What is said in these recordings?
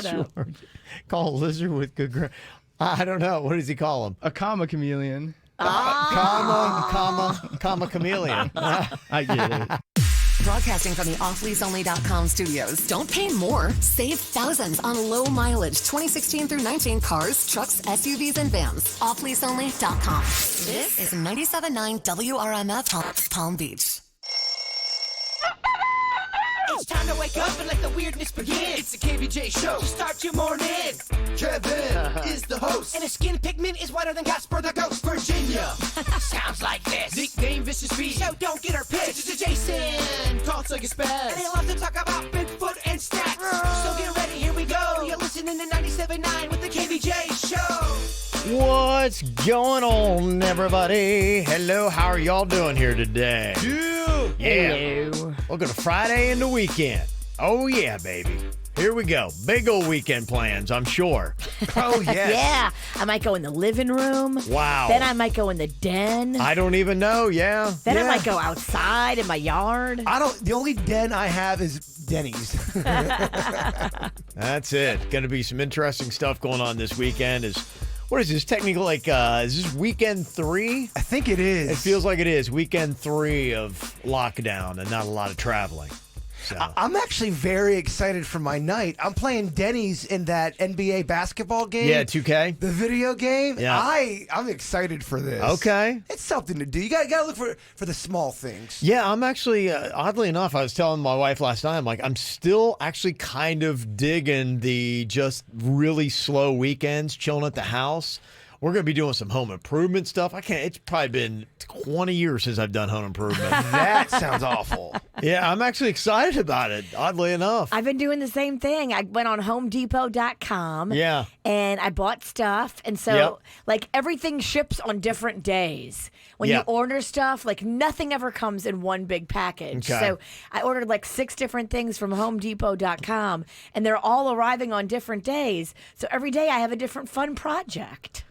Sure. Call a lizard with good I don't know. What does he call him? A comma chameleon. Comma chameleon. I get it. Broadcasting from the offleaseonly.com studios. Don't pay more. Save thousands on low mileage 2016 through 19 cars, trucks, SUVs, and vans. Offleaseonly.com. This is 97.9 WRMF Palm Beach. It's time to wake up and let the weirdness begin. It's the KVJ show to start your morning. Kevin is the host, and his skin pigment is whiter than Casper the Ghost. Virginia sounds like this. Nickname Vicious Bee, so don't get her pissed. It's Jason, talks like a spaz, and he'll have to talk about Bigfoot and stats. So get ready, here we go. You're listening to 97.9 with the KVJ show. What's going on, everybody? Hello, how are y'all doing here today? Yeah. Hello. Welcome to Friday and the weekend. Oh, yeah, baby. Here we go. Big old weekend plans, I'm sure. Oh, yes. Yeah. I might go in the living room. Wow. Then I might go in the den. I don't even know, yeah. Then I might go outside in my yard. The only den I have is Denny's. That's it. Going to be some interesting stuff going on this weekend. What is this? Technically, is this weekend 3? I think it is. It feels like it is. Weekend 3 of lockdown and not a lot of traveling. So. I'm actually very excited for my night. I'm playing Denny's in that NBA basketball game. Yeah, 2K. The video game. Yeah. I'm excited for this. Okay. It's something to do. You got to look for the small things. Yeah, I'm actually, oddly enough, I was telling my wife last night, I'm still actually kind of digging the just really slow weekends, chilling at the house. We're going to be doing some home improvement stuff. It's probably been 20 years since I've done home improvement. That sounds awful. Yeah, I'm actually excited about it, oddly enough. I've been doing the same thing. I went on HomeDepot.com. Yeah. And I bought stuff. And so, everything ships on different days. When you order stuff, nothing ever comes in one big package. Okay. So I ordered 6 different things from HomeDepot.com. And they're all arriving on different days. So every day I have a different fun project.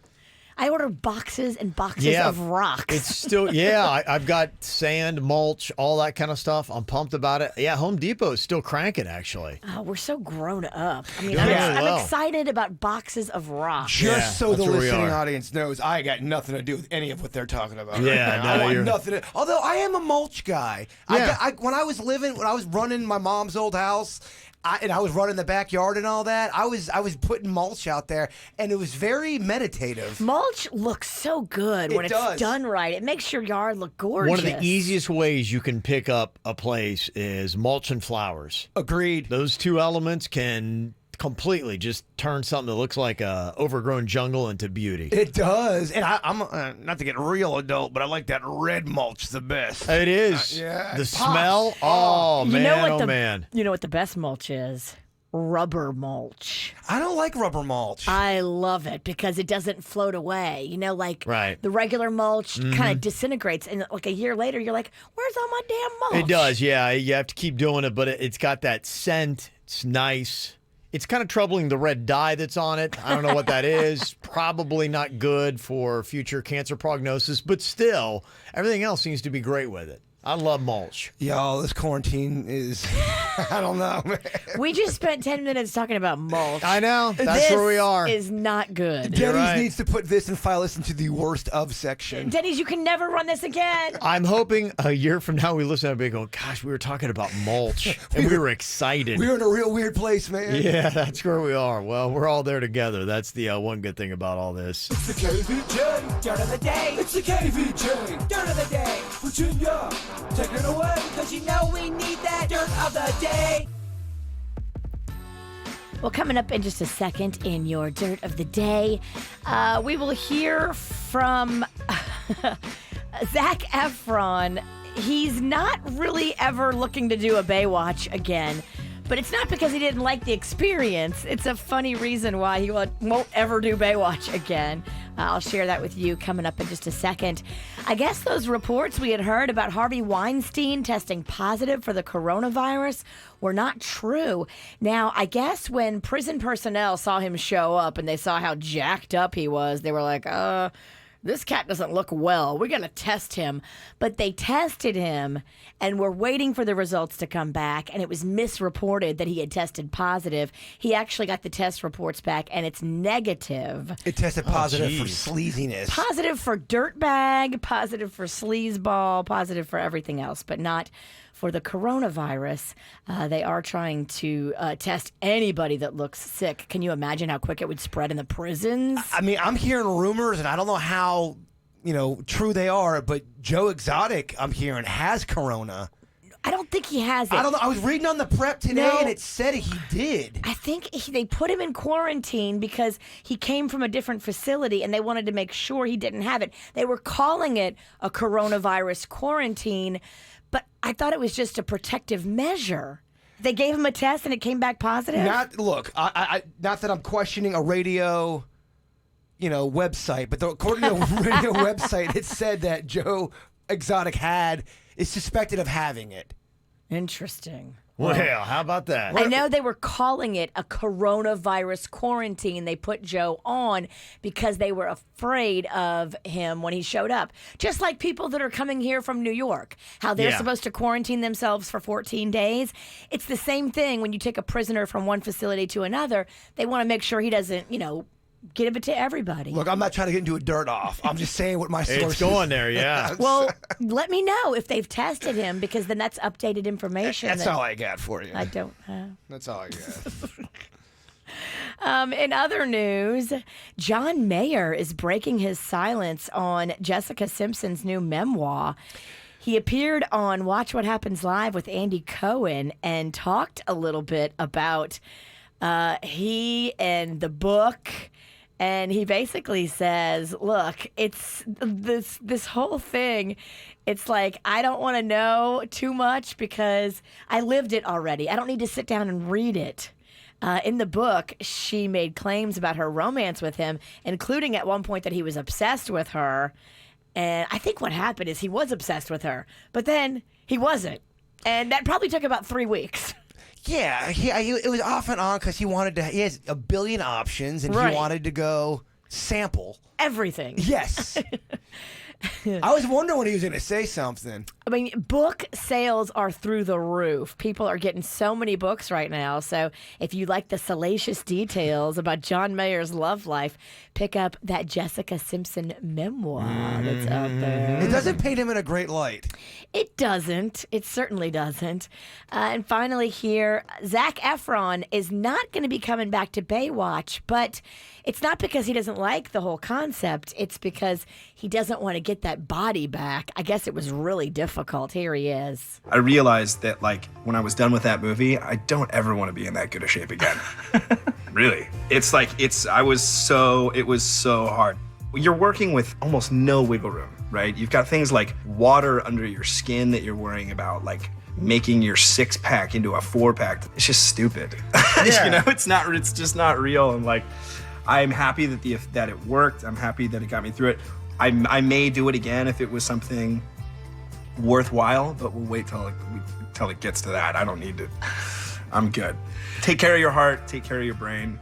I ordered boxes and boxes of rocks. It's still, I've got sand, mulch, all that kind of stuff. I'm pumped about it. Yeah, Home Depot is still cranking, actually. Oh, we're so grown up. I mean, Doing really I'm well. excited about boxes of rocks. Just so that's the where we listening are. audience knows, I got nothing to do with any of what they're talking about. Yeah, right now. no, I want you're- nothing. Although I am a mulch guy. Yeah. When I was running my mom's old house. I was running the backyard and all that. I was putting mulch out there, and it was very meditative. Mulch looks so good when it's done right. It makes your yard look gorgeous. One of the easiest ways you can pick up a place is mulch and flowers. Agreed. Those two elements can completely just turn something that looks like a overgrown jungle into beauty. It does. And I'm not to get real adult, but I like that red mulch the best. It is. Yeah. The It smell. pops. Oh, You man. know what Man. You know what the best mulch is? Rubber mulch. I don't like rubber mulch. I love it because it doesn't float away. Right. The regular mulch kind of disintegrates, and a year later, you're like, "Where's all my damn mulch?" It does, yeah. You have to keep doing it, but it's got that scent. It's nice. It's kind of troubling the red dye that's on it. I don't know what that is. Probably not good for future cancer prognosis, but still, everything else seems to be great with it. I love mulch. Y'all, this quarantine is, I don't know, man. We just spent 10 minutes talking about mulch. I know. That's this where we are. Is not good. Denny's right. needs to put this and file this into the worst of section. Denny's, you can never run this again. I'm hoping a year from now we listen to it and go, gosh, we were talking about mulch, and we were excited. We're in a real weird place, man. Yeah, that's where we are. Well, we're all there together. That's the one good thing about all this. It's the KVJ Dirt of the Day. It's the KVJ Dirt of the Day. Virginia, take it away, because you know we need that Dirt of the Day. Well, coming up in just a second in your Dirt of the Day, we will hear from Zac Efron. He's not really ever looking to do a Baywatch again, but it's not because he didn't like the experience. It's a funny reason why he won't ever do Baywatch again. I'll share that with you coming up in just a second. I guess those reports we had heard about Harvey Weinstein testing positive for the coronavirus were not true. Now, I guess when prison personnel saw him show up and they saw how jacked up he was, they were like, this cat doesn't look well. We're going to test him. But they tested him and were waiting for the results to come back, and it was misreported that he had tested positive. He actually got the test reports back, and it's negative. It tested positive for sleaziness. Positive for dirtbag, positive for sleazeball, positive for everything else, but not for the coronavirus. They are trying to test anybody that looks sick. Can you imagine how quick it would spread in the prisons? I mean, I'm hearing rumors, and I don't know how, true they are, but Joe Exotic, I'm hearing, has corona. I don't think he has it. I don't know. I was reading on the prep today, No. and it said he did. I think they put him in quarantine because he came from a different facility and they wanted to make sure he didn't have it. They were calling it a coronavirus quarantine, but I thought it was just a protective measure. They gave him a test and it came back positive? Not that I'm questioning a radio, website, but according to a radio website, it said that Joe Exotic is suspected of having it. Interesting. Well, how about that? I know they were calling it a coronavirus quarantine. They put Joe on because they were afraid of him when he showed up. Just like people that are coming here from New York, how they're supposed to quarantine themselves for 14 days. It's the same thing when you take a prisoner from one facility to another. They want to make sure he doesn't, give it to everybody. Look, I'm not trying to get into a dirt off. I'm just saying what my sources. It's going there, yeah. Well, let me know if they've tested him because then that's updated information. That's all I got for you. I don't have. That's all I got. In other news, John Mayer is breaking his silence on Jessica Simpson's new memoir. He appeared on Watch What Happens Live with Andy Cohen and talked a little bit about he and the book. And he basically says, look, it's this whole thing. It's like, I don't want to know too much because I lived it already. I don't need to sit down and read it. In the book, she made claims about her romance with him, including at one point that he was obsessed with her. And I think what happened is he was obsessed with her, but then he wasn't. And that probably took about 3 weeks. Yeah, it was off and on because he has a billion options, and Right. he wanted to go sample. Everything. Yes. I was wondering when he was going to say something. I mean, book sales are through the roof. People are getting so many books right now. So if you like the salacious details about John Mayer's love life, pick up that Jessica Simpson memoir that's out there. It doesn't paint him in a great light. It doesn't. It certainly doesn't. And finally here, Zac Efron is not going to be coming back to Baywatch, but it's not because he doesn't like the whole concept. It's because he doesn't want to get that body back. I guess it was really difficult. Here he is. I realized that, when I was done with that movie, I don't ever want to be in that good a shape again. Really. It was so hard. You're working with almost no wiggle room, right? You've got things like water under your skin that you're worrying about, making your 6-pack into a 4-pack. It's just stupid. Yeah. It's just not real. And I'm happy that it worked. I'm happy that it got me through it. I may do it again if it was something worthwhile, but we'll wait till it gets to that. I don't need to. I'm good. Take care of your heart. Take care of your brain.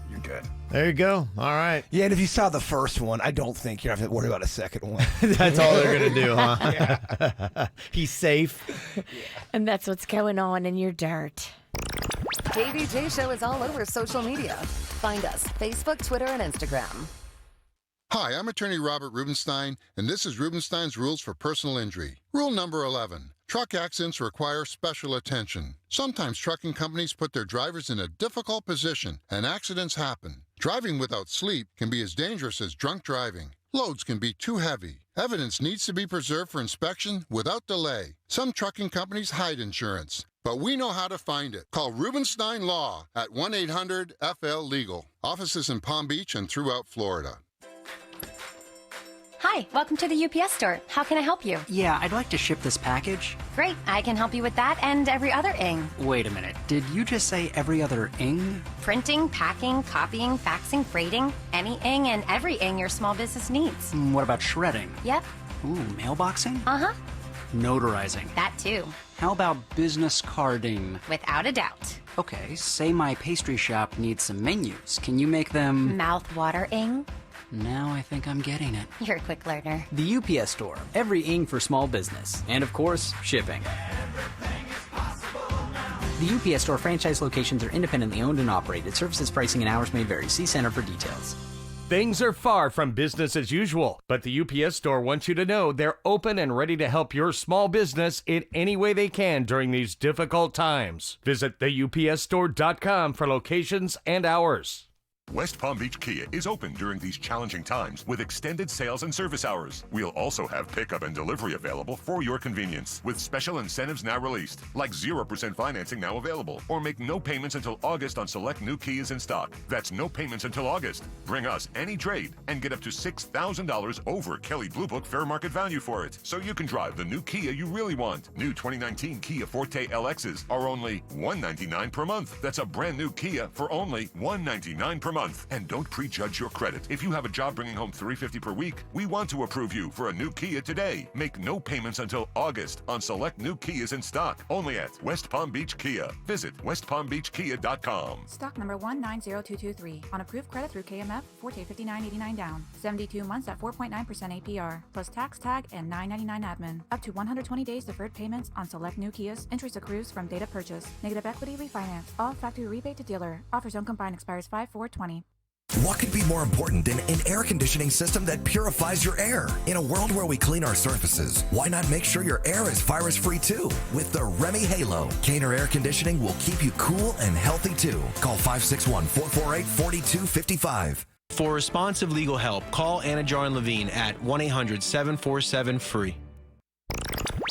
You're good. There you go. All right. Yeah, and if you saw the first one, I don't think you're going to have to worry about a second one. That's all they're going to do, huh? He's safe. And that's what's going on in your dirt. KVJ Show is all over social media. Find us Facebook, Twitter, and Instagram. Hi, I'm attorney Robert Rubenstein, and this is Rubenstein's Rules for Personal Injury. Rule number 11. Truck accidents require special attention. Sometimes trucking companies put their drivers in a difficult position, and accidents happen. Driving without sleep can be as dangerous as drunk driving. Loads can be too heavy. Evidence needs to be preserved for inspection without delay. Some trucking companies hide insurance, but we know how to find it. Call Rubenstein Law at 1-800-FL-LEGAL. Offices in Palm Beach and throughout Florida. Hi, welcome to the UPS store. How can I help you? Yeah, I'd like to ship this package. Great, I can help you with that and every other ing. Wait a minute, did you just say every other ing? Printing, packing, copying, faxing, freighting, any ing and every ing your small business needs. What about shredding? Yep. Ooh, mailboxing? Uh-huh. Notarizing? That too. How about business carding? Without a doubt. Okay, say my pastry shop needs some menus. Can you make them... Mouth-watering? Now I think I'm getting it. You're a quick learner. The UPS Store. Every ing for small business. And of course, shipping. The UPS Store franchise locations are independently owned and operated. Services, pricing, and hours may vary. See Center for details. Things are far from business as usual, but the UPS Store wants you to know they're open and ready to help your small business in any way they can during these difficult times. Visit theupsstore.com for locations and hours. West Palm Beach Kia is open during these challenging times with extended sales and service hours. We'll also have pickup and delivery available for your convenience, with special incentives now released, like 0% financing now available, or make no payments until August on select new Kias in stock. That's no payments until August. Bring us any trade and get up to $6,000 over Kelly Blue Book fair market value for it, so you can drive the new Kia you really want. New 2019 Kia Forte LXs are only $199 per month. That's a brand new Kia for only $199 per month. And don't prejudge your credit. If you have a job bringing home $350 per week, we want to approve you for a new Kia today. Make no payments until August on select new Kias in stock. Only at West Palm Beach Kia. Visit westpalmbeachkia.com. Stock number 190223. On approved credit through KMF, Forte $59.89 down. 72 months at 4.9% APR. Plus tax tag and $9.99 admin. Up to 120 days deferred payments on select new Kias. Interest accrues from date of purchase. Negative equity refinance. All factory rebate to dealer. Offer zone combined expires 5/4/20. What could be more important than an air conditioning system that purifies your air? In a world where we clean our surfaces, why not make sure your air is virus-free too? With the Remy Halo, Caner Air Conditioning will keep you cool and healthy too. Call 561-448-4255. For responsive legal help, call Anna Jar Levine at 1-800-747-FREE.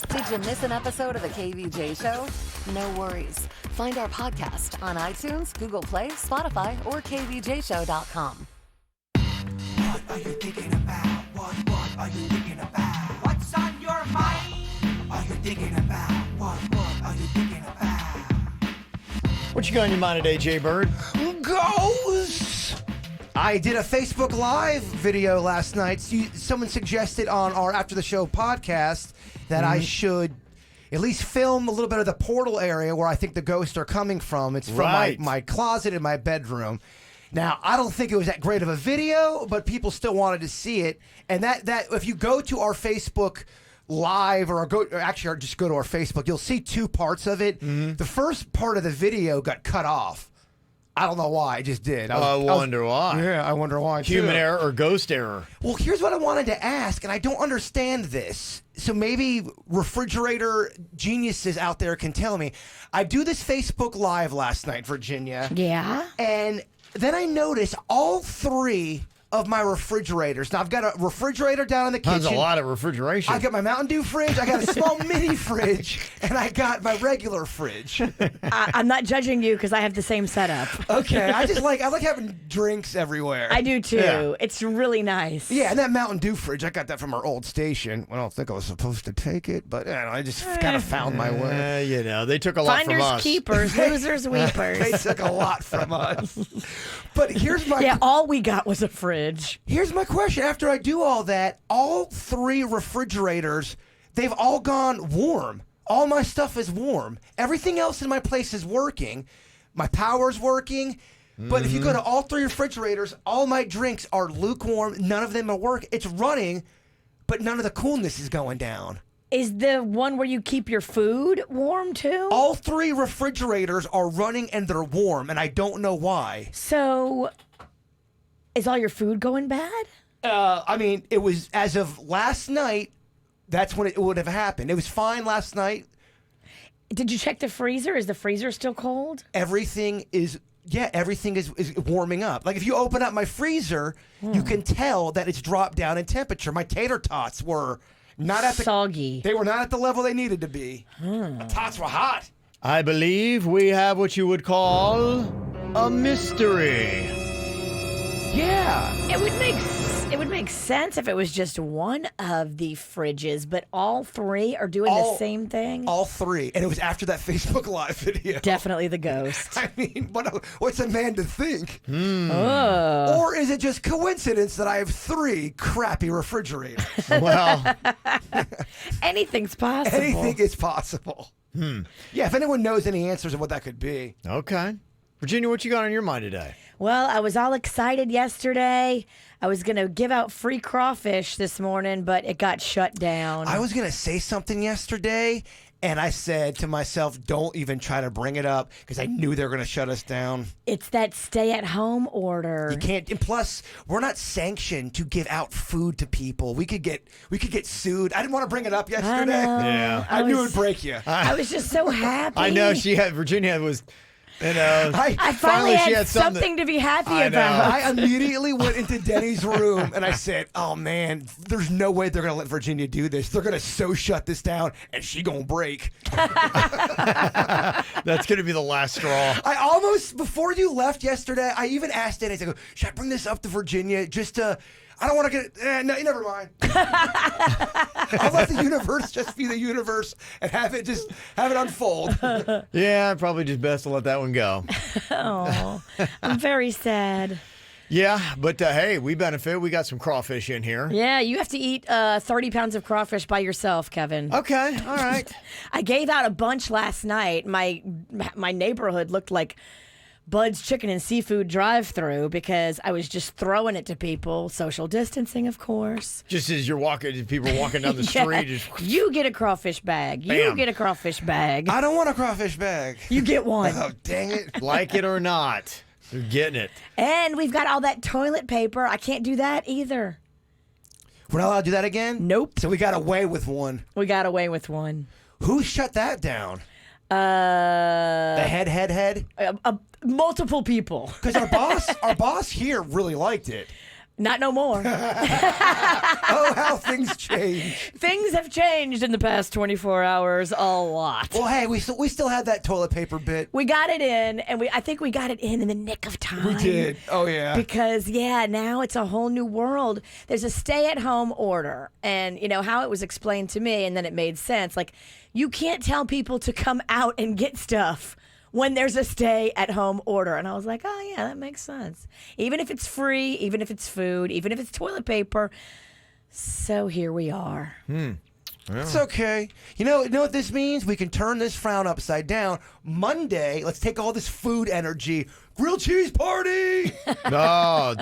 Did you miss an episode of the KVJ Show? No worries. Find our podcast on iTunes, Google Play, Spotify, or kvjshow.com. What are you thinking about? What are you thinking about? What's on your mind? Are you thinking about? What are you thinking about? What you got on your mind today, Jay Bird? Goes! I did a Facebook Live video last night. Someone suggested on our After the Show podcast that I should at least film a little bit of the portal area where I think the ghosts are coming from. It's from my closet in my bedroom. Now, I don't think it was that great of a video, but people still wanted to see it. And that if you go to our Facebook Live or just go to our Facebook, you'll see two parts of it. The first part of the video got cut off. I don't know why. I just did. I wonder why. Yeah, I wonder why. Human error or ghost error? Well, here's what I wanted to ask, and I don't understand this. So maybe refrigerator geniuses out there can tell me. I do this Facebook Live last night, Virginia. Yeah. And then I noticed all three of my refrigerators. Now, I've got a refrigerator down in the kitchen. That's a lot of refrigeration. I got my Mountain Dew fridge, I got a small mini fridge, and I got my regular fridge. I'm not judging you because I have the same setup. Okay, I like having drinks everywhere. I do too. Yeah. It's really nice. Yeah, and that Mountain Dew fridge, I got that from our old station. I don't think I was supposed to take it, but I just kind of found my way. They took a lot from us. Finders keepers, losers weepers. They took a lot from us. But here's my... Yeah, all we got was a fridge. Here's my question. After I do all that, all three refrigerators, they've all gone warm. All my stuff is warm. Everything else in my place is working. My power's working. But if you go to all three refrigerators, all my drinks are lukewarm. None of them are working. It's running, but none of the coolness is going down. Is the one where you keep your food warm too? All three refrigerators are running and they're warm, and I don't know why. So... is all your food going bad? I mean, it was as of last night. That's when it would have happened. It was fine last night. Did you check the freezer? Is the freezer still cold? Everything is warming up. Like if you open up my freezer, you can tell that it's dropped down in temperature. My tater tots were not at the soggy. They were not at the level they needed to be. The tots were hot. I believe we have what you would call a mystery. Yeah. It would make sense if it was just one of the fridges, but all three are doing the same thing? All three. And it was after that Facebook Live video. Definitely the ghost. I mean, what's a man to think? Oh. Or is it just coincidence that I have three crappy refrigerators? Well, anything's possible. Anything is possible. Yeah, if anyone knows any answers of what that could be. Okay. Virginia, what you got on your mind today? Well, I was all excited yesterday. I was going to give out free crawfish this morning, but it got shut down. I was going to say something yesterday, and I said to myself, don't even try to bring it up because I knew they were going to shut us down. It's that stay-at-home order. You can't. And plus, we're not sanctioned to give out food to people. We could get sued. I didn't want to bring it up yesterday. I know. Yeah. I knew it'd break you. I was just so happy. I know Virginia was, I finally had something to be happy about. I immediately went into Denny's room and I said, oh man, there's no way they're going to let Virginia do this. They're going to so shut this down and she going to break. That's going to be the last straw. I almost, before you left yesterday, I even asked Denny's, I go, should I bring this up to Virginia just to, I don't want to get, no, never mind. I'll let the universe just be the universe and have it unfold. Yeah, probably just best to let that one go. Oh, I'm very sad. Yeah, but hey, we benefit. We got some crawfish in here. Yeah, you have to eat 30 pounds of crawfish by yourself, Kevin. Okay, all right. I gave out a bunch last night. My neighborhood looked like Bud's Chicken and Seafood drive-through because I was just throwing it to people. Social distancing, of course. Just as you're walking, people walking down the Yeah. street. Just, You get a crawfish bag. You Bam. get a crawfish bag. I don't want a crawfish bag. You get one. Oh, dang it. like it or not, you're getting it. And we've got all that toilet paper. I can't do that either. We're not allowed to do that again? Nope. So we got away with one. We got away with one. Who shut that down? The head? Multiple people. Because our boss here really liked it. Not no more. Oh, how things change. Things have changed in the past 24 hours a lot. Well, hey, we still had that toilet paper bit. We got it in, and I think we got it in the nick of time. We did. Oh, yeah. Because, now it's a whole new world. There's a stay-at-home order, and, how it was explained to me, and then it made sense. Like, you can't tell people to come out and get stuff when there's a stay-at-home order. And I was like, oh, yeah, that makes sense. Even if it's free, even if it's food, even if it's toilet paper. So here we are. It's okay. You know what this means? We can turn this frown upside down. Monday, let's take all this food energy. Grilled cheese party! No,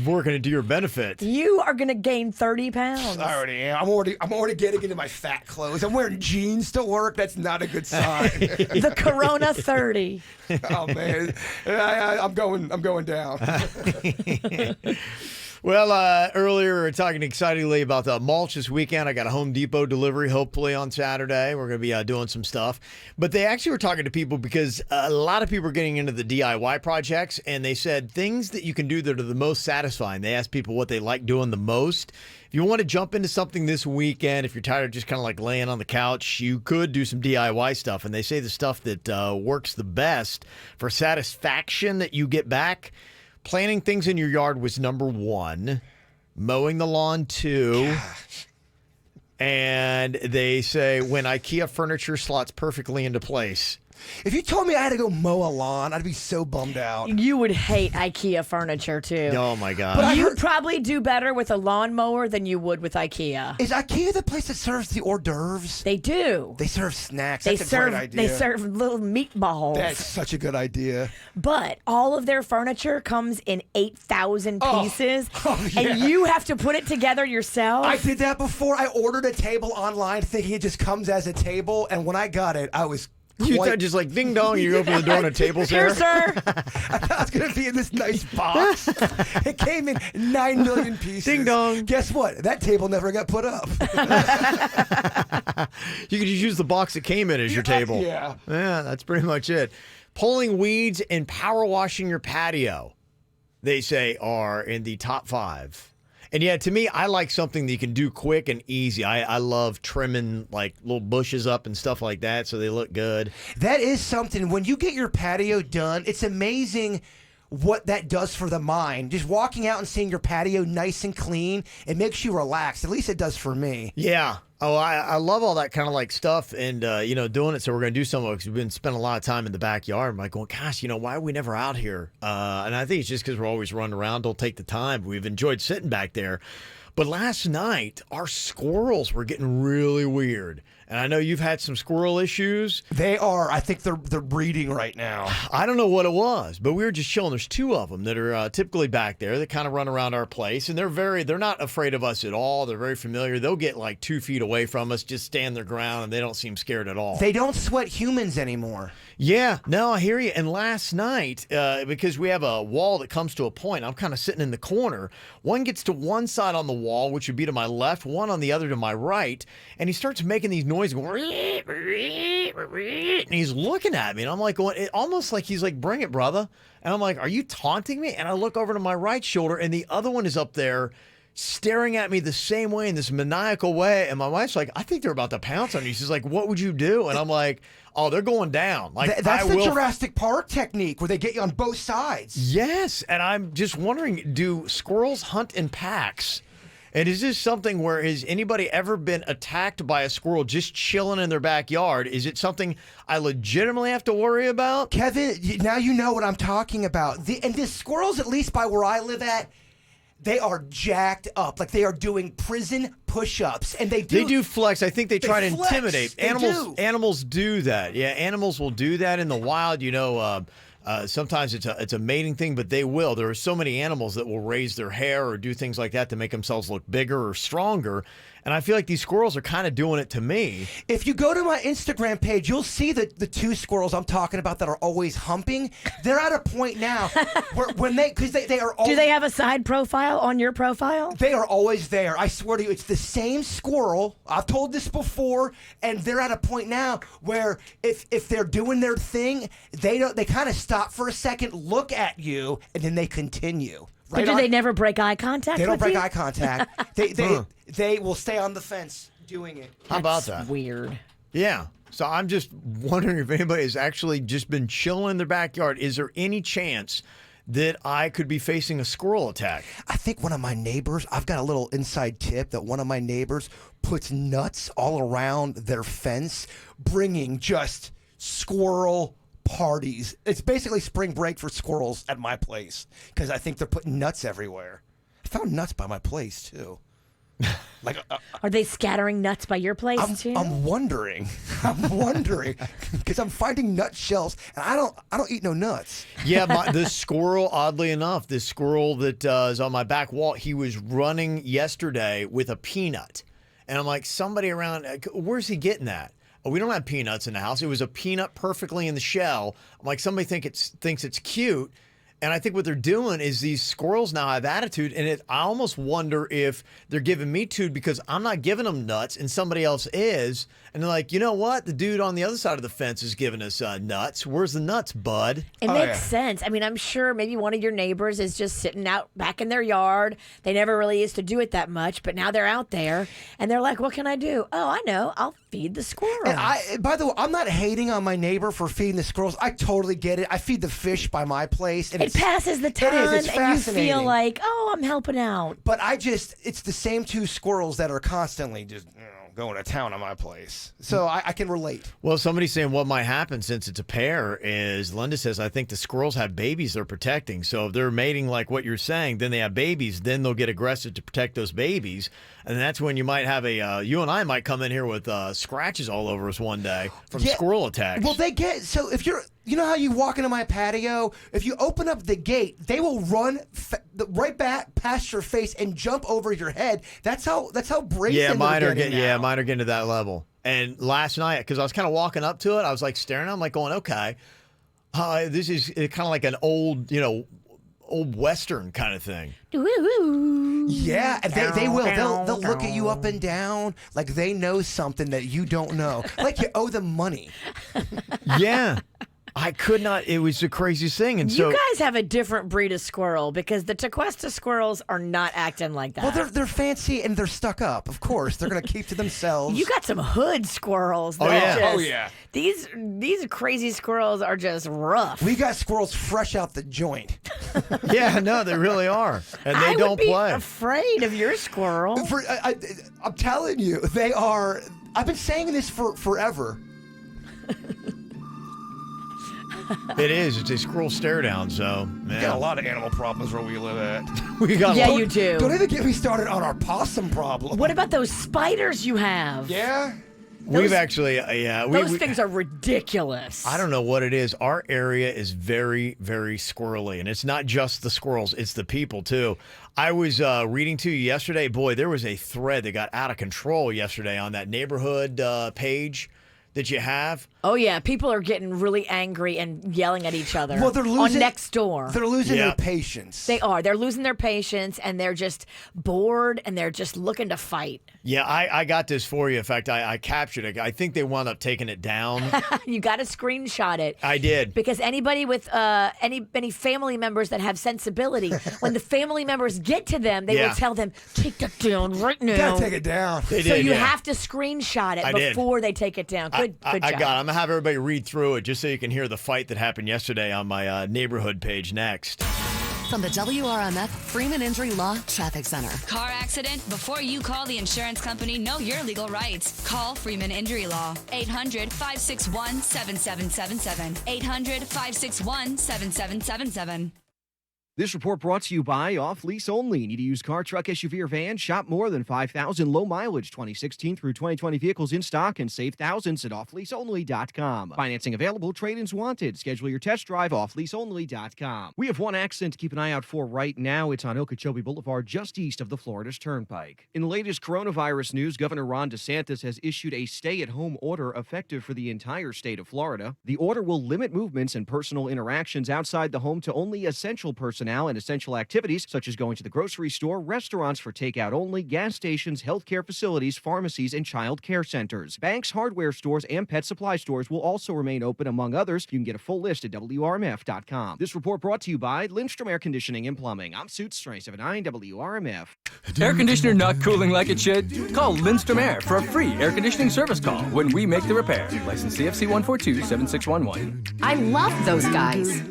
working to your benefit. You are going to gain 30 pounds. I already am. I'm already getting into my fat clothes. I'm wearing jeans to work. That's not a good sign. The Corona 30. Oh man, I'm going down. Well, earlier we were talking excitedly about the mulch this weekend. I got a Home Depot delivery, hopefully on Saturday. We're going to be doing some stuff. But they actually were talking to people because a lot of people are getting into the DIY projects, and they said things that you can do that are the most satisfying. They asked people what they like doing the most. If you want to jump into something this weekend, if you're tired of just kind of like laying on the couch, you could do some DIY stuff. And they say the stuff that works the best for satisfaction that you get back. Planting things in your yard was number 1. Mowing the lawn 2. And they say when IKEA furniture slots perfectly into place. If you told me I had to go mow a lawn, I'd be so bummed out. You would hate IKEA furniture, too. Oh, my God. But You'd probably do better with a lawnmower than you would with IKEA. Is IKEA the place that serves the hors d'oeuvres? They do. They serve snacks. That's a great idea. They serve little meatballs. That's such a good idea. But all of their furniture comes in 8,000 pieces, yeah. and you have to put it together yourself. I did that before. I ordered a table online thinking it just comes as a table, and when I got it, I was You thought just like ding dong, you open the door and a table's Here, there? sir. I thought it was going to be in this nice box. It came in 9 million pieces. Ding dong. Guess what? That table never got put up. You could just use the box that came in as your table. Yeah. Yeah, that's pretty much it. Pulling weeds and power washing your patio, they say, are in the top 5. And yeah, to me, I like something that you can do quick and easy. I love trimming like little bushes up and stuff like that so they look good. That is something. When you get your patio done, it's amazing what that does for the mind. Just walking out and seeing your patio nice and clean, it makes you relax. At least it does for me. Yeah. Oh, I love all that kind of like stuff and, doing it. So we're going to do some of it because we've been spending a lot of time in the backyard. I'm like going, gosh, why are we never out here? And I think it's just because we're always running around, don't take the time. We've enjoyed sitting back there. But last night, our squirrels were getting really weird. And I know you've had some squirrel issues. I think they're breeding right now. I don't know what it was, but we were just chilling. There's 2 of them that are typically back there that kind of run around our place, and they're not afraid of us at all. They're very familiar. They'll get like 2 feet away from us, just stand their ground, and they don't seem scared at all. They don't sweat humans anymore. Yeah, no, I hear you. And last night, because we have a wall that comes to a point, I'm kind of sitting in the corner. One gets to one side on the wall, which would be to my left, one on the other to my right, and he starts making these noises, going, and he's looking at me, and I'm like, almost like he's like, bring it, brother. And I'm like, are you taunting me? And I look over to my right shoulder, and the other one is up there staring at me the same way in this maniacal way. And my wife's like, I think they're about to pounce on you. She's like, what would you do? And I'm like, oh, they're going down. Like that's the Jurassic Park technique where they get you on both sides. Yes. And I'm just wondering, do squirrels hunt in packs? And is this something where has anybody ever been attacked by a squirrel just chilling in their backyard? Is it something I legitimately have to worry about? Kevin, now you know what I'm talking about. And the squirrels, at least by where I live at, they are jacked up. Like they are doing prison push-ups. And they do flex. I think they try to flex. intimidate. They do. Animals do that. Yeah, animals will do that in the wild. You know, sometimes it's a mating thing, but they will. There are so many animals that will raise their hair or do things like that to make themselves look bigger or stronger. And I feel like these squirrels are kind of doing it to me. If you go to my Instagram page, you'll see the 2 squirrels I'm talking about that are always humping. They're at a point now where because they are always... Do they have a side profile on your profile? They are always there. I swear to you, it's the same squirrel. I've told this before, and they're at a point now where if they're doing their thing, they kind of stop for a second, look at you, and then they continue. Right, do they never break eye contact? They don't break you? eye contact. They will stay on the fence doing it. How about that? Weird. Yeah. So I'm just wondering if anybody has actually just been chilling in their backyard. Is there any chance that I could be facing a squirrel attack? I think one of my neighbors, I've got a little inside tip that one of my neighbors puts nuts all around their fence, bringing just squirrel parties. It's basically spring break for squirrels at my place because I think they're putting nuts everywhere. I found nuts by my place too. Like, are they scattering nuts by your place too? I'm wondering because I'm finding nut shells and I don't eat no nuts. Yeah, this squirrel, oddly enough, this squirrel that is on my back wall, he was running yesterday with a peanut, and I'm like, somebody around, where's he getting that? Oh, we don't have peanuts in the house. It was a peanut perfectly in the shell. I'm like, somebody thinks it's cute. And I think what they're doing is these squirrels now have attitude, and I almost wonder if they're giving me food because I'm not giving them nuts and somebody else is. And they're like, you know what? The dude on the other side of the fence is giving us nuts. Where's the nuts, bud? It makes sense. I mean, I'm sure maybe one of your neighbors is just sitting out back in their yard. They never really used to do it that much, but now they're out there, and they're like, what can I do? Oh, I know. I'll feed the squirrels. And by the way, I'm not hating on my neighbor for feeding the squirrels. I totally get it. I feed the fish by my place. And it passes the time, It's and you feel like, oh, I'm helping out. But it's the same 2 squirrels that are constantly just going to town on my place. So I can relate. Well, somebody's saying what might happen since it's a pair is, Linda says, I think the squirrels have babies they're protecting. So if they're mating like what you're saying, then they have babies, then they'll get aggressive to protect those babies. And that's when you might have you and I might come in here with scratches all over us one day from squirrel attacks. Well, so if you know how you walk into my patio? If you open up the gate, they will run right back past your face and jump over your head. That's how brazen mine they're are getting now. mine are getting to that level. And last night, because I was kind of walking up to it, I was like staring. I'm like going, okay, this is kind of like an old Western kind of thing. Yeah, and they will. They'll look at you up and down like they know something that you don't know. Like you owe them money. Yeah. I could not. It was the craziest thing. And you guys have a different breed of squirrel because the Tequesta squirrels are not acting like that. Well, they're fancy and they're stuck up. Of course, they're going to keep to themselves. You got some hood squirrels. Oh yeah. These crazy squirrels are just rough. We got squirrels fresh out the joint. Yeah, no, they really are, and they don't play. I would be afraid of your squirrel. I'm telling you, they are. I've been saying this for forever. It is. It's a squirrel stare down. So, man. We got a lot of animal problems where we live at. We got. Yeah, you do. Don't even get me started on our possum problem. What about those spiders you have? Yeah. We've actually, Those things are ridiculous. I don't know what it is. Our area is very, very squirrely, and it's not just the squirrels; it's the people too. I was reading to you yesterday. Boy, there was a thread that got out of control yesterday on that neighborhood page that you have. Oh yeah, people are getting really angry and yelling at each other. Well, they're losing on Nextdoor. They're losing their patience. They are. They're losing their patience, and they're just bored, and they're just looking to fight. Yeah, I got this for you. In fact, I captured it. I think they wound up taking it down. You got to screenshot it. I did. Because anybody with any family members that have sensibility, when the family members get to them, they will tell them, take that down right now. You gotta take it down. They So did, you yeah. have to screenshot it I did. before they take it down. Good I job. got it. I'm going to have everybody read through it just so you can hear the fight that happened yesterday on my neighborhood page next. From the WRMF Freeman Injury Law Traffic Center. Car accident? Before you call the insurance company, know your legal rights. Call Freeman Injury Law. 800-561-7777. 800-561-7777. This report brought to you by Off Lease Only. Need to use car, truck, SUV, or van? Shop more than 5,000 low mileage 2016 through 2020 vehicles in stock and save thousands at offleaseonly.com. Financing available, trade-ins wanted. Schedule your test drive offleaseonly.com. We have one accident to keep an eye out for right now. It's on Okeechobee Boulevard, just east of the Florida's Turnpike. In the latest coronavirus news, Governor Ron DeSantis has issued a stay-at-home order effective for the entire state of Florida. The order will limit movements and personal interactions outside the home to only essential personnel and essential activities such as going to the grocery store, restaurants for takeout only, gas stations, healthcare facilities, pharmacies, and child care centers. Banks, hardware stores, and pet supply stores will also remain open, among others. You can get a full list at WRMF.com. This report brought to you by Lindstrom Air Conditioning and Plumbing. I'm Suits 379 WRMF. Air conditioner not cooling like it should? Call Lindstrom Air for a free air conditioning service call when we make the repair. License CFC 1427611. I love those guys.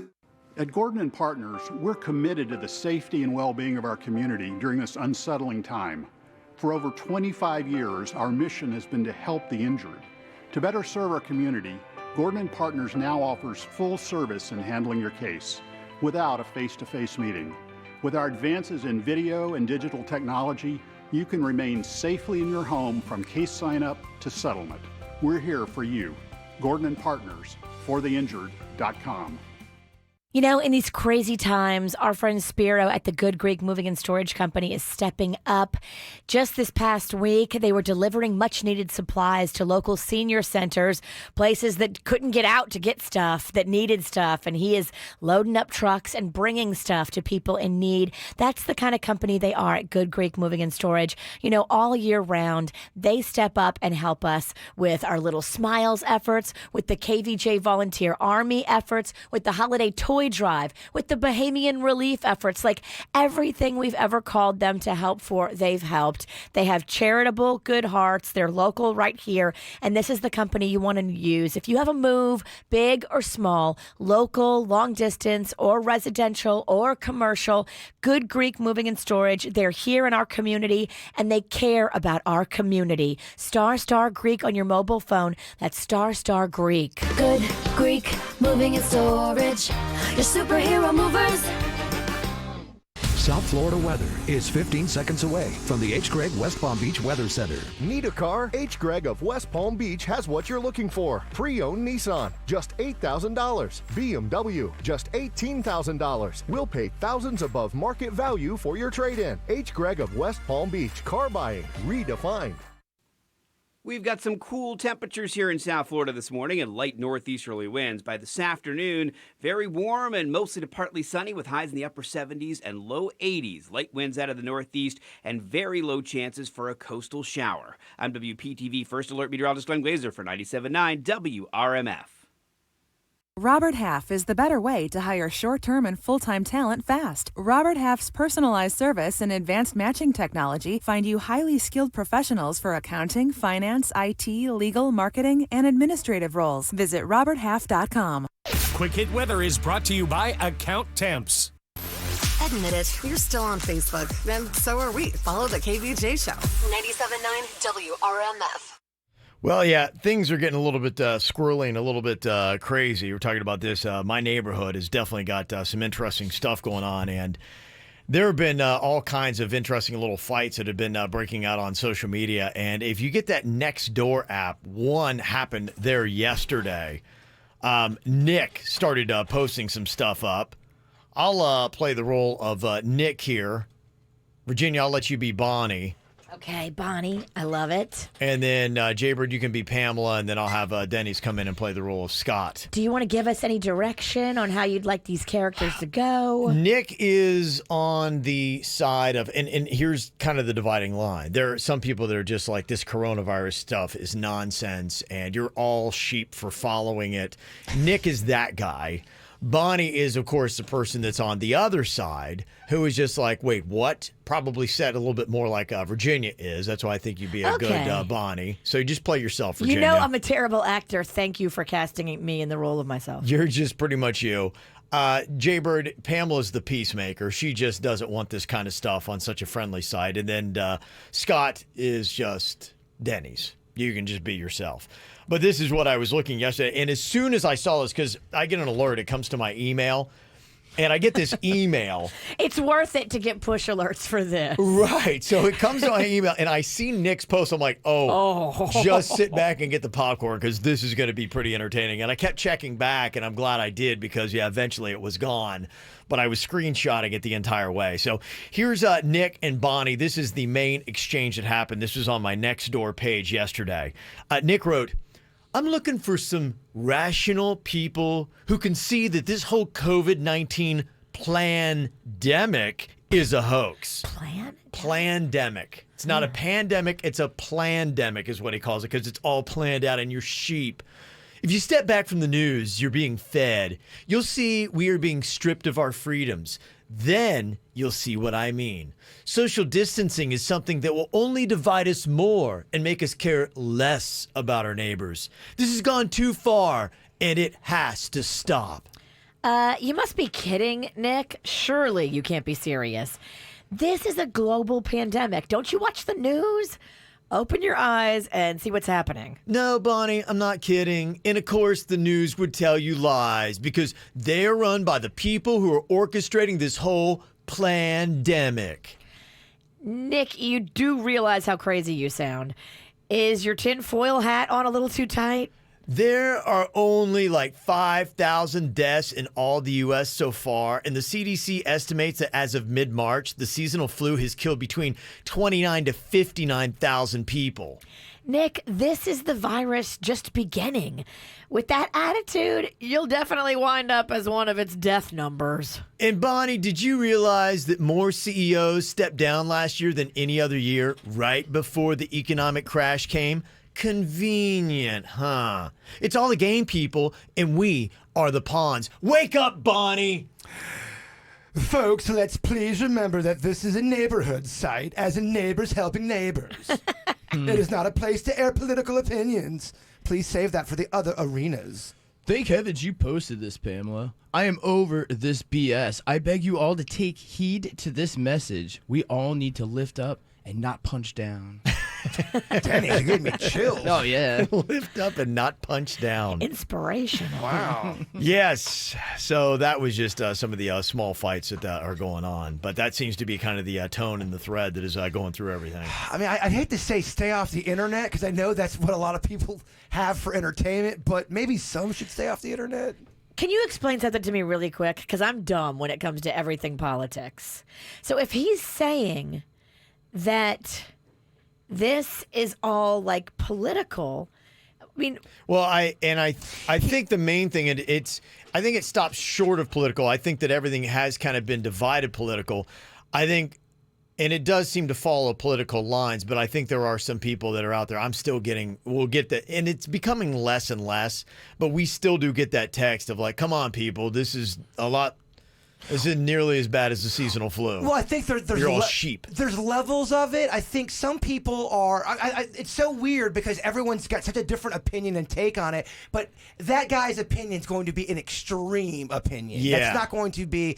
At Gordon & Partners, we're committed to the safety and well-being of our community during this unsettling time. For over 25 years, our mission has been to help the injured. To better serve our community, Gordon & Partners now offers full service in handling your case without a face-to-face meeting. With our advances in video and digital technology, you can remain safely in your home from case sign-up to settlement. We're here for you. Gordon & Partners, fortheinjured.com. You know, in these crazy times, our friend Spiro at the Good Greek Moving and Storage Company is stepping up. Just this past week, they were delivering much-needed supplies to local senior centers, places that couldn't get out to get stuff, that needed stuff, and he is loading up trucks and bringing stuff to people in need. That's the kind of company they are at Good Greek Moving and Storage. You know, all year round, they step up and help us with our Little Smiles efforts, with the KVJ Volunteer Army efforts, with the Holiday Toy Drive, with the Bahamian relief efforts. Like everything we've ever called them to help for, they've helped. They have charitable, good hearts. They're local right here, and this is the company you want to use. If you have a move, big or small, local, long distance, or residential, or commercial, Good Greek Moving and Storage, they're here in our community, and they care about our community. Star Greek on your mobile phone. That's Star Greek. Good Greek Moving and Storage. Your superhero movers. South Florida weather is 15 seconds away from the H. Gregg West Palm Beach Weather Center. Need a car? H. Gregg of West Palm Beach has what you're looking for. Pre-owned Nissan, just $8,000. BMW, just $18,000. We'll pay thousands above market value for your trade-in. H. Gregg of West Palm Beach. Car buying redefined. We've got some cool temperatures here in South Florida this morning and light northeasterly winds. By this afternoon, very warm and mostly to partly sunny with highs in the upper 70s and low 80s. Light winds out of the northeast and very low chances for a coastal shower. I'm WPTV First Alert Meteorologist Glenn Glazer for 97.9 WRMF. Robert Half is the better way to hire short-term and full-time talent fast. Robert Half's personalized service and advanced matching technology find you highly skilled professionals for accounting, finance, IT, legal, marketing, and administrative roles. Visit roberthalf.com. Quick Hit Weather is brought to you by Account Temps. Admit it, you're still on Facebook. And so are we. Follow the KVJ Show. 97.9 WRMF. Well, yeah, things are getting a little bit squirrely and a little bit crazy. We're talking about this. My neighborhood has definitely got some interesting stuff going on. And There have been all kinds of interesting little fights that have been breaking out on social media. And if you get that Nextdoor app, one happened there yesterday. Nick started posting some stuff up. I'll play the role of Nick here. Virginia, I'll let you be Bonnie. Okay, Bonnie. I love it. And then, Jaybird, you can be Pamela, and then I'll have Denny's come in and play the role of Scott. Do you want to give us any direction on how you'd like these characters to go? Nick is on the side of, and here's kind of the dividing line. There are some people that are just like, this coronavirus stuff is nonsense, and you're all sheep for following it. Nick is that guy. Bonnie is, of course, the person that's on the other side who is just like, wait, what? Probably said a little bit more like Virginia is. That's why I think you'd be a good Bonnie. So you just play yourself, Virginia. You know I'm a terrible actor. Thank you for casting me in the role of myself. You're just pretty much you. Jaybird, Pamela's the peacemaker. She just doesn't want this kind of stuff on such a friendly side. And then Scott is just Denny's. You can just be yourself. But this is what I was looking yesterday. And as soon as I saw this, because I get an alert, it comes to my email. And I get this email. It's worth it to get push alerts for this. Right. So it comes to my email, and I see Nick's post. I'm like, just sit back and get the popcorn because this is going to be pretty entertaining. And I kept checking back, and I'm glad I did because, eventually it was gone. But I was screenshotting it the entire way. So here's Nick and Bonnie. This is the main exchange that happened. This was on my Nextdoor page yesterday. Nick wrote, I'm looking for some rational people who can see that this whole COVID-19 plandemic is a hoax. Plandemic. It's not a pandemic. It's a plandemic is what he calls it because it's all planned out and you're sheep. If you step back from the news, you're being fed. You'll see we are being stripped of our freedoms. Then you'll see what I mean. Social distancing is something that will only divide us more and make us care less about our neighbors. This has gone too far, and it has to stop. You must be kidding, Nick. Surely you can't be serious. This is a global pandemic. Don't you watch the news? Open your eyes and see what's happening. No, Bonnie, I'm not kidding. And of course, the news would tell you lies because they are run by the people who are orchestrating this whole plandemic. Nick, you do realize how crazy you sound. Is your tinfoil hat on a little too tight? There are only like 5,000 deaths in all the U.S. so far, and the CDC estimates that as of mid-March, the seasonal flu has killed between 29 to 59,000 people. Nick, this is the virus just beginning. With that attitude, you'll definitely wind up as one of its death numbers. And Bonnie, did you realize that more CEOs stepped down last year than any other year right before the economic crash came? Convenient, huh? It's all a game, people, and we are the pawns. Wake up, Bonnie! Folks, let's please remember that this is a neighborhood site, as in neighbors helping neighbors. It is not a place to air political opinions. Please save that for the other arenas. Thank heavens you posted this, Pamela. I am over this BS. I beg you all to take heed to this message. We all need to lift up and not punch down. Danny, you gave me chills. Oh, yeah. Lift up and not punch down. Inspirational. Wow. Yes. So that was just some of the small fights that are going on. But that seems to be kind of the tone and the thread that is going through everything. I mean, I'd hate to say stay off the internet because I know that's what a lot of people have for entertainment, but maybe some should stay off the internet. Can you explain something to me really quick? Because I'm dumb when it comes to everything politics. So if he's saying that this is all like political, I mean, well, I think the main thing I think it stops short of political. I think that everything has kind of been divided political. I think, and it does seem to follow political lines, but I think there are some people that are out there. We'll get that, and it's becoming less and less, but we still do get that text of like, come on, people, this is a lot. This isn't nearly as bad as the seasonal flu. Well, I think there's You're all sheep. There's levels of it. I think some people are. It's so weird because everyone's got such a different opinion and take on it. But that guy's opinion is going to be an extreme opinion. Yeah. That's not going to be.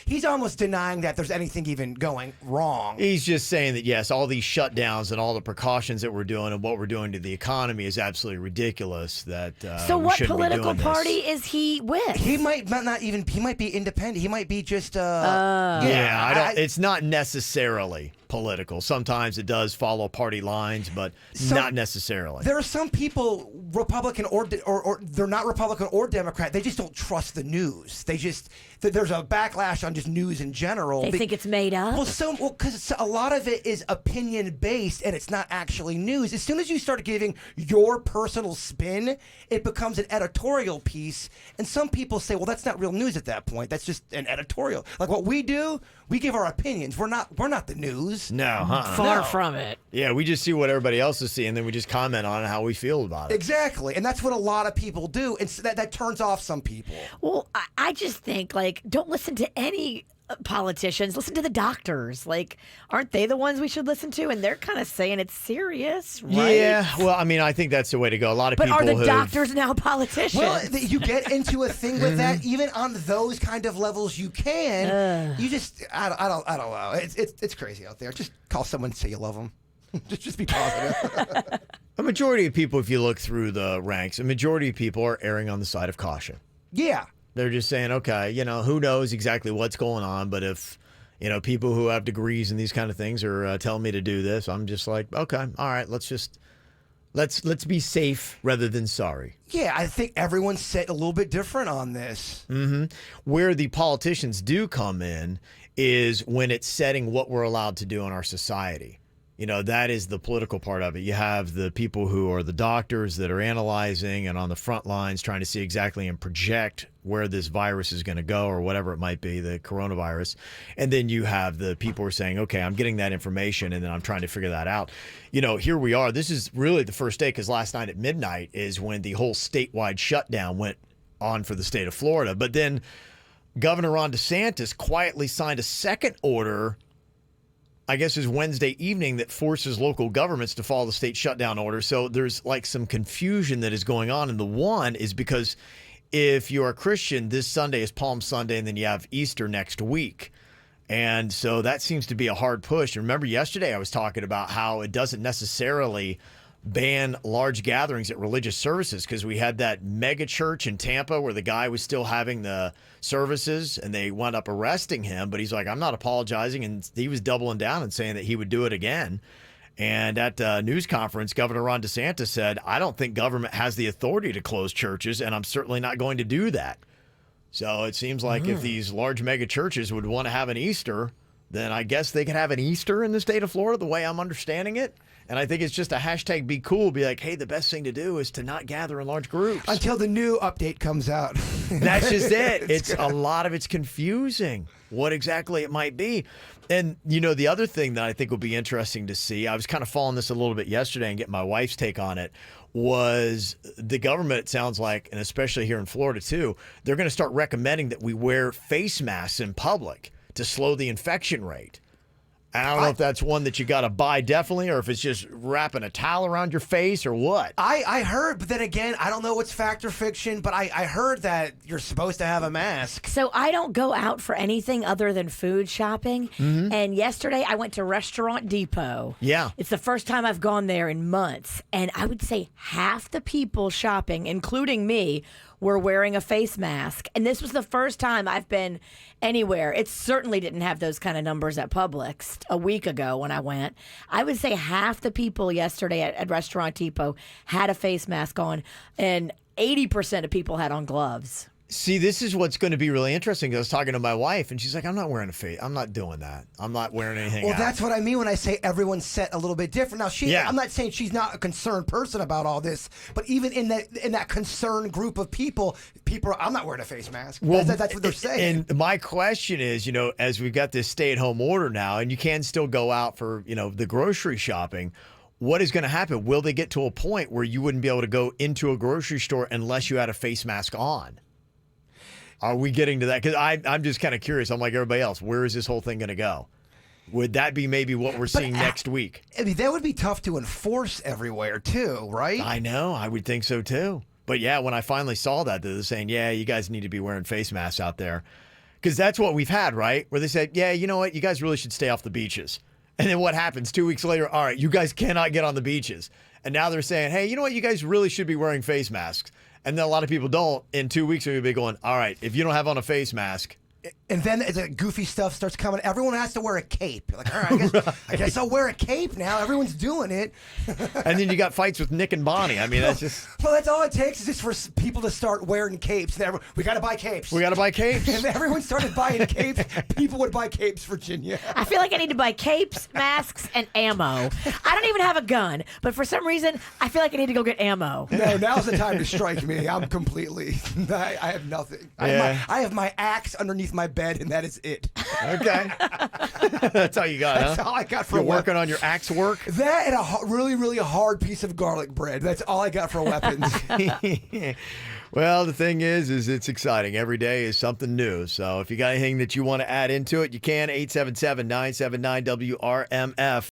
He's almost denying that there's anything even going wrong. He's just saying that yes, all these shutdowns and all the precautions that we're doing and what we're doing to the economy is absolutely ridiculous. That so we what shouldn't be political doing this. party is he with? He might not even. He might be independent. end. He might be just It's not necessarily political. Sometimes it does follow party lines, but not necessarily. There are some people, Republican or they're not Republican or Democrat. They just don't trust the news. There's a backlash on just news in general. They think it's made up. Well, because a lot of it is opinion based and it's not actually news. As soon as you start giving your personal spin, it becomes an editorial piece. And some people say, well, that's not real news at that point. That's just an editorial. Like what we do, we give our opinions. We're not the news. No, Far from it. Yeah, we just see what everybody else is seeing, then we just comment on how we feel about it. Exactly, and that's what a lot of people do, and so that turns off some people. Well, I just think, like, don't listen to any politicians. Listen to the doctors. Like, aren't they the ones we should listen to? And they're kind of saying it's serious, right? Yeah, well, I mean, I think that's the way to go. A lot of but people are the doctors now politicians? Well, you get into a thing with that, even on those kind of levels. You can. You just, I don't know. It's crazy out there. Just call someone and say you love them. just be positive. A majority of people, if you look through the ranks, a majority of people are erring on the side of caution. Yeah. They're just saying, okay, who knows exactly what's going on, but if, people who have degrees and these kind of things are telling me to do this, I'm just like, okay, all right, let's be safe rather than sorry. Yeah, I think everyone's set a little bit different on this. Mm-hmm. Where the politicians do come in is when it's setting what we're allowed to do in our society. That is the political part of it. You have the people who are the doctors that are analyzing and on the front lines trying to see exactly and project where this virus is going to go or whatever it might be, the coronavirus. And then you have the people who are saying, okay, I'm getting that information and then I'm trying to figure that out. Here we are. This is really the first day because last night at midnight is when the whole statewide shutdown went on for the state of Florida. But then Governor Ron DeSantis quietly signed a second order, I guess it was Wednesday evening, that forces local governments to follow the state shutdown order. So there's like some confusion that is going on. And the one is because if you're a Christian, this Sunday is Palm Sunday, and then you have Easter next week. And so that seems to be a hard push. And remember yesterday I was talking about how it doesn't necessarily ban large gatherings at religious services because we had that mega church in Tampa where the guy was still having the services and they wound up arresting him. But he's like, I'm not apologizing. And he was doubling down and saying that he would do it again. And at a news conference, Governor Ron DeSantis said, I don't think government has the authority to close churches, and I'm certainly not going to do that. So it seems like if these large mega churches would want to have an Easter, then I guess they could have an Easter in the state of Florida, the way I'm understanding it. And I think it's just a hashtag be cool. Be like, hey, the best thing to do is to not gather in large groups. Until the new update comes out. That's just it. It's a lot of it's confusing what exactly it might be. And, the other thing that I think will be interesting to see, I was kind of following this a little bit yesterday and getting my wife's take on it, was the government, it sounds like, and especially here in Florida too, they're going to start recommending that we wear face masks in public to slow the infection rate. I don't know if that's one that you got to buy definitely, or if it's just wrapping a towel around your face or what. I heard, but then again, I don't know what's fact or fiction, but I heard that you're supposed to have a mask. So I don't go out for anything other than food shopping. Mm-hmm. And yesterday I went to Restaurant Depot. Yeah. It's the first time I've gone there in months. And I would say half the people shopping, including me, were wearing a face mask. And this was the first time I've been anywhere. It certainly didn't have those kind of numbers at Publix a week ago when I went. I would say half the people yesterday at Restaurant Depot had a face mask on, and 80% of people had on gloves. See, this is what's going to be really interesting. I was talking to my wife, and she's like, I'm not wearing a face. I'm not doing that. I'm not wearing anything Well, out. that's what I mean when I say everyone's set a little bit different. Now, I'm not saying she's not a concerned person about all this, but even in that concerned group of people I'm not wearing a face mask. Well, that's what they're saying. And my question is, as we've got this stay-at-home order now, and you can still go out for, the grocery shopping, what is going to happen? Will they get to a point where you wouldn't be able to go into a grocery store unless you had a face mask on? Are we getting to that? Because I'm just kind of curious. I'm like everybody else. Where is this whole thing going to go? Would that be maybe what we're seeing next week? I mean, that would be tough to enforce everywhere, too, right? I know. I would think so, too. But, yeah, when I finally saw that, they're saying, yeah, you guys need to be wearing face masks out there. Because that's what we've had, right? Where they said, yeah, you know what? You guys really should stay off the beaches. And then what happens? 2 weeks later, all right, you guys cannot get on the beaches. And now they're saying, hey, you know what? You guys really should be wearing face masks. And then a lot of people don't. In 2 weeks, they're going to be going, all right, if you don't have on a face mask, And then the goofy stuff starts coming. Everyone has to wear a cape. You're like, all right, I guess I'll wear a cape now. Everyone's doing it. And then you got fights with Nick and Bonnie. I mean, that's just... Well, that's all it takes is just for people to start wearing capes. We got to buy capes. We got to buy capes. And everyone started buying capes. People would buy capes, Virginia. I feel like I need to buy capes, masks, and ammo. I don't even have a gun, but for some reason, I feel like I need to go get ammo. No, now's the time to strike me. I'm completely... I have nothing. I have my axe underneath my bed, and that is it. Okay. That's all you got, That's huh? all I got for You're a working on your axe work? That and a really, really hard piece of garlic bread. That's all I got for weapons. Well, the thing is it's exciting. Every day is something new. So if you got anything that you want to add into it, you can. 877-979-WRMF.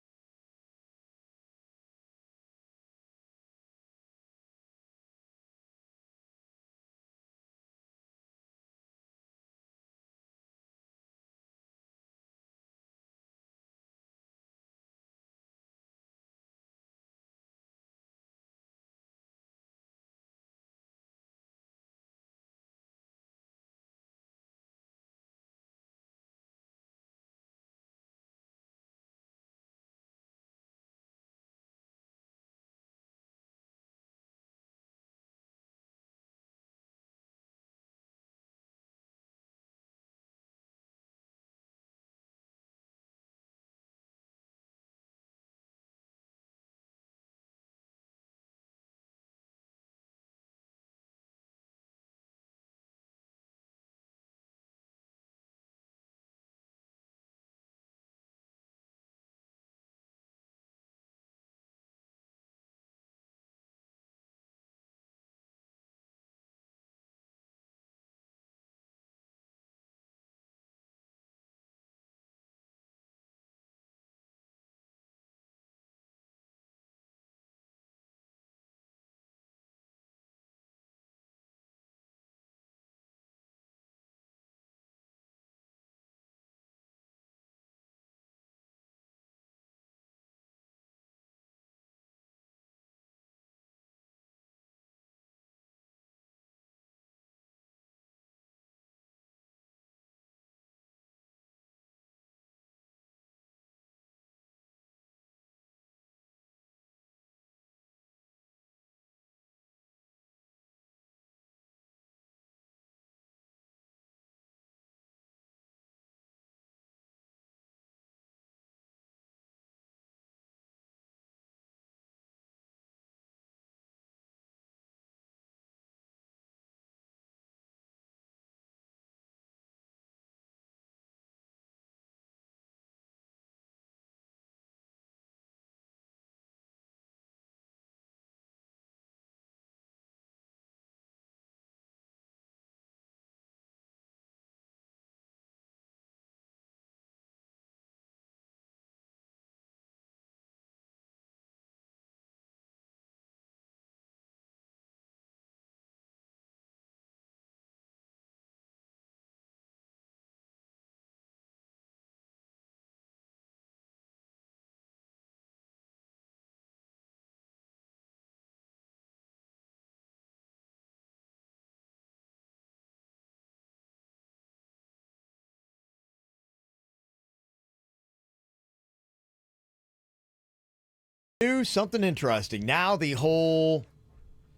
Something interesting. Now the whole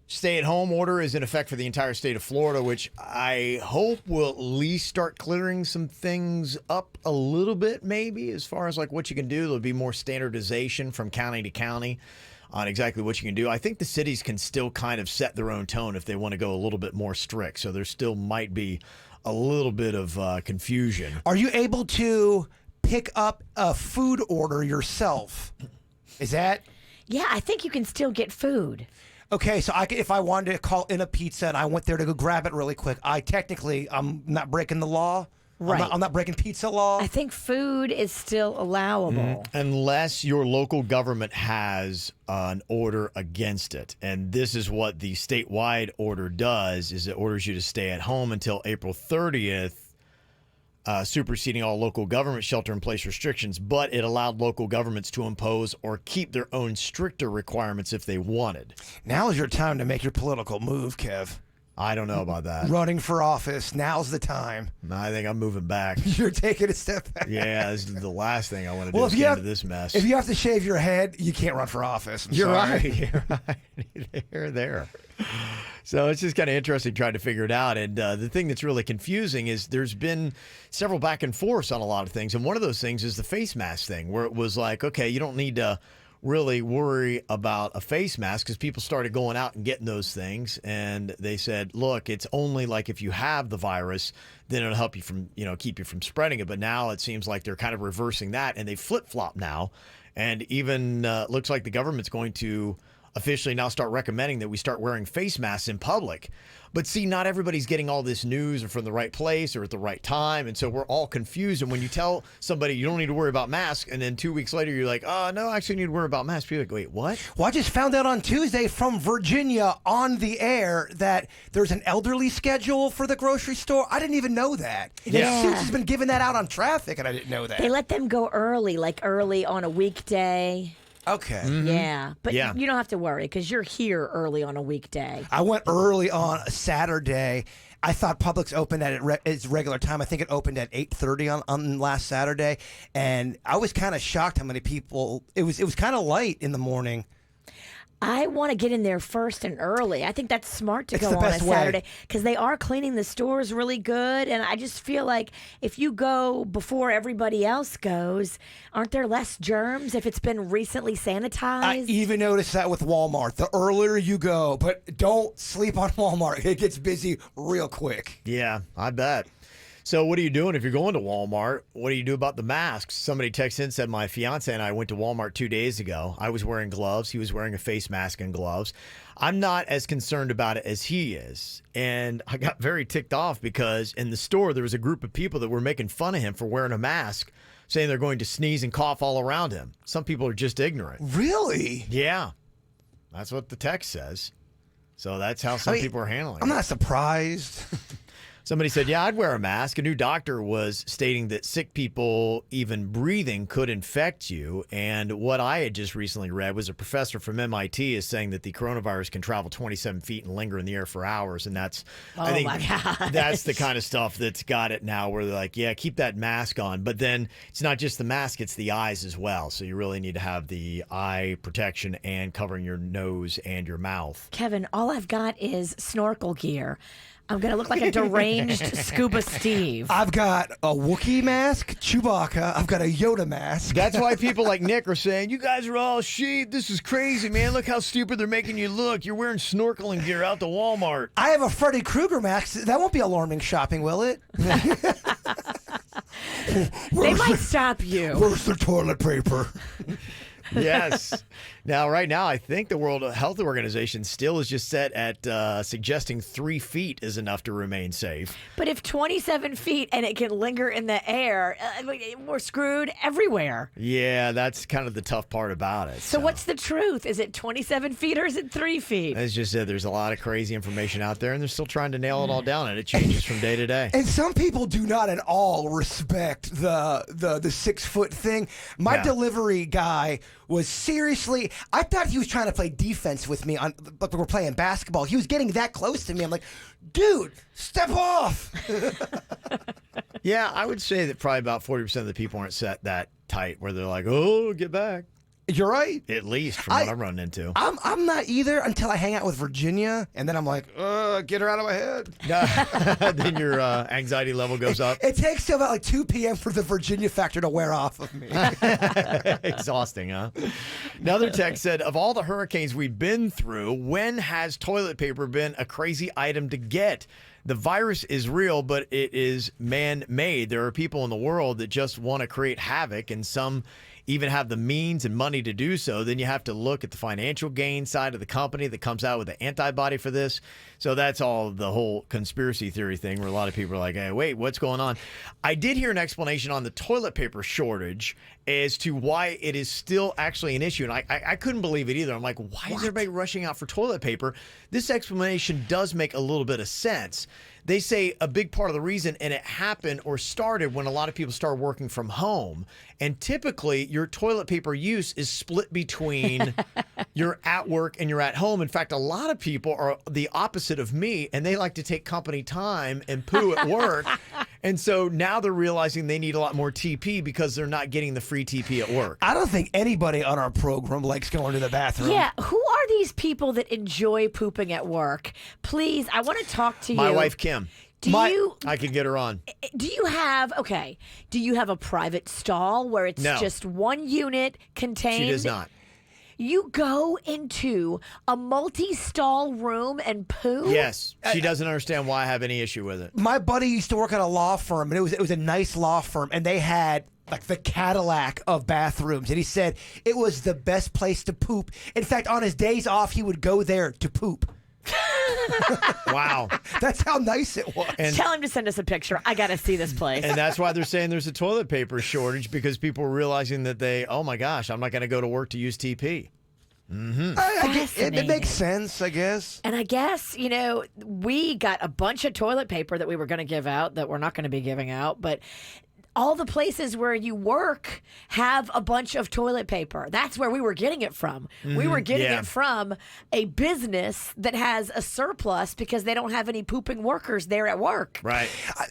stay-at-home order is in effect for the entire state of Florida, which I hope will at least start clearing some things up a little bit, maybe, as far as like what you can do. There'll be more standardization from county to county on exactly what you can do. I think the cities can still kind of set their own tone if they want to go a little bit more strict. So there still might be a little bit of confusion. Are you able to pick up a food order yourself? Is that... Yeah, I think you can still get food. Okay, so if I wanted to call in a pizza and I went there to go grab it really quick, I'm not breaking the law. Right. I'm not breaking pizza law. I think food is still allowable. Unless your local government has an order against it. And this is what the statewide order does, is it orders you to stay at home until April 30th, superseding all local government shelter-in-place restrictions, but it allowed local governments to impose or keep their own stricter requirements if they wanted. Now is your time to make your political move, Kev. I don't know about that. Running for office. Now's the time. I think I'm moving back. You're taking a step back. Yeah, this is the last thing I want to do is get into this mess. If you have to shave your head, you can't run for office. You're sorry. right. You're right. You're there. So it's just kind of interesting trying to figure it out. And the thing that's really confusing is there's been several back and forths on a lot of things. And one of those things is the face mask thing, where it was like, okay, you don't need to really worry about a face mask, because people started going out and getting those things, and they said, look, it's only like if you have the virus, then it'll help you from, keep you from spreading it. But now it seems like they're kind of reversing that, and they flip-flop now, and even looks like the government's going to officially now start recommending that we start wearing face masks in public. But see, not everybody's getting all this news or from the right place or at the right time. And so we're all confused. And when you tell somebody you don't need to worry about masks, and then 2 weeks later you're like, oh, no, I actually need to worry about masks. People are like, wait, what? Well, I just found out on Tuesday from Virginia on the air that there's an elderly schedule for the grocery store. I didn't even know that. Yeah. Suits has been giving that out on traffic, and I didn't know that. They let them go early, like early on a weekday. Okay. Yeah, but you don't have to worry because you're here early on a weekday. I went early on a Saturday. I thought Publix opened at its regular time. I think it opened at 8:30 on last Saturday, and I was kind of shocked how many people. It was kind of light in the morning. I want to get in there first and early. I think that's smart to It's go the on a best way. Saturday because they are cleaning the stores really good. And I just feel like if you go before everybody else goes, aren't there less germs if it's been recently sanitized? I even noticed that with Walmart. The earlier you go, but don't sleep on Walmart. It gets busy real quick. Yeah, I bet. So what are you doing if you're going to Walmart? What do you do about the masks? Somebody texted in and said, my fiance and I went to Walmart 2 days ago. I was wearing gloves. He was wearing a face mask and gloves. I'm not as concerned about it as he is. And I got very ticked off because in the store, there was a group of people that were making fun of him for wearing a mask, saying they're going to sneeze and cough all around him. Some people are just ignorant. Really? Yeah. That's what the text says. So that's how some people are handling it. I'm not surprised. Somebody said, yeah, I'd wear a mask. A new doctor was stating that sick people, even breathing, could infect you. And what I had just recently read was a professor from MIT is saying that the coronavirus can travel 27 feet and linger in the air for hours. And that's, I think, my gosh. that's the kind of stuff that's got it now where they're like, yeah, keep that mask on. But then it's not just the mask, it's the eyes as well. So you really need to have the eye protection and covering your nose and your mouth. Kevin, all I've got is snorkel gear. I'm going to look like a deranged Scuba Steve. I've got a Wookiee mask, Chewbacca. I've got a Yoda mask. That's why people like Nick are saying, you guys are all sheep. This is crazy, man. Look how stupid they're making you look. You're wearing snorkeling gear out to Walmart. I have a Freddy Krueger mask. That won't be alarming shopping, will it? They might stop you. Where's the toilet paper? Yes. Now, right now, I think the World Health Organization still is just set at suggesting 3 feet is enough to remain safe. But if 27 feet and it can linger in the air, we're screwed everywhere. Yeah, that's kind of the tough part about it. So what's the truth? Is it 27 feet or is it 3 feet? As just said, there's a lot of crazy information out there, and they're still trying to nail it all down, and it changes from day to day. And some people do not at all respect the 6 foot thing. My delivery guy was seriously, I thought he was trying to play defense with me but we're playing basketball. He was getting that close to me. I'm like, dude, step off. Yeah, I would say that probably about 40% of the people aren't set that tight where they're like, oh, get back. You're right. At least from what I'm running into. I'm not either until I hang out with Virginia, and then I'm like, get her out of my head. Then your anxiety level goes up. It takes till about like 2 p.m. for the Virginia factor to wear off of me. Exhausting, huh? Another text said, of all the hurricanes we've been through, when has toilet paper been a crazy item to get? The virus is real, but it is man-made. There are people in the world that just want to create havoc, and some even have the means and money to do so. Then you have to look at the financial gain side of the company that comes out with the antibody for this. So that's all the whole conspiracy theory thing where a lot of people are like, hey, wait, what's going on? I did hear an explanation on the toilet paper shortage as to why it is still actually an issue. And I couldn't believe it either. I'm like, why is everybody rushing out for toilet paper? This explanation does make a little bit of sense. they say a big part of the reason, and it happened or started when a lot of people started working from home. And typically, your toilet paper use is split between you're at work and you're at home. In fact, a lot of people are the opposite of me, and they like to take company time and poo at work. And so now they're realizing they need a lot more TP because they're not getting the free TP at work. I don't think anybody on our program likes going to the bathroom. Yeah, who are these people that enjoy pooping at work? Please, I want to talk to you. My wife, Kim. You I could get her on. do you have a private stall where it's No. just one unit contained? She does not. You go into a multi-stall room and poo? Yes. She doesn't understand why I have any issue with it. My buddy used to work at a law firm, and it was a nice law firm, and they had like the Cadillac of bathrooms, and he said it was the best place to poop. In fact, on his days off, he would go there to poop. Wow. That's how nice it was. Tell him to send us a picture. I got to see this place. And that's why they're saying there's a toilet paper shortage, because people are realizing that oh my gosh, I'm not going to go to work to use TP. It makes sense, I guess. And I guess, we got a bunch of toilet paper that we were going to give out that we're not going to be giving out, but all the places where you work have a bunch of toilet paper. That's where we were getting it from. We were getting it from a business that has a surplus because they don't have any pooping workers there at work. Right.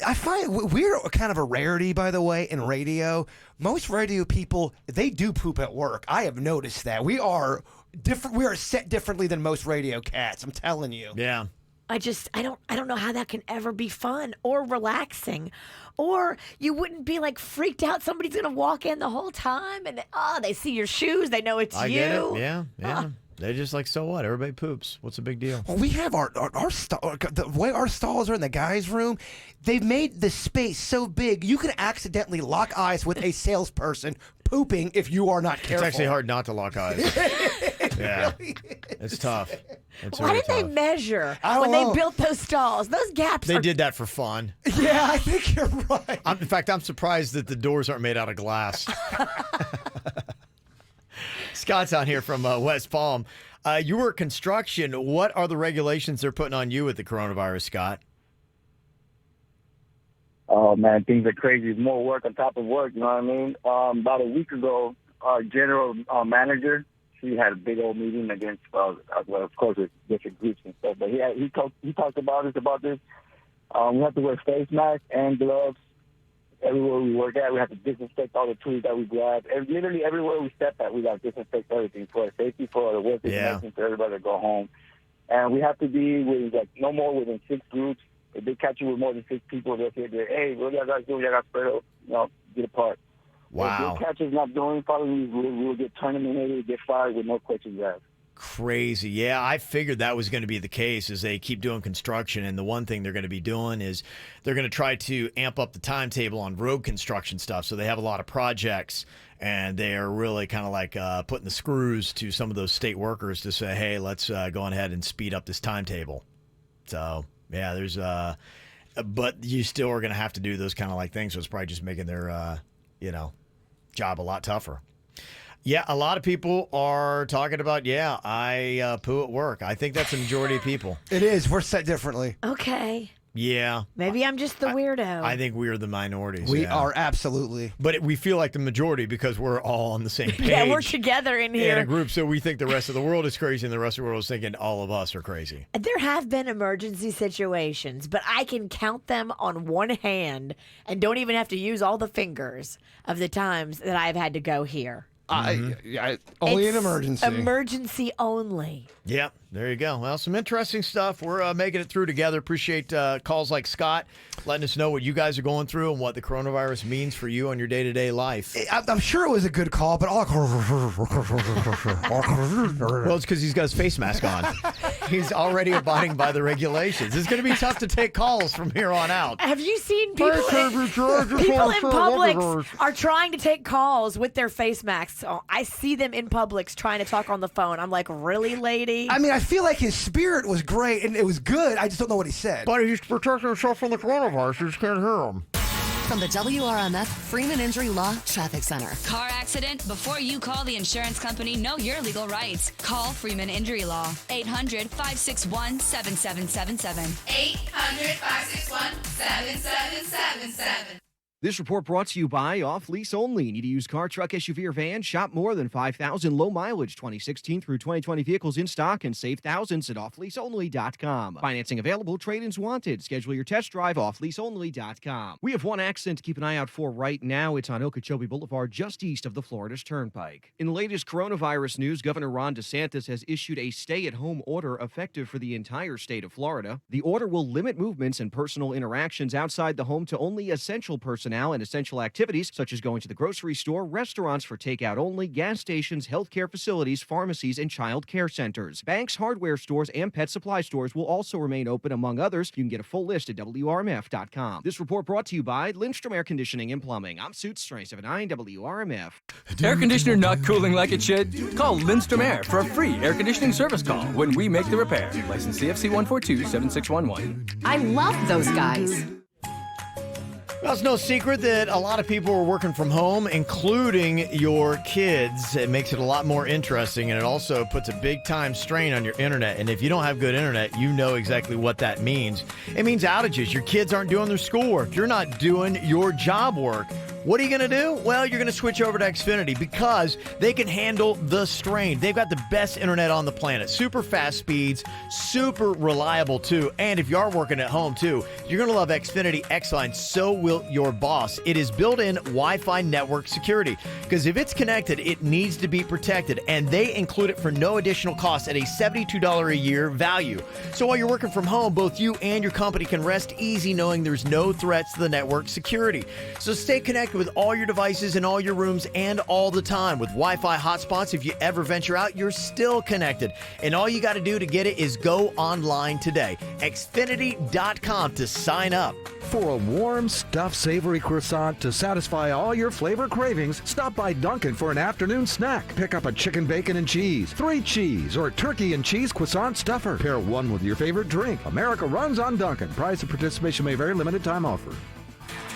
I find we're kind of a rarity, by the way, in radio. Most radio people, they do poop at work. I have noticed that. We are different. We are set differently than most radio cats. I'm telling you. Yeah. I don't know how that can ever be fun or relaxing. Or you wouldn't be like freaked out somebody's going to walk in the whole time and they see your shoes, they know it's I you. get it. Yeah. They're just like, so what? Everybody poops. What's the big deal? Well, we have the way our stalls are in the guys' room. They've made the space so big you can accidentally lock eyes with a salesperson pooping if you are not careful. It's actually hard not to lock eyes. Yeah. It's tough. It's Why really did they tough. measure I when don't know. they built those stalls? Those gaps They are... did that for fun. Yeah, I think you're right. In fact, I'm surprised that the doors aren't made out of glass. Scott's on here from West Palm. You work construction. What are the regulations they're putting on you with the coronavirus, Scott? Oh, man, things are crazy. More work on top of work, you know what I mean? About a week ago, our general manager, she had a big old meeting against, well, of course, with different groups and stuff. But he talked about this. We have to wear face masks and gloves everywhere we work at. We have to disinfect all the tools that we grab. And literally everywhere we step at, we got to disinfect everything for our safety, for the workers, and for everybody to go home. And we have to be with no more within 6 groups. If they catch you with more than 6 people, they'll say, hey, what y'all guys do? Y'all got spread out, get apart. Wow. If they catch us not doing following these rules, we'll get terminated, get fired with no questions asked. Crazy. Yeah, I figured that was going to be the case as they keep doing construction. And the one thing they're going to be doing is they're going to try to amp up the timetable on road construction stuff. So they have a lot of projects, and they are really kind of like putting the screws to some of those state workers to say, hey, let's go ahead and speed up this timetable. So, yeah, there's but you still are going to have to do those kind of like things. So it's probably just making their, job a lot tougher. Yeah, a lot of people are talking about, I poo at work. I think that's the majority of people. It is. We're set differently. Okay. Yeah. Maybe I'm just the weirdo. I think we're the minorities. We are absolutely. But we feel like the majority because we're all on the same page. Yeah, we're together in here. In a group, so we think the rest of the world is crazy, and the rest of the world is thinking all of us are crazy. There have been emergency situations, but I can count them on one hand and don't even have to use all the fingers of the times that I've had to go here. Only an emergency. Emergency only. Yeah, there you go. Well, some interesting stuff. We're making it through together. Appreciate calls like Scott, letting us know what you guys are going through and what the coronavirus means for you on your day-to-day life. I'm sure it was a good call, but all... Well, it's because he's got his face mask on. He's already abiding by the regulations. It's going to be tough to take calls from here on out. Have you seen people in Publix are trying to take calls with their face masks? Oh, I see them in Publix trying to talk on the phone. I'm like, really, lady? I mean, I feel like his spirit was great and it was good. I just don't know what he said. But he's protecting himself from the coronavirus. You just can't hear him. From the WRMF Freeman Injury Law Traffic Center. Car accident? Before you call the insurance company, know your legal rights. Call Freeman Injury Law. 800-561-7777. 800-561-7777. This report brought to you by Off Lease Only. Need to use car, truck, SUV, or van? Shop more than 5,000 low mileage 2016 through 2020 vehicles in stock and save thousands at offleaseonly.com. Financing available, trade-ins wanted. Schedule your test drive offleaseonly.com. We have one accident to keep an eye out for right now. It's on Okeechobee Boulevard, just east of the Florida Turnpike. In the latest coronavirus news, Governor Ron DeSantis has issued a stay-at-home order effective for the entire state of Florida. The order will limit movements and personal interactions outside the home to only essential personnel and essential activities such as going to the grocery store, restaurants for takeout only, gas stations, healthcare facilities, pharmacies, and child care centers. Banks, hardware stores, and pet supply stores will also remain open, among others. You can get a full list at WRMF.com. This report brought to you by Lindstrom Air Conditioning and Plumbing. I'm Suits 379 WRMF. Air conditioner not cooling like it should? Call Lindstrom Air for a free air conditioning service call when we make the repair. License CFC 1427611. I love those guys. Well, it's no secret that a lot of people are working from home, including your kids. It makes it a lot more interesting, and it also puts a big-time strain on your internet. And if you don't have good internet, you know exactly what that means. It means outages. Your kids aren't doing their schoolwork. You're not doing your job work. What are you going to do? Well, you're going to switch over to Xfinity because they can handle the strain. They've got the best internet on the planet. Super fast speeds, super reliable too. And if you are working at home too, you're going to love Xfinity X-Line. So will your boss. It is built-in Wi-Fi network security because if it's connected, it needs to be protected. And they include it for no additional cost at a $72 a year value. So while you're working from home, both you and your company can rest easy knowing there's no threats to the network security. So stay connected with all your devices in all your rooms and all the time. With Wi-Fi hotspots, if you ever venture out, you're still connected. And all you got to do to get it is go online today. Xfinity.com to sign up. For a warm, stuffed, savory croissant to satisfy all your flavor cravings, stop by Dunkin' for an afternoon snack. Pick up a chicken, bacon, and cheese, 3 cheese, or turkey and cheese croissant stuffer. Pair one with your favorite drink. America runs on Dunkin'. Price and participation may vary. Limited time offer.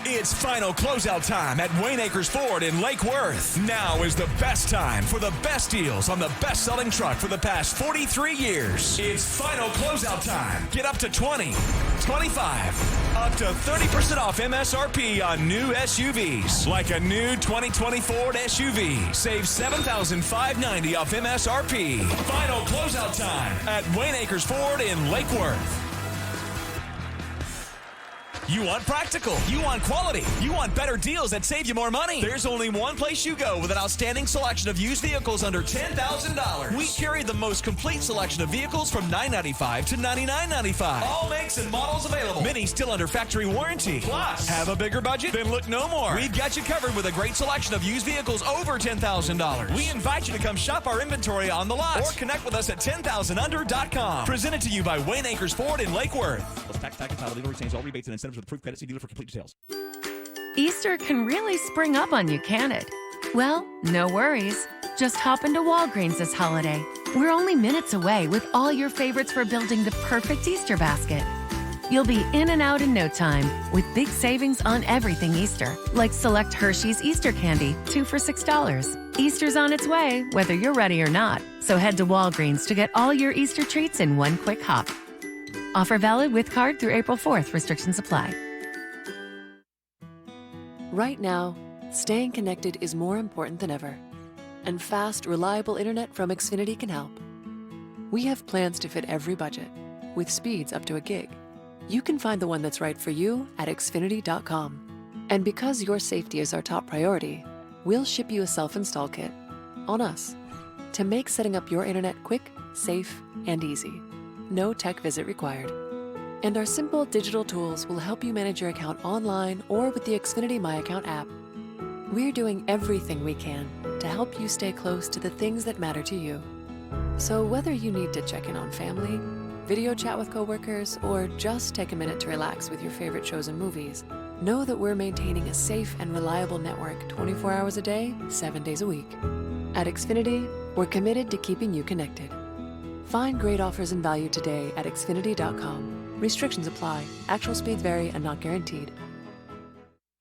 It's final closeout time at Wayne Acres Ford in Lake Worth. Now is the best time for the best deals on the best-selling truck for the past 43 years. It's final closeout time. Get up to 20, 25, up to 30% off MSRP on new SUVs. Like a new 2020 Ford SUV. Save $7,590 off MSRP. Final closeout time at Wayne Acres Ford in Lake Worth. You want practical. You want quality. You want better deals that save you more money. There's only one place you go with an outstanding selection of used vehicles under $10,000. We carry the most complete selection of vehicles from $995 to $99.95. All makes and models available. Many still under factory warranty. Plus, have a bigger budget? Then look no more. We've got you covered with a great selection of used vehicles over $10,000. We invite you to come shop our inventory on the lot or connect with us at 10,000under.com. Presented to you by Wayne Acres Ford in Lake Worth. Plus tax, and title, legal retains all rebates and incentives with approved credit. See dealer for complete details. Easter can really spring up on you, can it? Well, no worries. Just hop into Walgreens this holiday. We're only minutes away with all your favorites for building the perfect Easter basket. You'll be in and out in no time with big savings on everything Easter, like select Hershey's Easter candy, 2 for $6. Easter's on its way, whether you're ready or not. So head to Walgreens to get all your Easter treats in one quick hop. Offer valid with card through April 4th. Restrictions apply. Right now, staying connected is more important than ever. And fast, reliable internet from Xfinity can help. We have plans to fit every budget, with speeds up to a gig. You can find the one that's right for you at Xfinity.com. And because your safety is our top priority, we'll ship you a self-install kit on us to make setting up your internet quick, safe, and easy. No tech visit required. And our simple digital tools will help you manage your account online or with the Xfinity My Account app. We're doing everything we can to help you stay close to the things that matter to you. So whether you need to check in on family, video chat with coworkers, or just take a minute to relax with your favorite shows and movies, know that we're maintaining a safe and reliable network 24 hours a day, 7 days a week. At Xfinity, we're committed to keeping you connected. Find great offers and value today at Xfinity.com. Restrictions apply. Actual speeds vary and not guaranteed.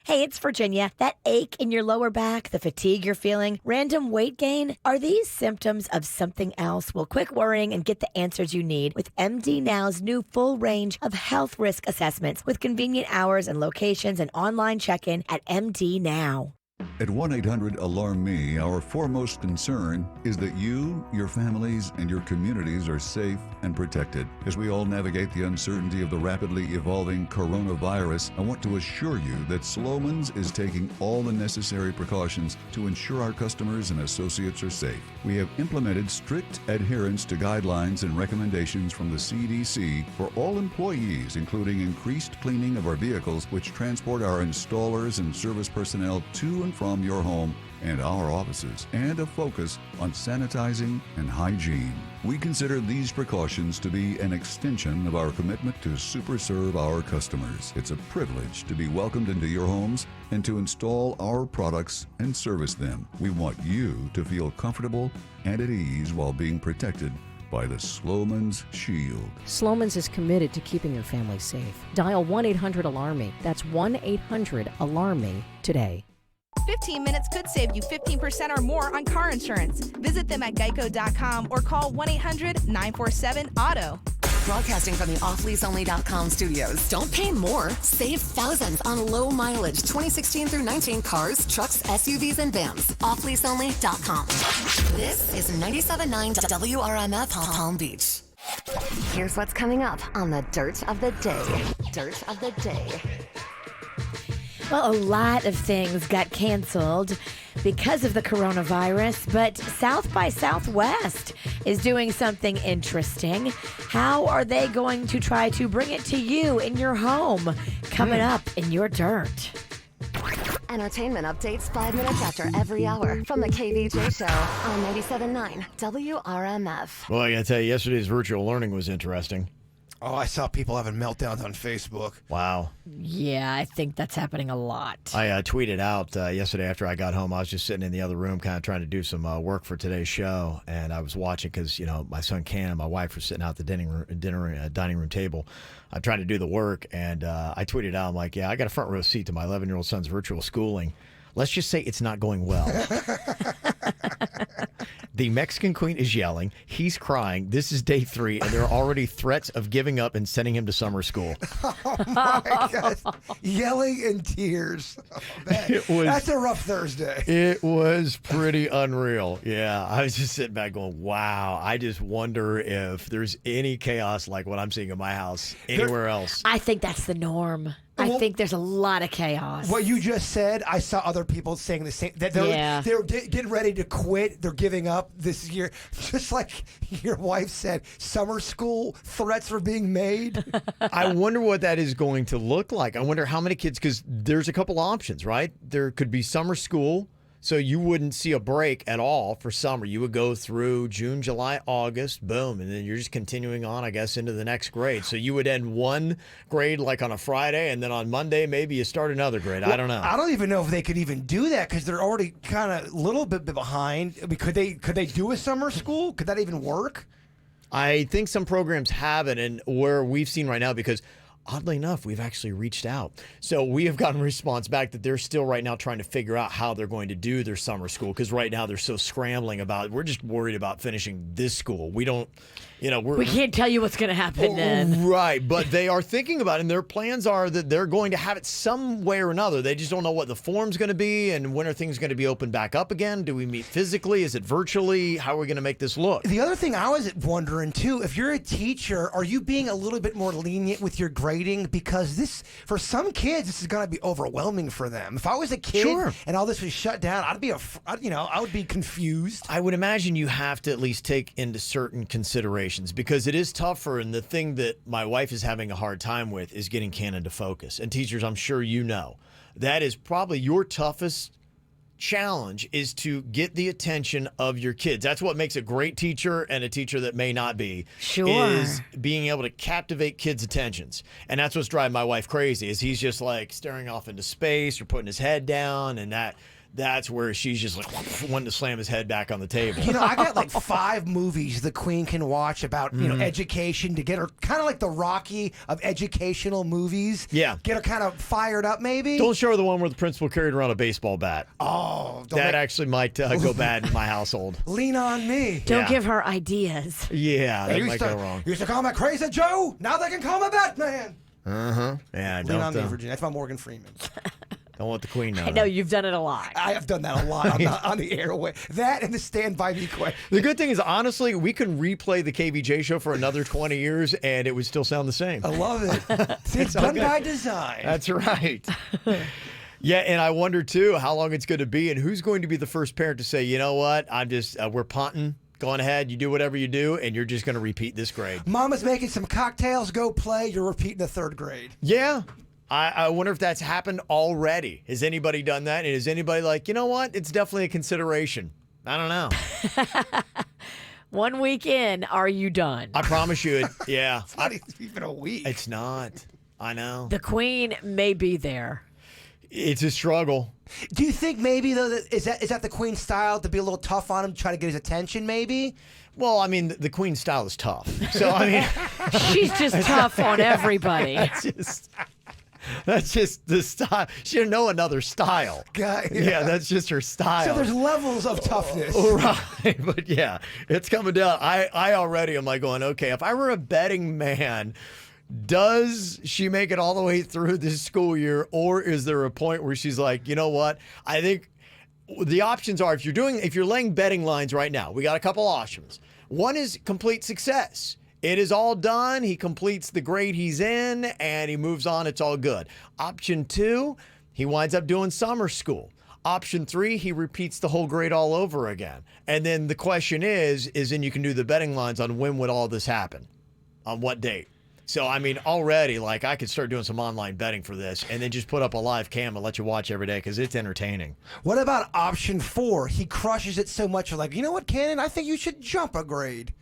Hey, it's Virginia. That ache in your lower back, the fatigue you're feeling, random weight gain, are these symptoms of something else? Well, quit worrying and get the answers you need with MD Now's new full range of health risk assessments with convenient hours and locations and online check-in at MD Now. At 1-800-ALARM-ME, our foremost concern is that you, your families, and your communities are safe and protected. As we all navigate the uncertainty of the rapidly evolving coronavirus, I want to assure you that Sloman's is taking all the necessary precautions to ensure our customers and associates are safe. We have implemented strict adherence to guidelines and recommendations from the CDC for all employees, including increased cleaning of our vehicles, which transport our installers and service personnel to and from your home and our offices, and a focus on sanitizing and hygiene. We consider these precautions to be an extension of our commitment to super serve our customers. It's a privilege to be welcomed into your homes and to install our products and service them. We want you to feel comfortable and at ease while being protected by the Sloman's Shield. Sloman's is committed to keeping your family safe. Dial 1-800-ALARM-ME. That's 1-800-ALARM-ME today. 15 minutes could save you 15% or more on car insurance. Visit them at geico.com or call 1-800-947-AUTO. Broadcasting from the offleaseonly.com studios. Don't pay more. Save thousands on low mileage 2016 through 19 cars, trucks, SUVs, and vans. Offleaseonly.com. This is 97.9 WRMF Palm Beach. Here's what's coming up on the Dirt of the Day. Dirt of the Day. Well, a lot of things got canceled because of the coronavirus, but South by Southwest is doing something interesting. How are they going to try to bring it to you in your home? Coming up in your dirt. Entertainment updates 5 minutes after every hour from the KVJ Show on 97.9 WRMF. Well, I got to tell you, yesterday's virtual learning was interesting. Oh, I saw people having meltdowns on Facebook. Wow. Yeah, I think that's happening a lot. I tweeted out yesterday after I got home. I was just sitting in the other room kind of trying to do some work for today's show, and I was watching because, my son Cam and my wife were sitting out at the dining room table. I tried to do the work, and I tweeted out, I'm like, yeah, I got a front row seat to my 11-year-old son's virtual schooling. Let's just say it's not going well. The Mexican queen is yelling. He's crying. This is day 3, and there are already threats of giving up and sending him to summer school. Oh, my God. Yelling and tears. Oh, that's a rough Thursday. It was pretty unreal. Yeah, I was just sitting back going, wow, I just wonder if there's any chaos like what I'm seeing in my house anywhere else. I think that's the norm. I think there's a lot of chaos. What you just said, I saw other people saying the same. That they're getting ready to quit. They're giving up this year. Just like your wife said, summer school threats are being made. I wonder what that is going to look like. I wonder how many kids, because there's a couple options, right? There could be summer school. So you wouldn't see a break at all for summer. You would go through June, July, August, boom, and then you're just continuing on, I guess, into the next grade. So you would end one grade like on a Friday, and then on Monday maybe you start another grade. I don't know. I don't even know if they could even do that because they're already kind of a little bit behind. I mean, could they do a summer school? Could that even work? I think some programs have it, and where we've seen right now, because oddly enough, we've actually reached out. So we have gotten a response back that they're still right now trying to figure out how they're going to do their summer school, because right now they're so scrambling about, we're just worried about finishing this school. We don't, we can't tell you what's going to happen then. Right, but they are thinking about it, and their plans are that they're going to have it some way or another. They just don't know what the form's going to be, and when are things going to be opened back up again? Do we meet physically? Is it virtually? How are we going to make this look? The other thing I was wondering, too, if you're a teacher, are you being a little bit more lenient with your grading? Because this, for some kids, this is going to be overwhelming for them. If I was a kid and all this was shut down, I would be confused. I would imagine you have to at least take into certain considerations, because it is tougher, and the thing that my wife is having a hard time with is getting Canon to focus. And teachers, I'm sure you know, that is probably your toughest challenge, is to get the attention of your kids. That's what makes a great teacher and a teacher that may not be. Sure. Is being able to captivate kids' attentions. And that's what's driving my wife crazy, is he's just like staring off into space or putting his head down, and that's where she's just like wanting to slam his head back on the table. You know, I got like 5 movies the Queen can watch about, you know, education to get her kind of like the Rocky of educational movies. Yeah. Get her kind of fired up, maybe. Don't show her the one where the principal carried around a baseball bat. Oh, that actually might go bad in my household. Lean on me. Don't give her ideas. Yeah, that might go wrong. Used to call me Crazy Joe. Now they can call me Batman. Yeah, Lean on me, don't, Virginia. That's my Morgan Freeman. don't want the Queen knowing. I know you've done it a lot. I have done that a lot on the airway. That and the Stand By Me question. The good thing is, honestly, we can replay the KVJ show for another 20 years, and it would still sound the same. I love it. See, it's done by design. That's right. Yeah, and I wonder, too, how long it's going to be and who's going to be the first parent to say, you know what, I'm just, we're punting. Go on ahead, you do whatever you do, and you're just going to repeat this grade. Mama's making some cocktails, go play, you're repeating the 3rd grade. Yeah. I wonder if that's happened already. Has anybody done that? And is anybody like, you know what? It's definitely a consideration. I don't know. 1 week in, are you done? I promise you, yeah. It's not even a week. It's not. I know. The Queen may be there. It's a struggle. Do you think maybe, though, is that the Queen's style, to be a little tough on him, try to get his attention, maybe? Well, I mean, the Queen's style is tough. So, I mean... She's just tough on everybody. That's just the style. She didn't know another style. Yeah, that's just her style. So there's levels of toughness. Right, but yeah, it's coming down. I already am like going, okay, if I were a betting man, does she make it all the way through this school year, or is there a point where she's like, you know what? I think the options are, if you're laying betting lines right now, we got a couple options. One is complete success. It is all done. He completes the grade he's in, and he moves on. It's all good. Option 2, he winds up doing summer school. Option 3, he repeats the whole grade all over again. And then the question is then you can do the betting lines on when would all this happen, on what date. So, I mean, already, like, I could start doing some online betting for this and then just put up a live cam and let you watch every day because it's entertaining. What about option 4? He crushes it so much, you're like, you know what, Cannon? I think you should jump a grade.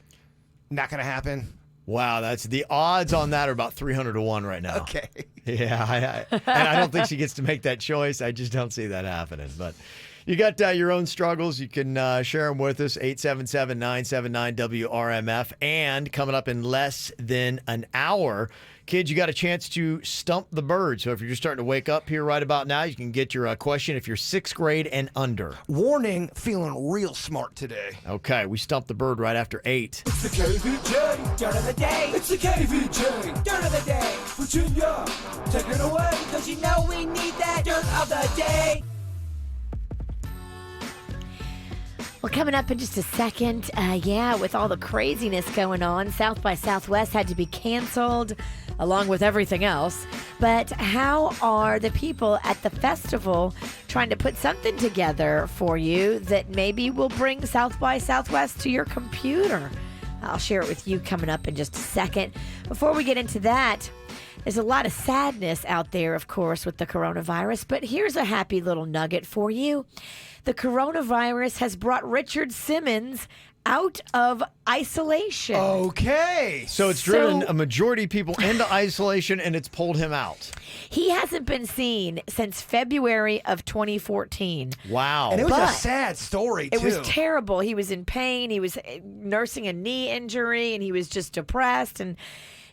Not going to happen. Wow, that's the odds on that are about 300 to 1 right now. Okay. Yeah, and I don't think she gets to make that choice. I just don't see that happening. But you got your own struggles. You can share them with us, 877-979-WRMF. And coming up in less than an hour, kids, you got a chance to stump the bird. So if you're just starting to wake up here right about now, you can get your question if you're 6th grade and under. Warning, feeling real smart today. Okay, we stumped the bird right after 8. It's the KVJ dirt of the day. It's the KVJ dirt of the day. Virginia, take it away, because you know we need that dirt of the day. Well, coming up in just a second, with all the craziness going on, South by Southwest had to be canceled along with everything else. But how are the people at the festival trying to put something together for you that maybe will bring South by Southwest to your computer? I'll share it with you coming up in just a second. Before we get into that, there's a lot of sadness out there, of course, with the coronavirus, but here's a happy little nugget for you. The coronavirus has brought Richard Simmons out of isolation. Okay. So it's driven a majority of people into isolation, and it's pulled him out. He hasn't been seen since February of 2014. Wow. And it was a sad story, too. It was terrible. He was in pain. He was nursing a knee injury, and he was just depressed. And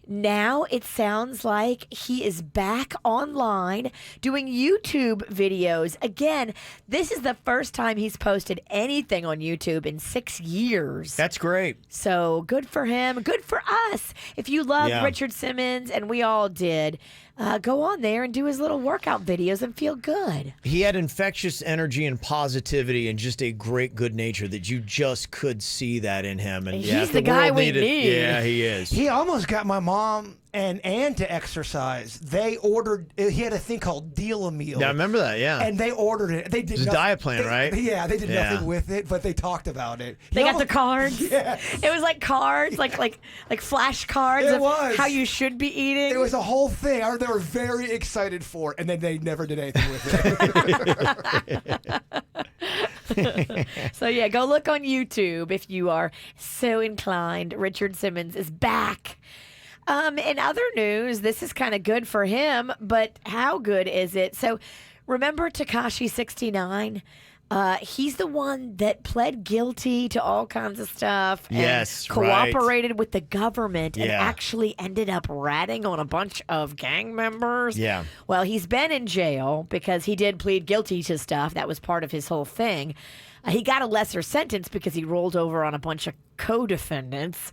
now it sounds like he is back online doing YouTube videos. Again, this is the first time he's posted anything on YouTube in 6 years. That's great. So good for him. Good for us. If you love Richard Simmons, and we all did, go on there and do his little workout videos and feel good. He had infectious energy and positivity and just a great good nature that you just could see that in him. And he's the guy we need. Yeah, he is. He almost got my mom and Ann to exercise. They ordered, he had a thing called Deal-A-Meal. Yeah, I remember that, yeah. And they ordered it. They did a diet plan, right? Yeah, they did nothing with it, but they talked about it. They got the cards. Yeah. It was like cards, like flashcards of how you should be eating. It was a whole thing. They were very excited for it, and then they never did anything with it. So yeah, go look on YouTube if you are so inclined. Richard Simmons is back. In other news, this is kind of good for him, but how good is it? So Remember Tekashi 69? He's the one that pled guilty to all kinds of stuff and Yes, cooperated with the government and Yeah. actually ended up ratting on a bunch of gang members. Yeah. Well, he's been in jail because he did plead guilty to stuff. That was part of his whole thing. He got a lesser sentence because he rolled over on a bunch of co-defendants.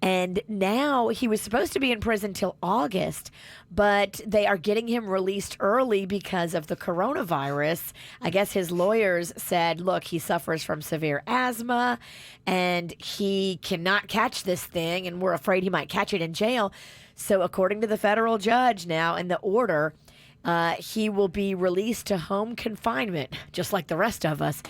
And now he was supposed to be in prison till August, but they are getting him released early because of the coronavirus. I guess his lawyers said, look, he suffers from severe asthma and he cannot catch this thing, and we're afraid he might catch it in jail. So according to the federal judge now in the order, he will be released to home confinement, just like the rest of us.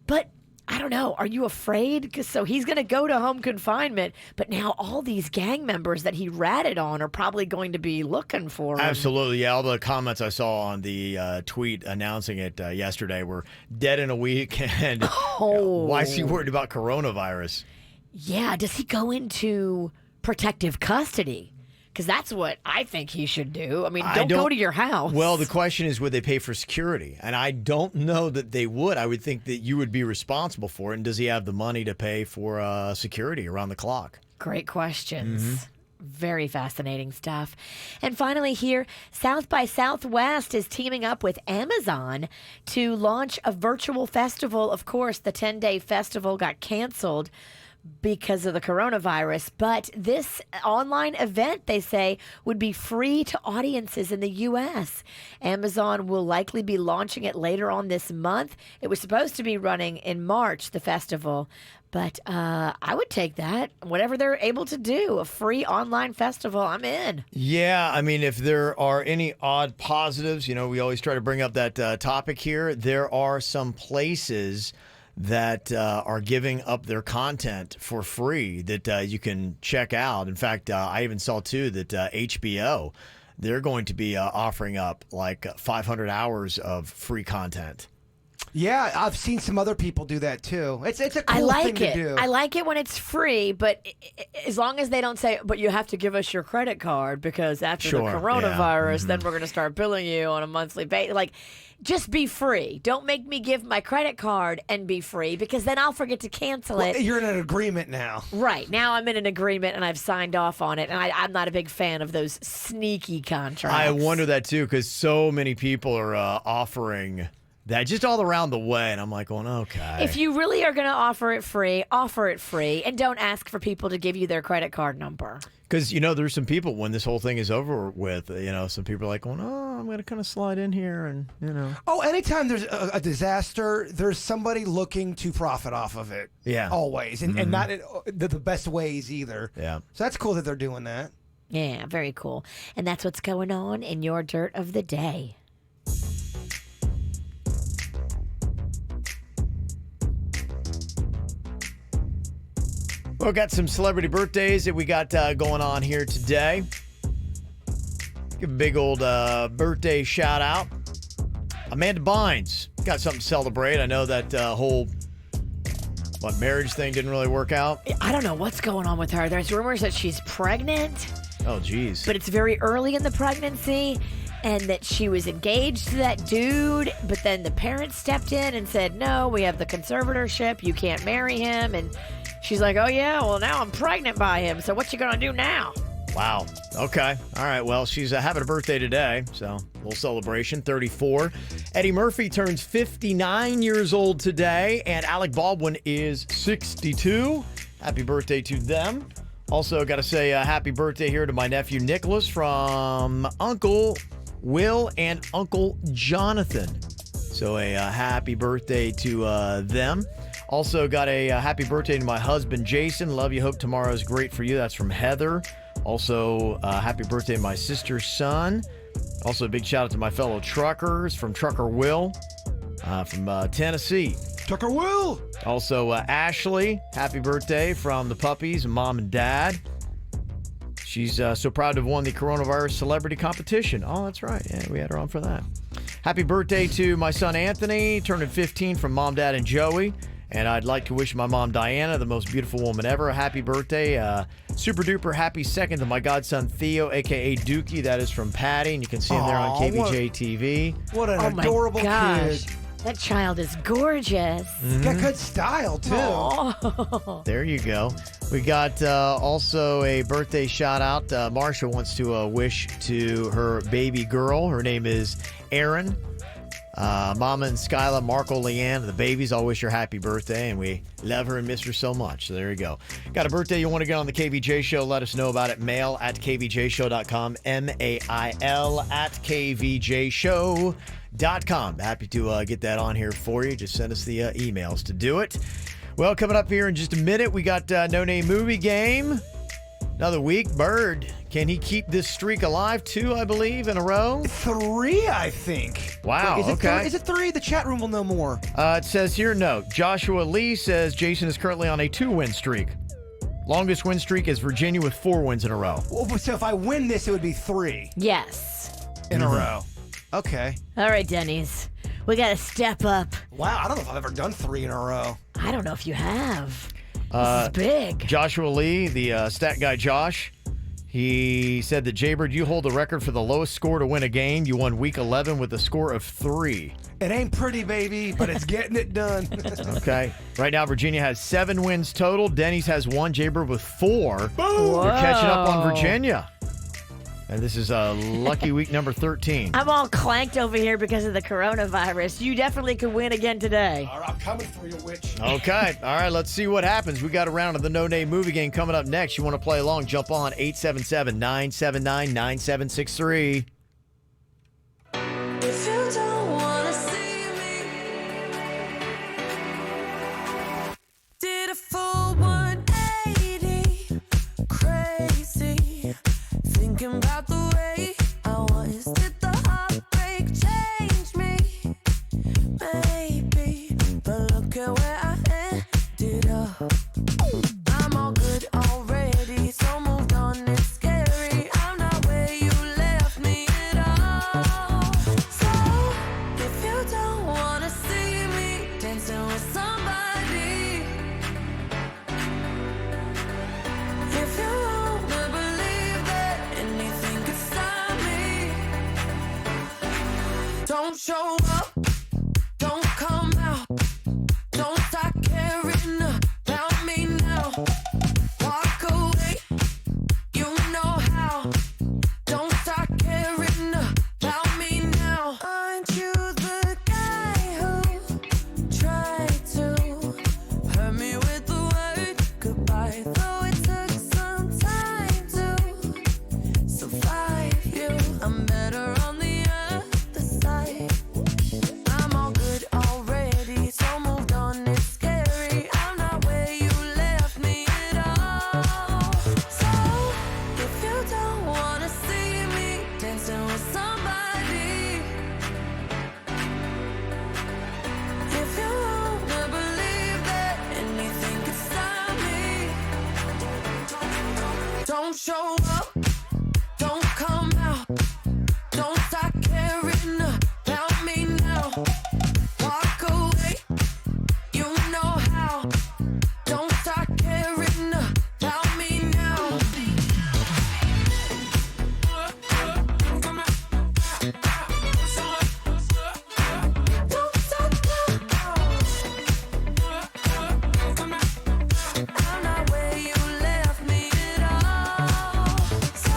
But I don't know. Are you afraid? 'Cause so he's going to go to home confinement, but now all these gang members that he ratted on are probably going to be looking for him. Absolutely. Yeah, all the comments I saw on the tweet announcing it yesterday were dead in a week. And why is he worried about coronavirus? Yeah. Does he go into protective custody? Because that's what I think he should do. I mean, don't go to your house. Well, the question is, would they pay for security? And I don't know that they would. I would think that you would be responsible for it. And does he have the money to pay for security around the clock? Great questions. Very fascinating stuff. And finally here, South by Southwest is teaming up with Amazon to launch a virtual festival. Of course, the 10-day festival got canceled because of the coronavirus, but this online event, they say, would be free to audiences in the U.S. Amazon will likely be launching it later on this month. It was supposed to be running in March, the festival, but I would take that. Whatever they're able to do, a free online festival, I'm in. Yeah, I mean, if there are any odd positives, you know, we always try to bring up that topic here. There are some places that are giving up their content for free that you can check out. In fact, I even saw, too, that HBO, they're going to be offering up like 500 hours of free content. Yeah, I've seen some other people do that, too. It's a cool thing to do. I like it when it's free, but as long as they don't say, but you have to give us your credit card because after the coronavirus, then we're going to start billing you on a monthly basis. Like, just be free. Don't make me give my credit card and be free because then I'll forget to cancel it. You're in an agreement now. Right. Now I'm in an agreement and I've signed off on it. And I'm not a big fan of those sneaky contracts. I wonder that, too, because so many people are offering that just all around the way. And I'm like, going, okay. If you really are going to offer it free and don't ask for people to give you their credit card number. Because, you know, there's some people, when this whole thing is over with, you know, some people are like, going, oh, I'm going to kind of slide in here and, you know. Oh, anytime there's a disaster, there's somebody looking to profit off of it. Yeah. Always. And not in the best ways either. Yeah. So that's cool that they're doing that. Yeah, very cool. And that's what's going on in your Dirt of the Day. Well, got some celebrity birthdays that we got going on here today. Give a big old birthday shout out. Amanda Bynes got something to celebrate. I know that whole marriage thing didn't really work out. I don't know what's going on with her. There's rumors that she's pregnant. Oh, geez. But it's very early in the pregnancy, and that she was engaged to that dude, but then the parents stepped in and said, no, we have the conservatorship. You can't marry him. And she's like, oh, yeah, well, now I'm pregnant by him. So what you going to do now? Wow. Okay. All right. Well, she's having a birthday today, so a little celebration, 34. Eddie Murphy turns 59 years old today, and Alec Baldwin is 62. Happy birthday to them. Also, got to say happy birthday here to my nephew Nicholas from Uncle Will and Uncle Jonathan. So a happy birthday to them. Also got a happy birthday to my husband Jason. Love you. Hope tomorrow's great for you. That's from Heather. Also, happy birthday to my sister's son. Also, a big shout out to my fellow truckers from Trucker Will from Tennessee. Trucker Will! Also, Ashley, happy birthday from the puppies and mom and dad. She's so proud to have won the coronavirus celebrity competition. Oh, that's right. Yeah, we had her on for that. Happy birthday to my son Anthony, turning 15 from mom, dad, and Joey. And I'd like to wish my mom, Diana, the most beautiful woman ever, a happy birthday. Super duper happy second to my godson, Theo, a.k.a. Dookie. That is from Patty, and you can see him there on KVJ TV. What an Oh my adorable gosh. kid. That child is gorgeous. Got good style, too. Oh. There you go. We got also a birthday shout out. Marsha wants to wish to her baby girl. Her name is Erin. Mama and Skyla, Marco, Leanne, the babies all wish her happy birthday, and we love her and miss her so much. So there you go. Got a birthday you want to get on the KVJ show? Let us know about it. Mail at kvjshow.com. MAIL at kvjshow.com. Happy to get that on here for you. Just send us the emails to do it. Well, coming up here in just a minute, we got No Name Movie Game. Another week. Bird, can he keep this streak alive? 2, I believe, in a row? 3, I think. Wow, Wait, okay. Is it 3? The chat room will know more. It says here, no. Joshua Lee says Jason is currently on a 2-win streak. Longest win streak is Virginia with 4 wins in a row. Well, so if I win this, it would be 3 Yes. in a row. Okay. All right, Denny's. We got to step up. Wow, I don't know if I've ever done 3 in a row. I don't know if you have. This is big. Joshua Lee, the stat guy Josh, he said that, Jaybird, you hold the record for the lowest score to win a game. You won week 11 with a score of 3. It ain't pretty, baby, but it's getting it done. Okay. Right now, Virginia has 7 wins total. Denny's has 1. Jaybird with 4. Boom! You're catching up on Virginia. And this is lucky week number 13. I'm all clanked over here because of the coronavirus. You definitely could win again today. All right, I'm coming for you, witch. Okay. All right, let's see what happens. We got a round of the No Name Movie Game coming up next. You want to play along, jump on 877-979-9763. If you don't wanna see me, did a full 180, crazy, thinking about the way I was. Did the heartbreak change me? Maybe, but look at where I ended up. I'm all good already, so moved on. It's scary. I'm not where you left me at all. So if you don't wanna see me dancing with somebody, if you wanna believe that anything could stop me, don't show up, don't come out, don't start caring about me now. Walk away, you know how. Don't start caring about me now. Aren't you the guy who tried to hurt me with the word goodbye? Though it took some time to survive you, I'm better on the other side. I'm all good already, so moved on. It's scary. I'm not where you left me at all. So if you don't wanna see me dancing with somebody, if you wanna believe that anything could stop me, don't show up, don't come out, don't start caring about me now. Walk away, you know how. Don't start caring about me now. Don't stop now. I'm not where you left me at all. So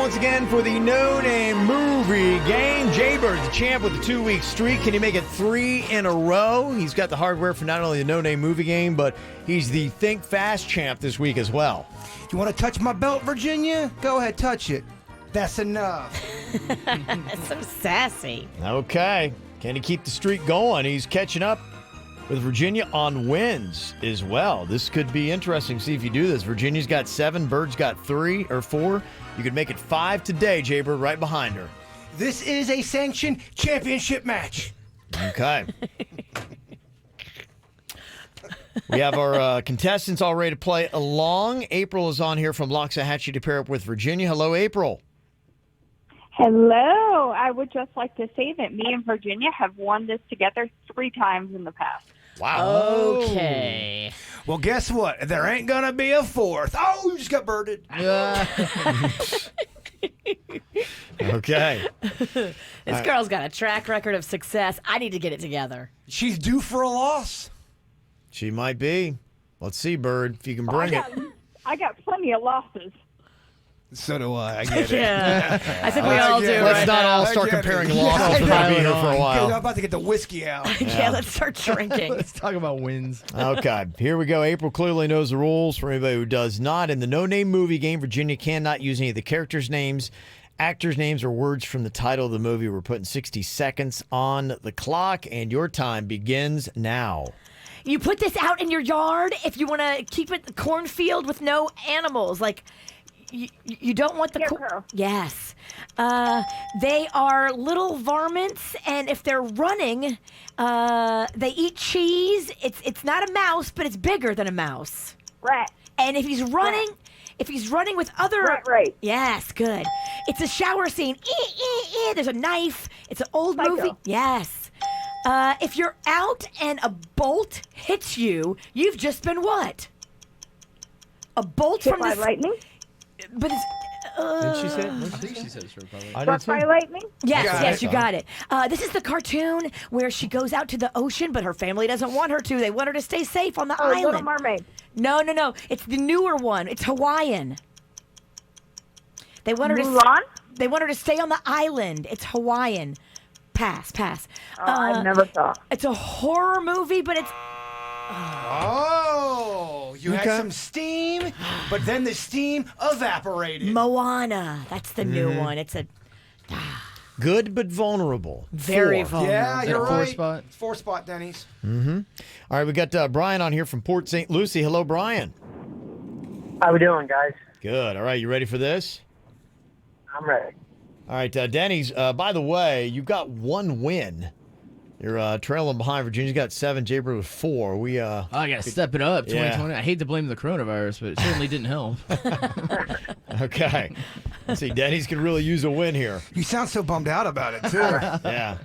once again for the No Name Movie Game. Jaybird's the champ with a 2-week streak. Can he make it 3 in a row? He's got the hardware for not only the No Name Movie Game, but he's the Think Fast champ this week as well. You want to touch my belt, Virginia? Go ahead, touch it. That's enough. So sassy. Okay. Can he keep the streak going? He's catching up with Virginia on wins as well. This could be interesting. See if you do this. Virginia's got 7. Bird's got 3 or 4. You could make it 5 today, Jaybird, right behind her. This is a sanctioned championship match. Okay. We have our contestants all ready to play along. April is on here from Loxahatchee to pair up with Virginia. Hello, April. Hello. I would just like to say that me and Virginia have won this together 3 times in the past. Wow. Okay. Well, guess what? There ain't going to be a 4th. Oh, you just got birded. Okay. This girl's got a track record of success. I need to get it together. She's due for a loss. She might be. Let's see, Bird, if you can bring it. I got plenty of losses. So do I. I get it. Yeah. I think we all do. Let's not all start comparing losses. We're going to be here for a I'm while. about to get the whiskey out. Yeah, let's start drinking. Let's talk about wins. Okay, here we go. April clearly knows the rules. For anybody who does not, in the No Name Movie Game, Virginia cannot use any of the characters' names, actors' names, or words from the title of the movie. We're putting 60 seconds on the clock, and your time begins now. You put this out in your yard if you want to keep it the cornfield with no animals. Like, you don't want the... Yes. They are little varmints, and if they're running, they eat cheese. It's not a mouse, but it's bigger than a mouse. Rat. And if he's running... Rat. If he's running with other... Right. Yes, good. It's a shower scene. There's a knife. It's an old movie. Yes. If you're out and a bolt hits you, you've just been what? A bolt Hit from by the... lightning? But it's... Did she say it? I think she said it, probably. Struck by lightning? Yes, you got it. This is the cartoon where she goes out to the ocean, but her family doesn't want her to. They want her to stay safe on the island. Little Mermaid. No. It's the newer one. It's Hawaiian. They want her Mulan? They want her to stay on the island. It's Hawaiian. Pass. I never saw. It's a horror movie, but it's... Oh, you had some steam, but then the steam evaporated. Moana. That's the new one. It's a... Good but vulnerable. Very vulnerable. Yeah, you're right. 4-spot? 4-spot, Denny's. Mm-hmm. All right, we got Brian on here from Port St. Lucie. Hello, Brian. How we doing, guys? Good. All right, you ready for this? I'm ready. All right, Denny's, by the way, you got 1 win. You're trailing behind. Virginia's got 7. Jaybird with 4. I got to step it up. 2020. I hate to blame the coronavirus, but it certainly didn't help. Okay. Let's see. Denny's could really use a win here. You sound so bummed out about it, too. Yeah.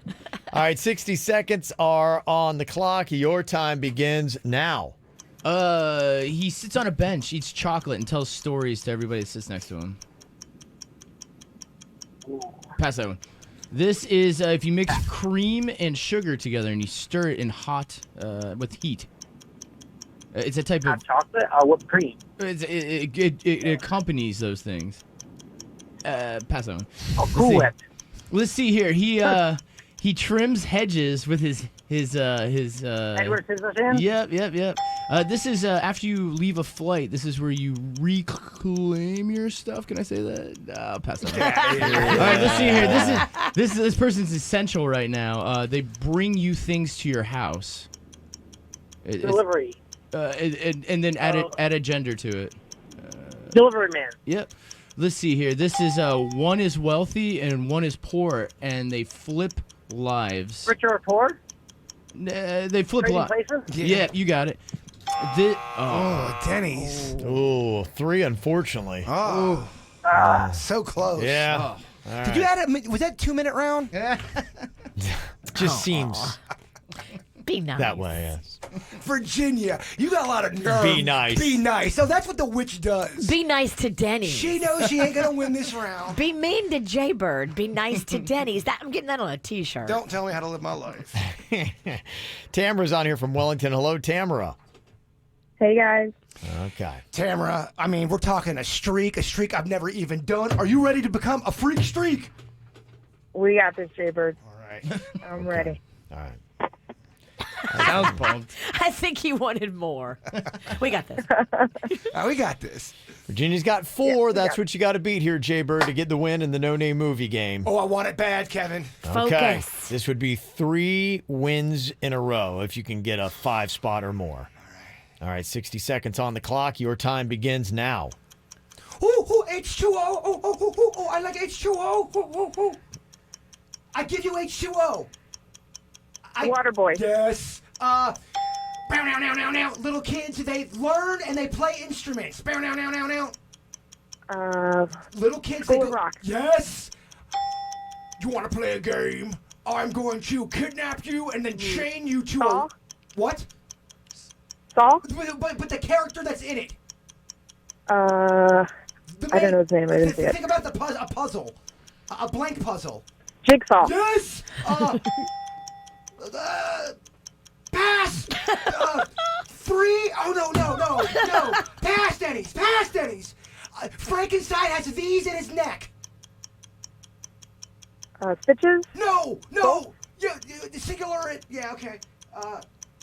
All right, 60 seconds are on the clock. Your time begins now. He sits on a bench, eats chocolate, and tells stories to everybody that sits next to him. Pass that one. This is if you mix cream and sugar together and you stir it in hot with heat. It's a type of chocolate or whipped cream. It accompanies those things. Pass that one. Oh, Cool Whip. Let's see here. He trims hedges with his Edward Scissorhands? Yep. This is after you leave a flight. This is where you reclaim your stuff. Can I say that? No, I'll pass that. All right, let's see here. This person's essential right now. They bring you things to your house. Delivery. And then add a gender to it. Delivery man. Yep. Let's see here. This is one is wealthy and one is poor, and they flip lives. Rich or poor? They flip Trading lives. places? Yeah, you got it. Denny's. Oh, 3, unfortunately. Oh. So close. Yeah. Oh. Did you add it? Was that 2-minute round? Just seems Be nice. that way, yes. Virginia, you got a lot of nerve. Be nice. Be nice. So that's what the witch does. Be nice to Denny's. She knows she ain't gonna win this round. Be mean to Jaybird. Be nice to Denny's. I'm getting that on a T-shirt. Don't tell me how to live my life. Tamara's on here from Wellington. Hello, Tamara. Hey, guys. Okay. Tamara, I mean, we're talking a streak I've never even done. Are you ready to become a freak streak? We got this, Jaybird. All right. I'm ready. All right. Sounds pumped. I think he wanted more. We got this. We got this. Virginia's got 4. That's what you got to beat here, Jaybird, to get the win in the No Name Movie game. Oh, I want it bad, Kevin. Okay. Focus. This would be 3 wins in a row if you can get a 5 spot or more. All right, 60 seconds on the clock. Your time begins now. Ooh, H2O. Oh, I like H2O. Oh. I give you H2O. Waterboy. Yes. Now. Little kids, they learn and they play instruments. Now. Little kids, School they of Rock. Yes. You want to play a game? I'm going to kidnap you and then chain you to Saw? What? Saw? But the character that's in it. I don't know his name. I didn't see it. Think about a puzzle. A blank puzzle. Jigsaw. Yes! Pass! 3? Oh, no. Pass, Denny's. Frankenstein has V's in his neck. Stitches? No! Singular. Yeah, okay.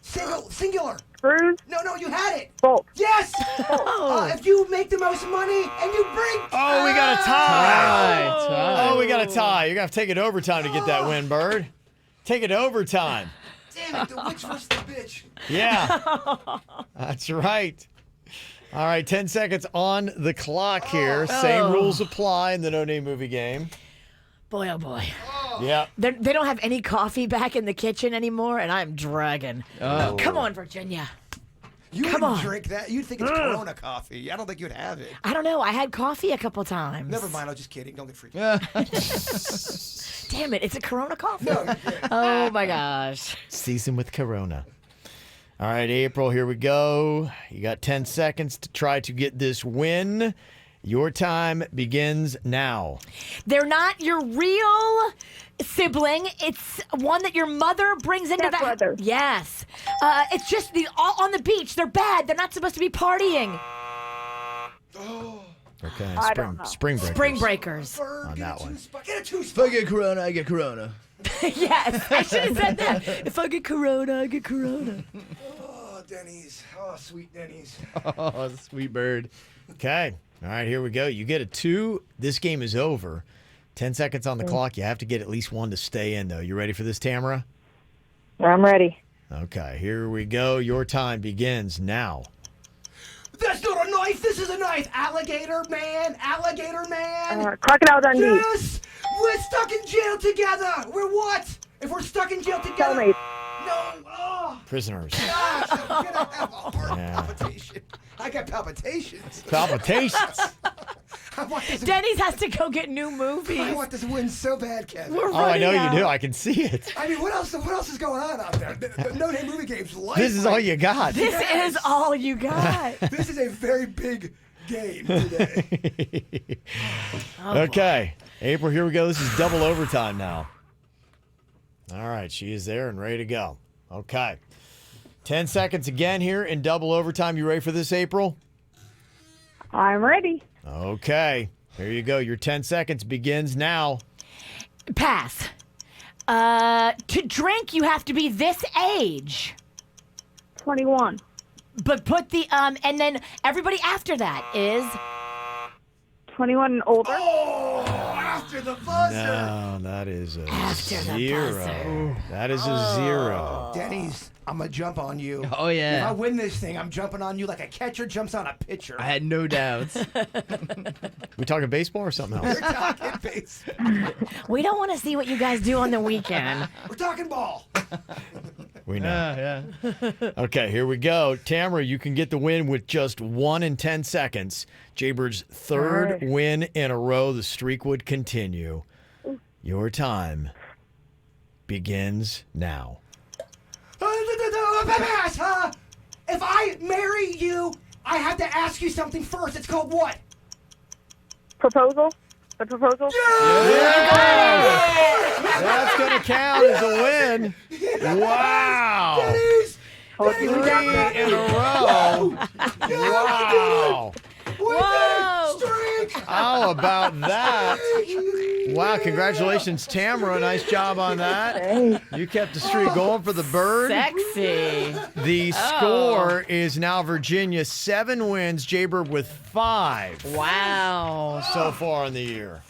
Singular. Screws? No, you had it. Bolt. Yes! If you make the most money and you bring... Oh, we got a tie. Tie. Oh, we got a tie. You're going to have to take it overtime to get that win, Bird. Take it overtime. Damn it, the witch versus the bitch. Yeah. That's right. All right, 10 seconds on the clock here. Same rules apply in the No Name Movie game. Boy, oh boy. Yeah. They don't have any coffee back in the kitchen anymore, and I'm dragging. Oh. Come on, Virginia. You Come wouldn't on. drink that. You'd think it's Corona coffee. I don't think you'd have it. I don't know. I had coffee a couple times. Never mind. I was just kidding. Don't get freaked out. Damn it. It's a Corona coffee? No, you're good. Oh, my gosh. Season with Corona. All right, April, here we go. You got 10 seconds to try to get this win. Your time begins now. They're not your real sibling. It's one that your mother brings into the Stepbrother. Yes. It's just all on the beach. They're bad. They're not supposed to be partying. Okay, I don't know. Spring Breakers. Spring breakers. On that one. Get a 2 If I get Corona, I get Corona. Yes. I should have said that. If I get Corona, I get Corona. Oh, Denny's. Oh, sweet Denny's. Oh, sweet bird. Okay. All right, here we go. You get a 2. This game is over. 10 seconds on the clock. You have to get at least 1 to stay in, though. You ready for this, Tamara? I'm ready. Okay, here we go. Your time begins now. That's not a knife. This is a knife. Alligator man. Crocodile Dundee. Yes! We're stuck in jail together. We're what? If we're stuck in jail together. Cellmates. No. Oh, Prisoners. gosh. I'm going to have a heart Yeah. palpitation. I got palpitations. Palpitations. I want this. Denny's has to go get new movies. I want this win so bad, Kevin. We're Oh, I know running you do. out. I can see it. I mean, what else is going on out there? The No Name Movie Game's life. This is all you got. This is all you got. This is a very big game today. Okay. April, here we go. This is double overtime now. All right. She is there and ready to go. Okay. 10 seconds again here in double overtime. You ready for this, April? I'm ready. Okay. Here you go. Your 10 seconds begins now. Pass. To drink, you have to be this age. 21. But put the, and then everybody after that is... 21 and older. Oh, after the buzzer. No, that is a After the 0. buzzer. That is a 0. Denny's, I'm going to jump on you. Oh, yeah. If I win this thing, I'm jumping on you like a catcher jumps on a pitcher. I had no doubts. We talking baseball or something else? We're talking base. We don't want to see what you guys do on the weekend. We're talking ball. We know. Yeah. Okay, here we go. Tamara, you can get the win with just 1 in 10 seconds. Jaybird's 3rd win in a row. The streak would continue. Your time begins now. If I marry you, I have to ask you something first. It's called what? Proposal. The proposal. That's going to count as a win. Wow. Denny's, Told you we got 3 that. in a row. Wow. Whoa! How about that? Wow, congratulations, Tamara. Nice job on that. You kept the streak going for the bird. Sexy. The score is now Virginia 7 wins, Jaybird with 5. Wow. So far in the year.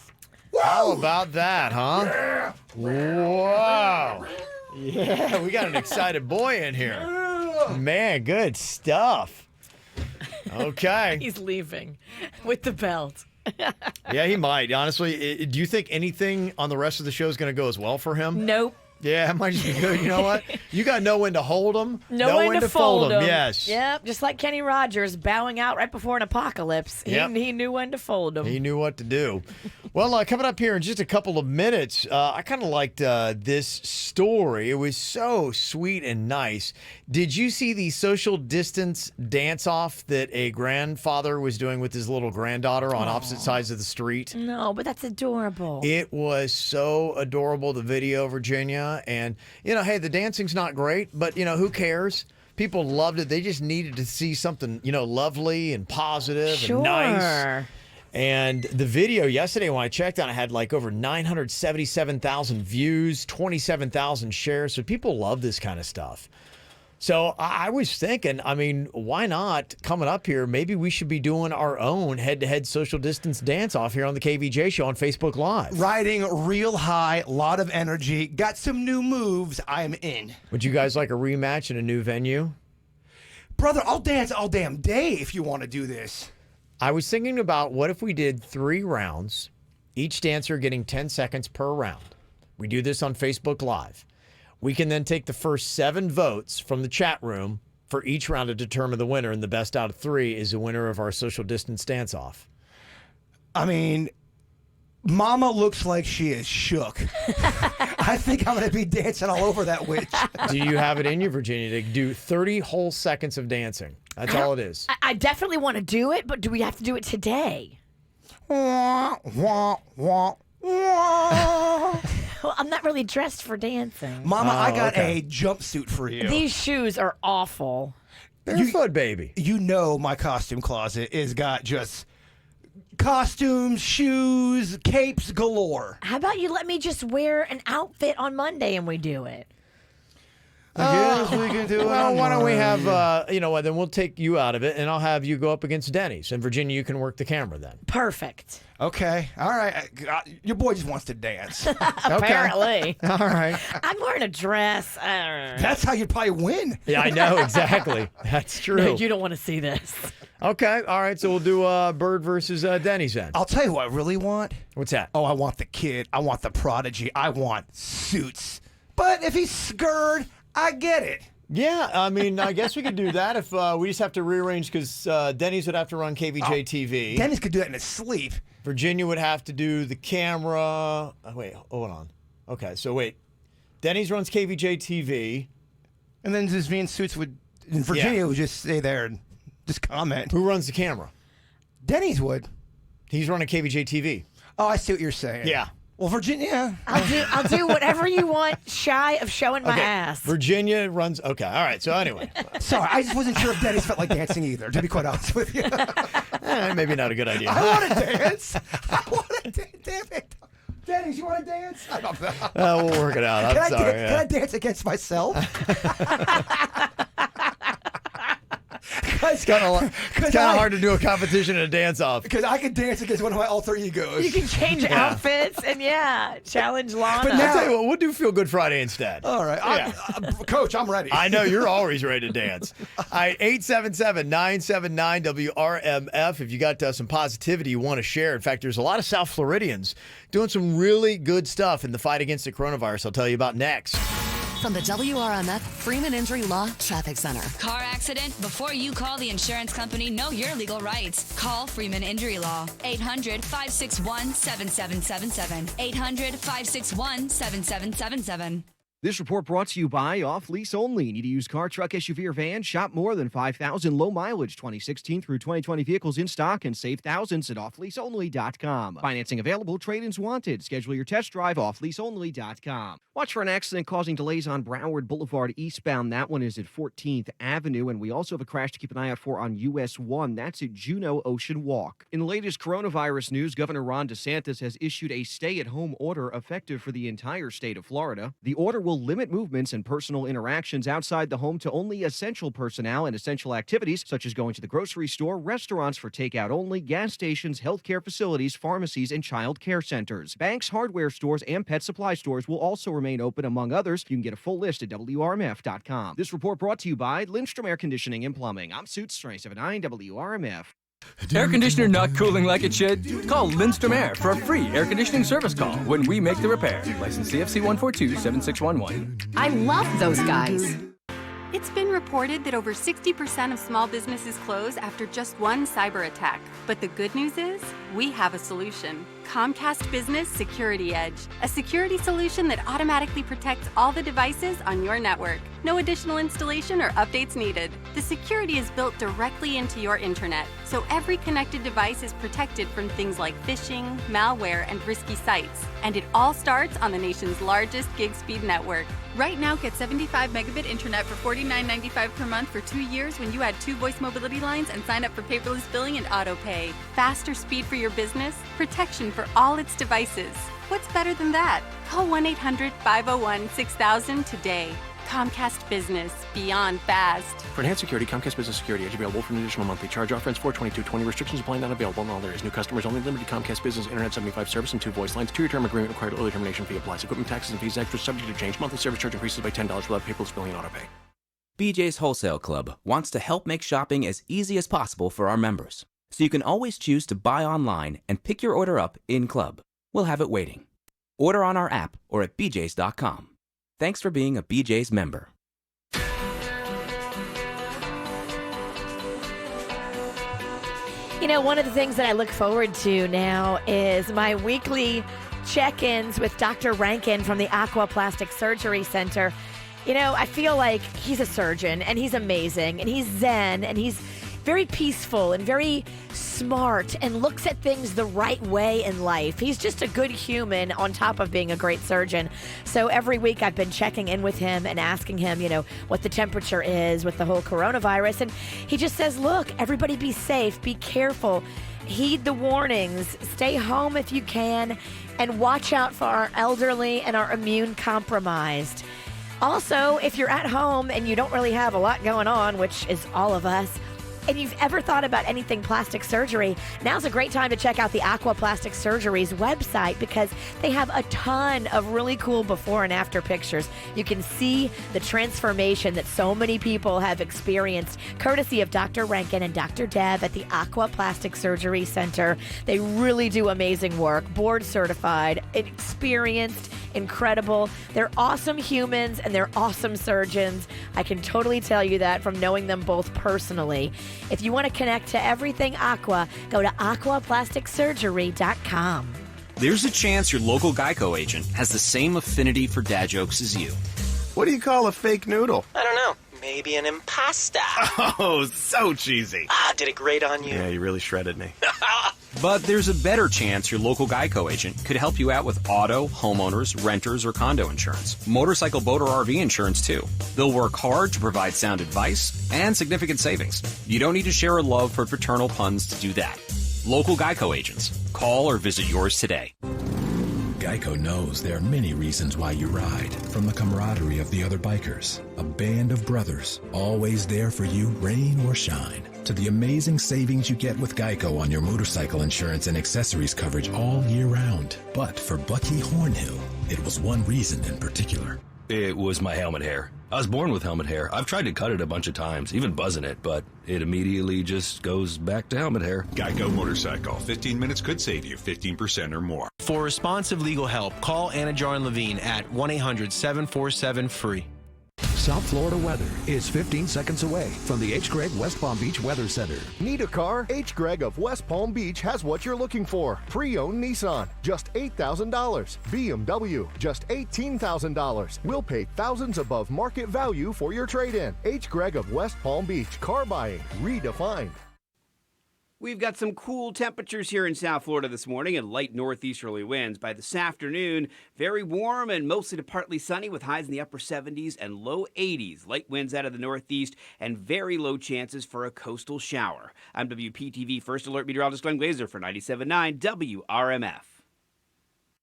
How about that, huh? Wow. Yeah, we got an excited boy in here. Man, good stuff. Okay. He's leaving with the belt. Yeah, he might. Honestly, do you think anything on the rest of the show is going to go as well for him? Nope. Yeah, it might just be good. You know what? You got to know when to hold them. Know when to fold them. Yes. Yep, just like Kenny Rogers bowing out right before an apocalypse. Yep. He knew when to fold them. He knew what to do. Well, coming up here in just a couple of minutes, I kind of liked this story. It was so sweet and nice. Did you see the social distance dance-off that a grandfather was doing with his little granddaughter on opposite sides of the street? No, but that's adorable. It was so adorable, the video, Virginia. And, hey, the dancing's not great, but, who cares? People loved it. They just needed to see something, lovely and positive and nice. And the video yesterday, when I checked on it, had like over 977,000 views, 27,000 shares. So people love this kind of stuff. So I was thinking, why not coming up here? Maybe we should be doing our own head-to-head social distance dance-off here on the KVJ show on Facebook Live. Riding real high, lot of energy, got some new moves. I'm in. Would you guys like a rematch in a new venue? Brother, I'll dance all damn day if you want to do this. I was thinking about what if we did 3 rounds, each dancer getting 10 seconds per round. We do this on Facebook Live. We can then take the first 7 votes from the chat room for each round to determine the winner, and the best out of 3 is the winner of our social distance dance-off. Mama looks like she is shook. I think I'm going to be dancing all over that witch. Do you have it in you, Virginia, to do 30 whole seconds of dancing? That's all it is. I definitely want to do it, but do we have to do it today? Wah, wah, wah. Well, I'm not really dressed for dancing. Mama, I got a jumpsuit for you. These shoes are awful. Barefoot, baby. You know my costume closet is got just costumes, shoes, capes galore. How about you let me just wear an outfit on Monday and we do it? Yes, we can do it. Well, why don't we have, then we'll take you out of it, and I'll have you go up against Denny's. And Virginia, you can work the camera then. Perfect. Okay. All right. Your boy just wants to dance. Apparently. All right. I'm wearing a dress. That's how you'd probably win. Yeah, I know. Exactly. That's true. No, you don't want to see this. Okay. All right. So we'll do Bird versus Denny's then. I'll tell you what I really want. What's that? Oh, I want the kid. I want the prodigy. I want suits. But if he's scared, I get it. Yeah, I guess we could do that if we just have to rearrange because Denny's would have to run KVJ TV. Denny's could do that in his sleep. Virginia would have to do the camera. Wait, hold on. Okay, so wait. Denny's runs KVJ TV. And then just me and Suits would, and Virginia would just stay there and just comment. Who runs the camera? Denny's would. He's running KVJ TV. Oh, I see what you're saying. Yeah. Well, Virginia. I'll do whatever you want shy of showing my ass. Virginia runs. Okay. All right. So anyway. Sorry, I just wasn't sure if Denny's felt like dancing either, to be quite honest with you. Maybe not a good idea. I want to dance. I want to dance. Damn it. Denny's, you want to dance? I don't know. We'll work it out. I'm sorry. Can I dance against myself? It's kind of hard to do a competition and a dance-off. Because I can dance against one of my alter egos. You can change outfits and, challenge Lana. But now, I'll tell you what, we'll do Feel Good Friday instead. All right. Coach, I'm ready. I know. You're always ready to dance. All right, 877-979-WRMF. If you got some positivity you want to share. In fact, there's a lot of South Floridians doing some really good stuff in the fight against the coronavirus. I'll tell you about next. From the WRMF Freeman Injury Law Traffic Center. Car accident? Before you call the insurance company, know your legal rights. Call Freeman Injury Law. 800-561-7777. 800-561-7777. This report brought to you by Off Lease Only. Need to use car, truck, SUV, or van? Shop more than 5,000 low mileage 2016 through 2020 vehicles in stock and save thousands at offleaseonly.com. Financing available, trade-ins wanted. Schedule your test drive offleaseonly.com. Watch for an accident causing delays on Broward Boulevard eastbound. That one is at 14th Avenue. And we also have a crash to keep an eye out for on US 1. That's at Juneau Ocean Walk. In the latest coronavirus news, Governor Ron DeSantis has issued a stay-at-home order effective for the entire state of Florida. The order will limit movements and personal interactions outside the home to only essential personnel and essential activities such as going to the grocery store, restaurants for takeout only, gas stations, healthcare facilities, pharmacies, and child care centers. Banks, hardware stores, and pet supply stores will also remain open, among others. You can get a full list at WRMF.com. This report brought to you by Lindstrom Air Conditioning and Plumbing. I'm Suits 279 WRMF. Air conditioner not cooling like it should? Call Lindstrom Air for a free air conditioning service call when we make the repair. License CFC 1427611. I love those guys. It's been reported that over 60% of small businesses close after just one cyber attack. But the good news is, we have a solution. Comcast Business Security Edge, a security solution that automatically protects all the devices on your network. No additional installation or updates needed. The security is built directly into your internet, so every connected device is protected from things like phishing, malware, and risky sites. And it all starts on the nation's largest gig speed network. Right now, get 75 megabit internet for $49.95 per month for 2 years when you add 2 voice mobility lines and sign up for paperless billing and auto pay. Faster speed for your business, protection for all its devices. What's better than that? Call 1-800-501-6000 today. Comcast Business, beyond fast. For enhanced security, Comcast Business Security Edge available for an additional monthly charge. Offer ends 4/22/20. Restrictions apply, not available in all areas. New customers only. Limited Comcast Business Internet 75 service and 2 voice lines. 2-year term agreement required. Early termination fee applies. Equipment taxes and fees extra subject to change. Monthly service charge increases by $10 without paperless billing and auto pay. BJ's Wholesale Club wants to help make shopping as easy as possible for our members, so you can always choose to buy online and pick your order up in-club. We'll have it waiting. Order on our app or at bjs.com. Thanks for being a BJ's member. You know, one of the things that I look forward to now is my weekly check-ins with Dr. Rankin from the Aqua Plastic Surgery Center. You know, I feel like he's a surgeon, and he's amazing, and he's zen, and he's very peaceful and very smart and looks at things the right way in life. He's just a good human on top of being a great surgeon. So every week I've been checking in with him and asking him, you know, what the temperature is with the whole coronavirus. And he just says, look, everybody be safe, be careful, heed the warnings, stay home if you can, and watch out for our elderly and our immune compromised. Also, if you're at home and you don't really have a lot going on, which is all of us, and you've ever thought about anything plastic surgery, now's a great time to check out the Aqua Plastic Surgery's website because they have a ton of really cool before and after pictures. You can see the transformation that so many people have experienced, courtesy of Dr. Rankin and Dr. Dev at the Aqua Plastic Surgery Center. They really do amazing work, board certified, experienced, incredible. They're awesome humans and they're awesome surgeons. I can totally tell you that from knowing them both personally. If you want to connect to everything Aqua, go to aquaplasticsurgery.com. There's a chance your local Geico agent has the same affinity for dad jokes as you. What do you call a fake noodle? I don't know. Maybe an impasta. Oh, so cheesy. Did it grate on you? Yeah, you really shredded me. But there's a better chance your local Geico agent could help you out with auto, homeowners, renters, or condo insurance. Motorcycle, boat, or RV insurance, too. They'll work hard to provide sound advice and significant savings. You don't need to share a love for paternal puns to do that. Local Geico agents. Call or visit yours today. Geico knows there are many reasons why you ride. From the camaraderie of the other bikers, a band of brothers, always there for you, rain or shine, to the amazing savings you get with Geico on your motorcycle insurance and accessories coverage all year round. But for Bucky Hornhill, it was one reason in particular. It was my helmet hair. I was born with helmet hair. I've tried to cut it a bunch of times, even buzzing it, but it immediately just goes back to helmet hair. Geico Motorcycle. 15 minutes could save you 15% or more. For responsive legal help, call Anna Jar and Levine at 1-800-747-FREE. South Florida weather is 15 seconds away from the H. Gregg West Palm Beach Weather Center. Need a car? H. Gregg of West Palm Beach has what you're looking for. Pre-owned Nissan, just $8,000. BMW, just $18,000. We'll pay thousands above market value for your trade-in. H. Gregg of West Palm Beach. Car buying redefined. We've got some cool temperatures here in South Florida this morning and light northeasterly winds. By this afternoon, very warm and mostly to partly sunny with highs in the upper 70s and low 80s. Light winds out of the northeast and very low chances for a coastal shower. I'm WPTV First Alert Meteorologist Glenn Glazer for 97.9 WRMF.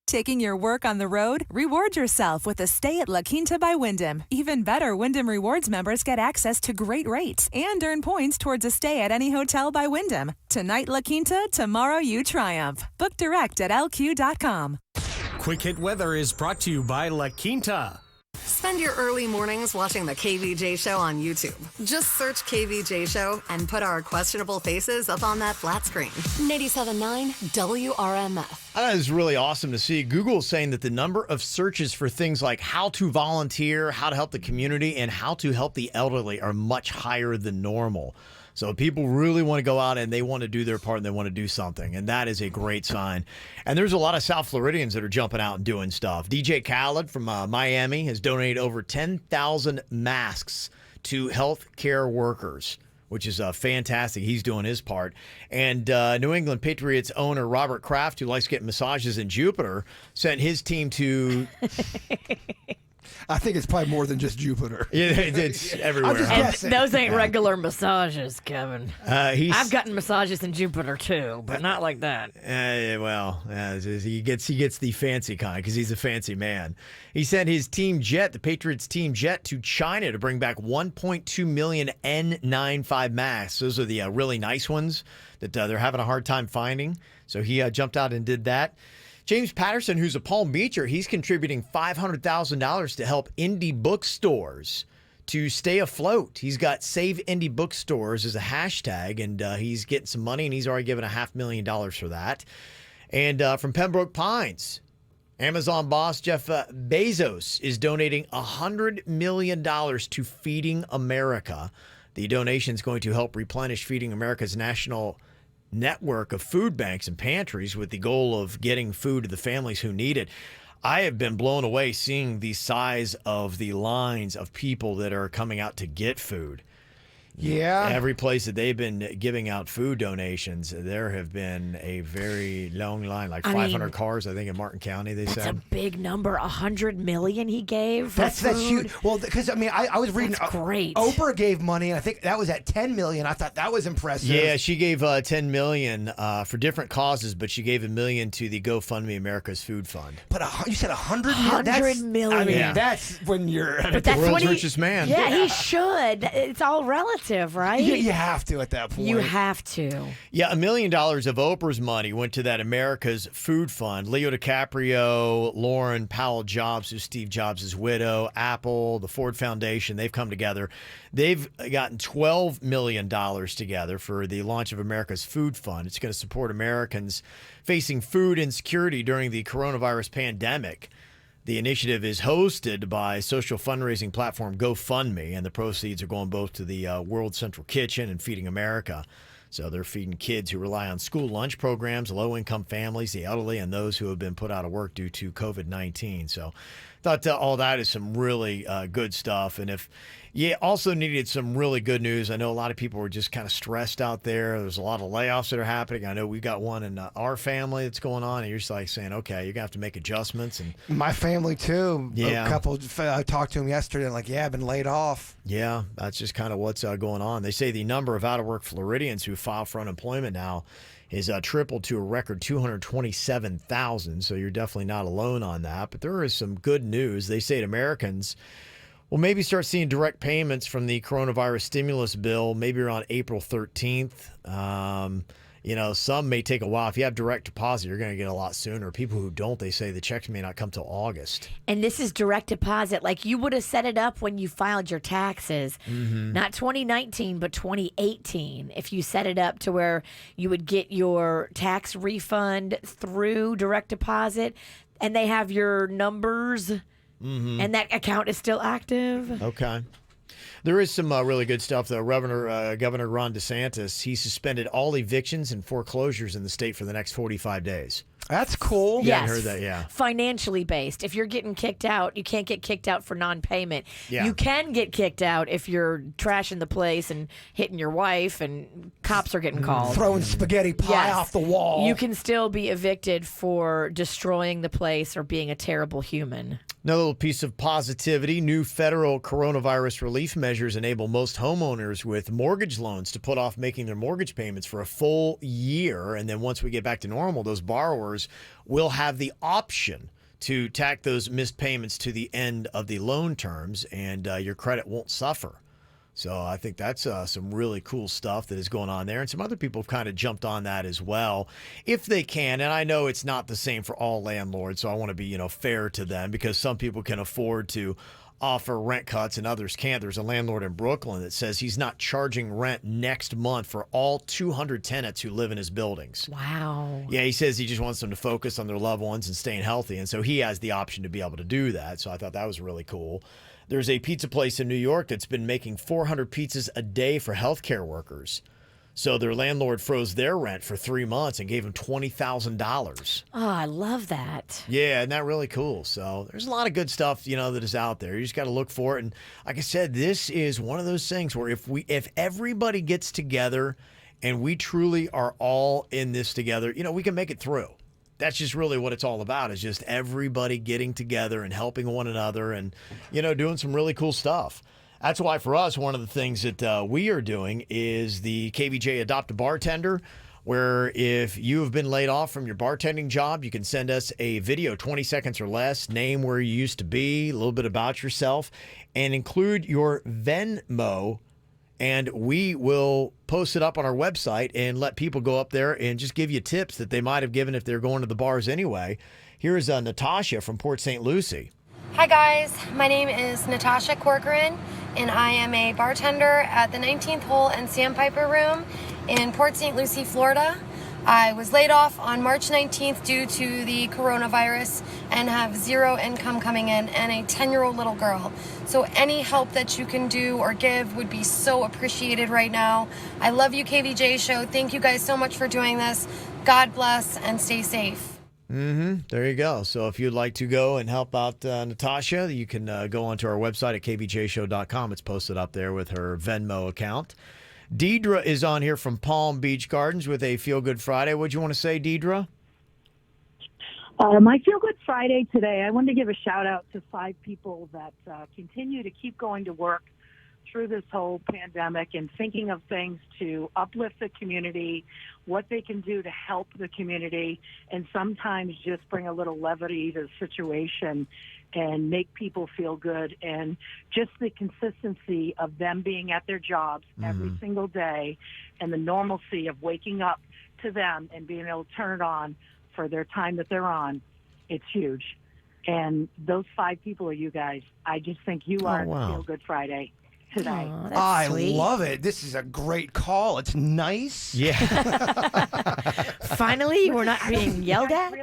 Taking your work on the road? Reward yourself with a stay at La Quinta by Wyndham. Even better, Wyndham Rewards members get access to great rates and earn points towards a stay at any hotel by Wyndham. Tonight, La Quinta, tomorrow you triumph. Book direct at lq.com. Quick Hit Weather is brought to you by La Quinta. Spend your early mornings watching the KVJ Show on YouTube. Just search KVJ Show and put our questionable faces up on that flat screen. 87.9 WRMF. That is really awesome to see. Google saying that the number of searches for things like how to volunteer, how to help the community, and how to help the elderly are much higher than normal. So people really want to go out and they want to do their part and they want to do something. And that is a great sign. And there's a lot of South Floridians that are jumping out and doing stuff. DJ Khaled from Miami has donated over 10,000 masks to healthcare workers, which is fantastic. He's doing his part. And New England Patriots owner Robert Kraft, who likes getting massages in Jupiter, sent his team to... I think it's probably more than just Jupiter. Yeah, it's everywhere. And those ain't regular massages, Kevin. I've gotten massages in Jupiter too, but not like that. He gets the fancy kind because he's a fancy man. He sent his team jet, the Patriots team jet, to China to bring back 1.2 million N95 masks. Those are the really nice ones that they're having a hard time finding. So he jumped out and did that. James Patterson, who's a Palm Beacher, he's contributing $500,000 to help indie bookstores to stay afloat. He's got Save Indie Bookstores as a hashtag, and he's getting some money, and he's already given $500,000 for that. And from Pembroke Pines, Amazon boss Jeff Bezos is donating $100 million to Feeding America. The donation is going to help replenish Feeding America's national network of food banks and pantries with the goal of getting food to the families who need it. I have been blown away seeing the size of the lines of people that are coming out to get food. Yeah. Every place that they've been giving out food donations, there have been a very long line, like 500 cars, I think, in Martin County, they said. That's a big number. 100 million he gave for That's huge. Well, because, I was reading. That's great. Oprah gave money, and I think that was at 10 million. I thought that was impressive. Yeah, she gave 10 million for different causes, but she gave $1 million to the GoFundMe America's Food Fund. But you said 100 million? 100 million. I mean, that's when you're the world's richest man. Yeah, he should. It's all relative, right? You have to at that point. You have to. Yeah, $1 million of Oprah's money went to that America's Food Fund. Leo DiCaprio, Lauren Powell Jobs, who's Steve Jobs' widow, Apple, the Ford Foundation, they've come together. They've gotten $12 million together for the launch of America's Food Fund. It's going to support Americans facing food insecurity during the coronavirus pandemic. The initiative is hosted by social fundraising platform GoFundMe, and the proceeds are going both to the World Central Kitchen and Feeding America. So they're feeding kids who rely on school lunch programs, low-income families, the elderly, and those who have been put out of work due to COVID-19. So I thought all that is some really good stuff. And if you also needed some really good news, I know a lot of people were just kind of stressed out there. There's a lot of layoffs that are happening. I know we got one in our family that's going on, and you're just like saying, okay, you're going to have to make adjustments. And my family, too. Yeah. A couple, I talked to him yesterday, and I've been laid off. Yeah, that's just kind of what's going on. They say the number of out-of-work Floridians who file for unemployment now is tripled to a record 227,000. So you're definitely not alone on that. But there is some good news. They say that Americans will maybe start seeing direct payments from the coronavirus stimulus bill maybe around April 13th. Some may take a while. If you have direct deposit, you're going to get a lot sooner. People who don't, they say the checks may not come till August. And this is direct deposit. Like you would have set it up when you filed your taxes, not 2019, but 2018. If you set it up to where you would get your tax refund through direct deposit and they have your numbers And that account is still active. Okay. There is some really good stuff, though. Governor Ron DeSantis, he suspended all evictions and foreclosures in the state for the next 45 days. That's cool. Yeah, I heard that, yeah. Financially based. If you're getting kicked out, you can't get kicked out for non-payment. Yeah. You can get kicked out if you're trashing the place and hitting your wife and cops are getting called. Throwing spaghetti pie off the wall. You can still be evicted for destroying the place or being a terrible human. Another little piece of positivity. New federal coronavirus relief measures enable most homeowners with mortgage loans to put off making their mortgage payments for a full year. And then once we get back to normal, those borrowers will have the option to tack those missed payments to the end of the loan terms, and your credit won't suffer. So I think that's some really cool stuff that is going on there. And some other people have kind of jumped on that as well, if they can. And I know it's not the same for all landlords, so I want to be, fair to them, because some people can afford to offer rent cuts and others can't. There's a landlord in Brooklyn that says he's not charging rent next month for all 200 tenants who live in his buildings. Wow. Yeah, he says he just wants them to focus on their loved ones and staying healthy. And so he has the option to be able to do that. So I thought that was really cool. There's a pizza place in New York that's been making 400 pizzas a day for healthcare workers. So their landlord froze their rent for 3 months and gave them $20,000. Oh, I love that. Yeah, isn't that really cool? So there's a lot of good stuff, that is out there. You just got to look for it. And like I said, this is one of those things where if everybody gets together and we truly are all in this together, we can make it through. That's just really what it's all about, is just everybody getting together and helping one another and, doing some really cool stuff. That's why for us, one of the things that we are doing is the KVJ Adopt a Bartender, where if you have been laid off from your bartending job, you can send us a video, 20 seconds or less, name where you used to be, a little bit about yourself, and include your Venmo, and we will post it up on our website and let people go up there and just give you tips that they might have given if they're going to the bars anyway. Here's Natasha from Port St. Lucie. Hi guys, my name is Natasha Corcoran, and I am a bartender at the 19th Hole and Sandpiper Room in Port St. Lucie, Florida. I was laid off on March 19th due to the coronavirus and have zero income coming in and a 10-year-old little girl. So any help that you can do or give would be so appreciated right now. I love you, KVJ Show. Thank you guys so much for doing this. God bless and stay safe. There you go. So if you'd like to go and help out Natasha, you can go onto our website at kvjshow.com. It's posted up there with her Venmo account. Deidre is on here from Palm Beach Gardens with a Feel Good Friday. What'd you want to say, Deidre? My Feel Good Friday today, I wanted to give a shout out to 5 people that continue to keep going to work through this whole pandemic and thinking of things to uplift the community, what they can do to help the community, and sometimes just bring a little levity to the situation and make people feel good. And just the consistency of them being at their jobs every single day, and the normalcy of waking up to them and being able to turn it on for their time that they're on, it's huge. And those 5 people are you guys. I just think you are Feel Good Friday today. I love it. This is a great call. It's nice. Yeah. Finally, we're not being yelled at.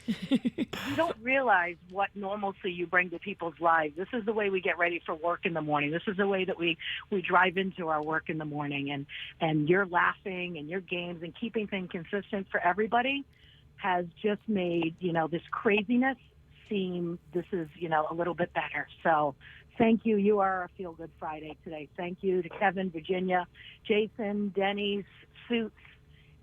You don't realize what normalcy you bring to people's lives. This is the way we get ready for work in the morning. This is the way that we drive into our work in the morning. And you're laughing and your games and keeping things consistent for everybody has just made, this craziness seem a little bit better. So thank you. You are a Feel Good Friday today. Thank you to Kevin, Virginia, Jason, Denny's, Suits,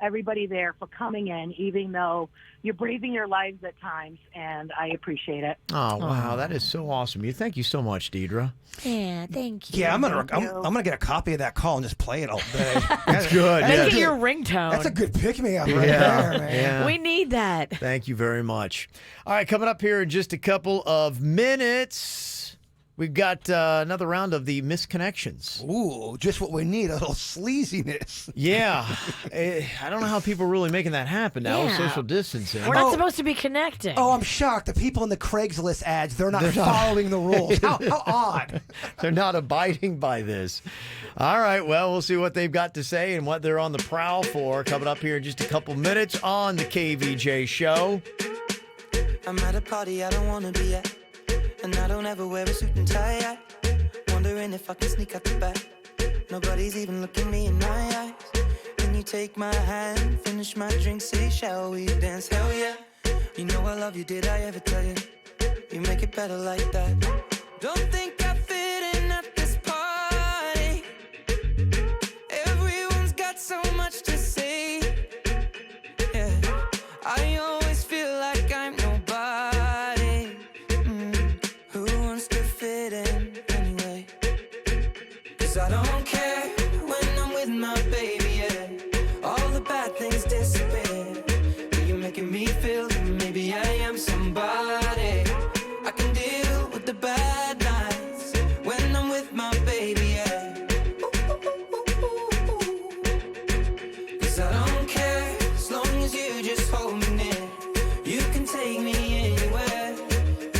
everybody there for coming in, even though you're braving your lives at times, and I appreciate it. Oh, wow. That is so awesome. Thank you so much, Deidre. Yeah, thank you. Yeah, I'm gonna get a copy of that call and just play it all day. That's good. Make it your ringtone. That's a good pick-me-up right there, man. Yeah. We need that. Thank you very much. All right, coming up here in just a couple of minutes, we've got another round of the misconnections. Ooh, just what we need, a little sleaziness. Yeah. I don't know how people are really making that happen now with social distancing. We're not supposed to be connecting. Oh, I'm shocked. The people in the Craigslist ads, they're not following the rules. How odd. They're not abiding by this. All right, well, we'll see what they've got to say and what they're on the prowl for coming up here in just a couple minutes on the KVJ Show. I'm at a party I don't want to be at. And I don't ever wear a suit and tie. Wondering if I can sneak out the back. Nobody's even looking me in my eyes. When you take my hand, finish my drink, say, shall we dance? Hell yeah. You know I love you, did I ever tell you? You make it better like that. Don't think I fit in at this party. Everyone's got so much to say. Yeah, I always feel like I'm nobody. Who wants to fit in anyway? 'Cause I don't care when I'm with my baby, yeah. All the bad things disappear. You're making me feel that maybe I am somebody. I can deal with the bad nights when I'm with my baby, yeah. 'Cause I don't care as long as you just hold me near. You can take me anywhere.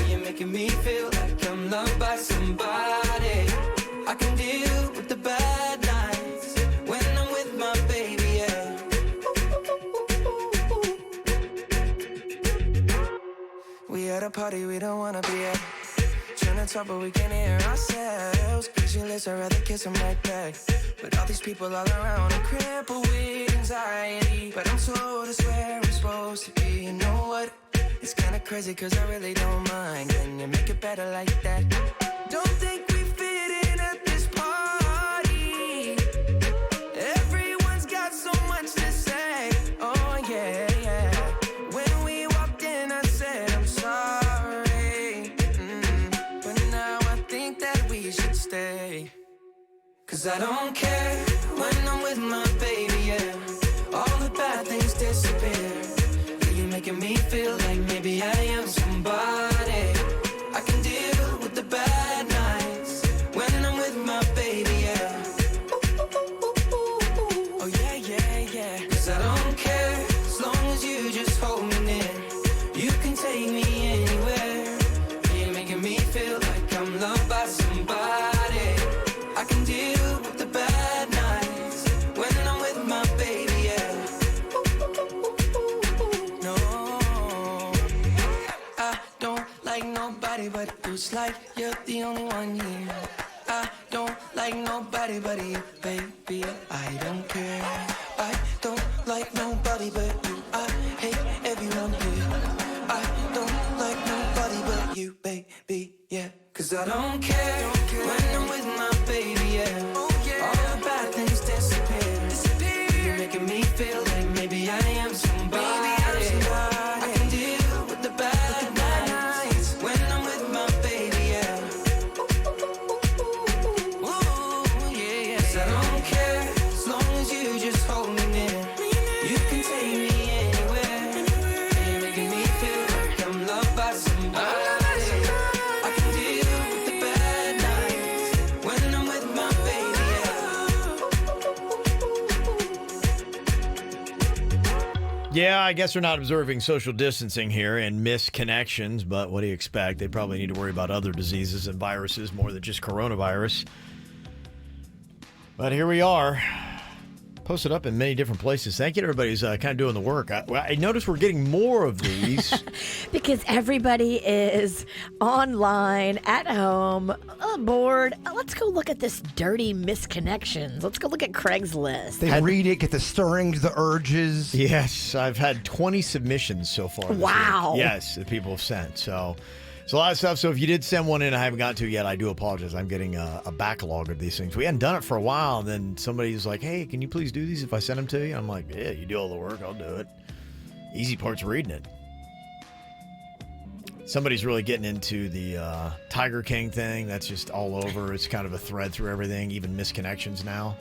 You're making me feel like I'm loved by somebody. I can deal with the bad nights when I'm with my baby, yeah. We at a party we don't wanna be at. Trying to talk but we can't hear ourselves. Pictureless, I'd rather kiss them right back. But all these people all around are crippled with anxiety. But I'm told it's where I'm supposed to be. You know what? It's kinda crazy 'cause I really don't mind. Can you make it better like that? Don't think we fit in at this party. Everyone's got so much to say. Oh yeah, yeah. When we walked in I said I'm sorry. But now I think that we should stay. 'Cause I don't care when I'm with my baby, yeah. All the bad things disappear. You're making me feel like maybe I am somebody. I can deal with the bad nights when I'm with my baby, yeah. Oh yeah, yeah, yeah. 'Cause I don't care as long as you just hold me near. You can take me anywhere. You're making me feel like I'm loved by somebody. I can deal with the bad nights when I'm with my baby, yeah. No, I don't like nobody but you. It's like you're the only one here. I don't like nobody but you, baby. I don't care. I don't like nobody but you. I hate everyone here. I don't like nobody but you, baby, yeah. 'Cause I don't care when I'm with my baby, yeah. All the bad things disappear. You're making me feel like maybe I am somebody. I can deal with the bad nights when I'm with my baby, yeah. Ooh, yeah, yeah. 'Cause I don't care as long as you just hold me near. You can take me anywhere. You're making me feel like I'm loved by somebody. I can deal with the bad nights when I'm with my baby, yeah. Yeah, I guess we're not observing social distancing here and missed connections, but what do you expect? They probably need to worry about other diseases and viruses more than just coronavirus. But here we are, posted up in many different places. Thank you to everybody who's kind of doing the work. I noticed we're getting more of these. Because everybody is online, at home, bored. Let's go look at this dirty misconnections. Let's go look at Craigslist. They read it, get the stirrings, the urges. Yes, I've had 20 submissions so far. this Wow. week. Yes, that people have sent. So it's a lot of stuff. So if you did send one in I haven't got to yet, I do apologize. I'm getting a backlog of these things. We hadn't done it for a while. And then somebody's like, hey, can you please do these if I send them to you? I'm like, yeah, you do all the work. I'll do it. Easy part's reading it. Somebody's really getting into the Tiger King thing. That's just all over. It's kind of a thread through everything, even misconnections now.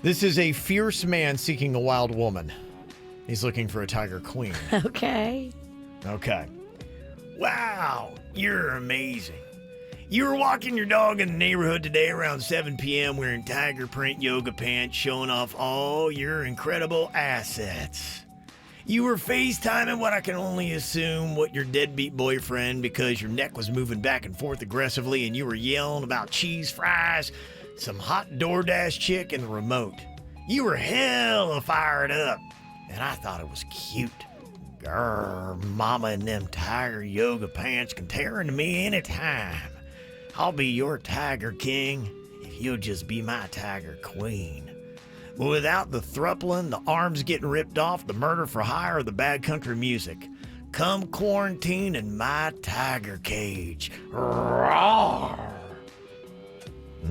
This is a fierce man seeking a wild woman. He's looking for a tiger queen. Okay. Okay. Wow, you're amazing. You were walking your dog in the neighborhood today around 7 p.m. wearing tiger print yoga pants, showing off all your incredible assets. You were FaceTiming what I can only assume what your deadbeat boyfriend because your neck was moving back and forth aggressively and you were yelling about cheese fries, some hot DoorDash chick, and the remote. You were hella fired up, and I thought it was cute. Grr, mama in them tiger yoga pants can tear into me anytime. I'll be your tiger king if you'll just be my tiger queen. But without the thruppling, the arms getting ripped off, the murder for hire, or the bad country music, come quarantine in my tiger cage. Roar.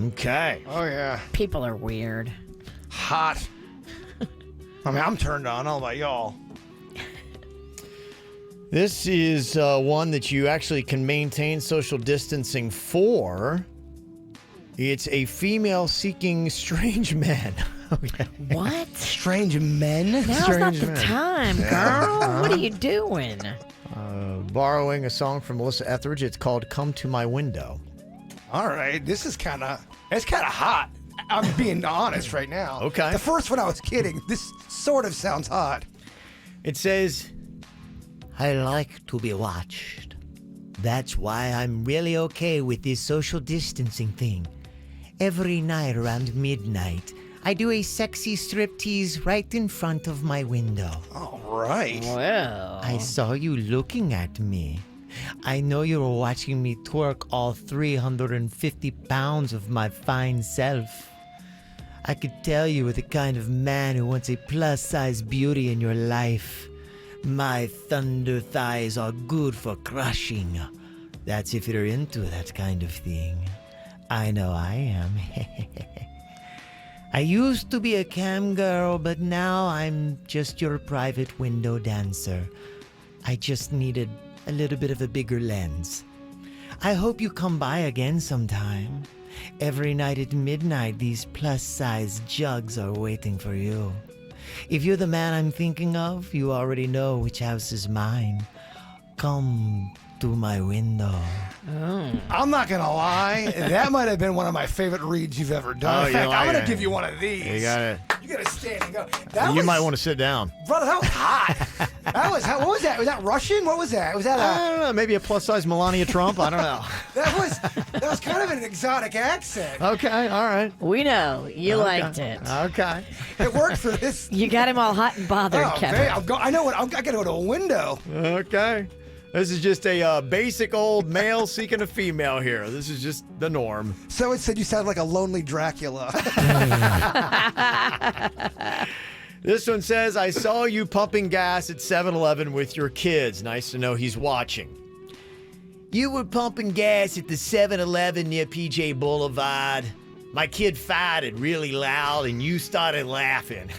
Okay. Oh, yeah. People are weird. Hot. I mean, I'm turned on. I don't know about y'all. This is one that you actually can maintain social distancing for. It's a female seeking strange men. Okay. What? Strange men? Now's Strange not the men. time, girl. What are you doing? Borrowing a song from Melissa Etheridge. It's called Come to My Window. All right. This is kind of hot. I'm being honest right now. Okay. The first one I was kidding. This sort of sounds hot. It says, I like to be watched. That's why I'm really okay with this social distancing thing. Every night around midnight, I do a sexy striptease right in front of my window. All right. Well. I saw you looking at me. I know you were watching me twerk all 350 pounds of my fine self. I could tell you were the kind of man who wants a plus-size beauty in your life. My thunder thighs are good for crushing. That's if you're into that kind of thing. I know I am. I used to be a cam girl, but now I'm just your private window dancer. I just needed a little bit of a bigger lens. I hope you come by again sometime. Every night at midnight, these plus-size jugs are waiting for you. If you're the man I'm thinking of, you already know which house is mine. Come to my window. I'm not going to lie. That might have been one of my favorite reads you've ever done. In fact, I'm going to give you one of these. You got it. You got to stand and go. You might want to sit down. Brother, that was hot. What was that? Was that Russian? What was that? Was that I don't know. Maybe a plus-size Melania Trump. I don't know. that was kind of an exotic accent. Okay, all right. We know. You Okay. liked it. Okay. It worked for this. You got him all hot and bothered, Kevin. I know what. I got to go to a window. Okay. This is just a basic old male seeking a female here. This is just the norm. So it said you sound like a lonely Dracula. This one says, I saw you pumping gas at 7-Eleven with your kids. Nice to know he's watching. You were pumping gas at the 7-Eleven near PJ Boulevard. My kid farted really loud and you started laughing.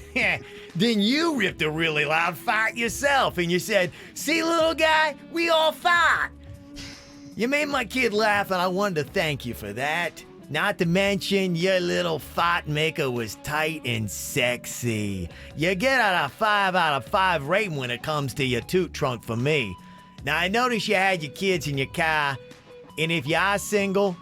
Then you ripped a really loud fart yourself and you said, see, little guy, we all fart. You made my kid laugh and I wanted to thank you for that. Not to mention your little fart maker was tight and sexy. You get a 5 out of 5 rating when it comes to your toot trunk for me. Now, I noticed you had your kids in your car, and if you are single,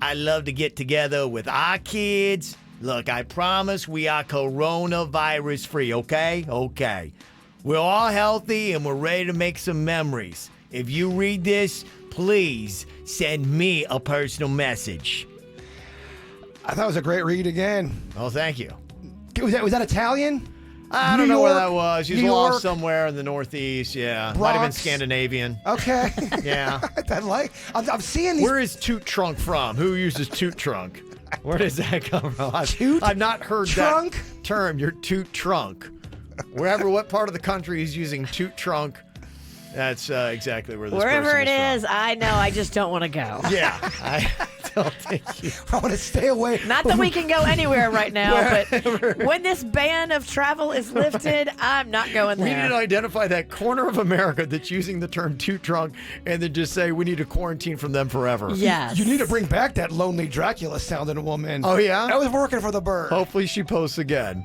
I'd love to get together with our kids. Look, I promise we are coronavirus free, okay? Okay. We're all healthy and we're ready to make some memories. If you read this, please send me a personal message. I thought it was a great read again. Oh, thank you. Was that Italian? I don't know where that was. He's New lost York? somewhere in the Northeast, yeah. Might have been Bronx? Scandinavian. Okay. Yeah. I'm seeing these. Where is toot trunk from? Who uses toot trunk? Where does that come from? I've not heard trunk? that term. Your toot trunk. What part of the country is using toot trunk? That's exactly where this Wherever person it is, I know. I just don't want to go. Yeah, I don't think you. I want to stay away. Not that we can go anywhere right now, but when this ban of travel is lifted, I'm not going We need there. to identify that corner of America that's using the term toot trunk and then just say we need to quarantine from them forever. Yes. You need to bring back that lonely Dracula sounding woman. Oh, yeah? That was working for the bird. Hopefully she posts again.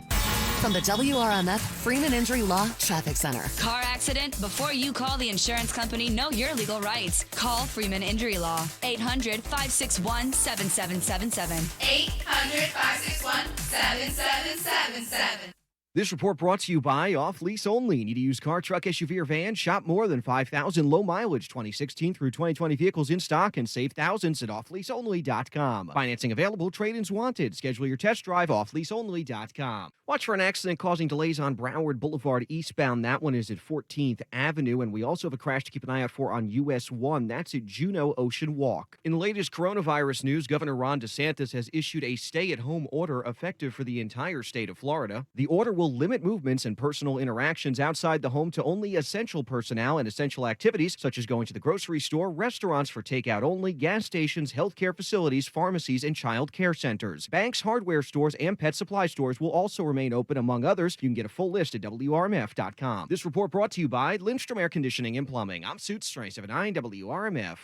From the WRMF Freeman Injury Law Traffic Center. Car accident? Before you call the insurance company, know your legal rights. Call Freeman Injury Law. 800-561-7777. 800-561-7777. This report brought to you by Off Lease Only. Need a used car, truck, SUV, or van? Shop more than 5,000 low mileage 2016 through 2020 vehicles in stock and save thousands at offleaseonly.com. Financing available, trade-ins wanted. Schedule your test drive offleaseonly.com. Watch for an accident causing delays on Broward Boulevard eastbound. That one is at 14th Avenue. And we also have a crash to keep an eye out for on US 1. That's at Juneau Ocean Walk. In the latest coronavirus news, Governor Ron DeSantis has issued a stay-at-home order effective for the entire state of Florida. The order will limit movements and personal interactions outside the home to only essential personnel and essential activities such as going to the grocery store, restaurants for takeout only, gas stations, healthcare facilities, pharmacies, and child care centers. Banks, hardware stores, and pet supply stores will also remain open, among others. You can get a full list at WRMF.com. This report brought to you by Lindstrom Air Conditioning and Plumbing. I'm Suits 379 WRMF.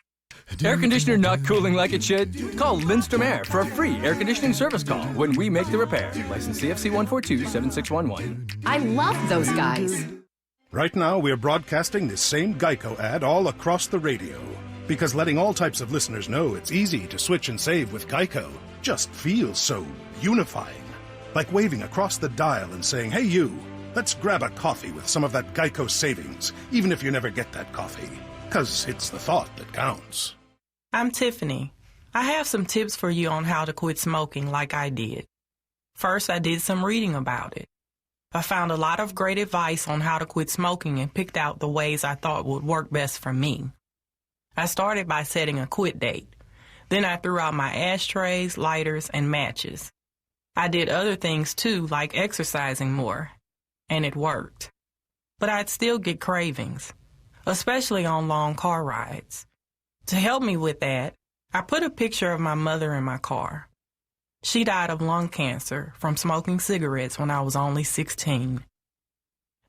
Air conditioner not cooling like it should? Call Lindstrom Air for a free air conditioning service call when we make the repair. License CFC 1427611. I love those guys. Right now, we're broadcasting this same Geico ad all across the radio. Because letting all types of listeners know it's easy to switch and save with Geico just feels so unifying. Like waving across the dial and saying, hey you, let's grab a coffee with some of that Geico savings, even if you never get that coffee. Because it's the thought that counts. I'm Tiffany. I have some tips for you on how to quit smoking like I did. First, I did some reading about it. I found a lot of great advice on how to quit smoking and picked out the ways I thought would work best for me. I started by setting a quit date. Then I threw out my ashtrays, lighters, and matches. I did other things too, like exercising more, and it worked. But I'd still get cravings, especially on long car rides. To help me with that, I put a picture of my mother in my car. She died of lung cancer from smoking cigarettes when I was only 16.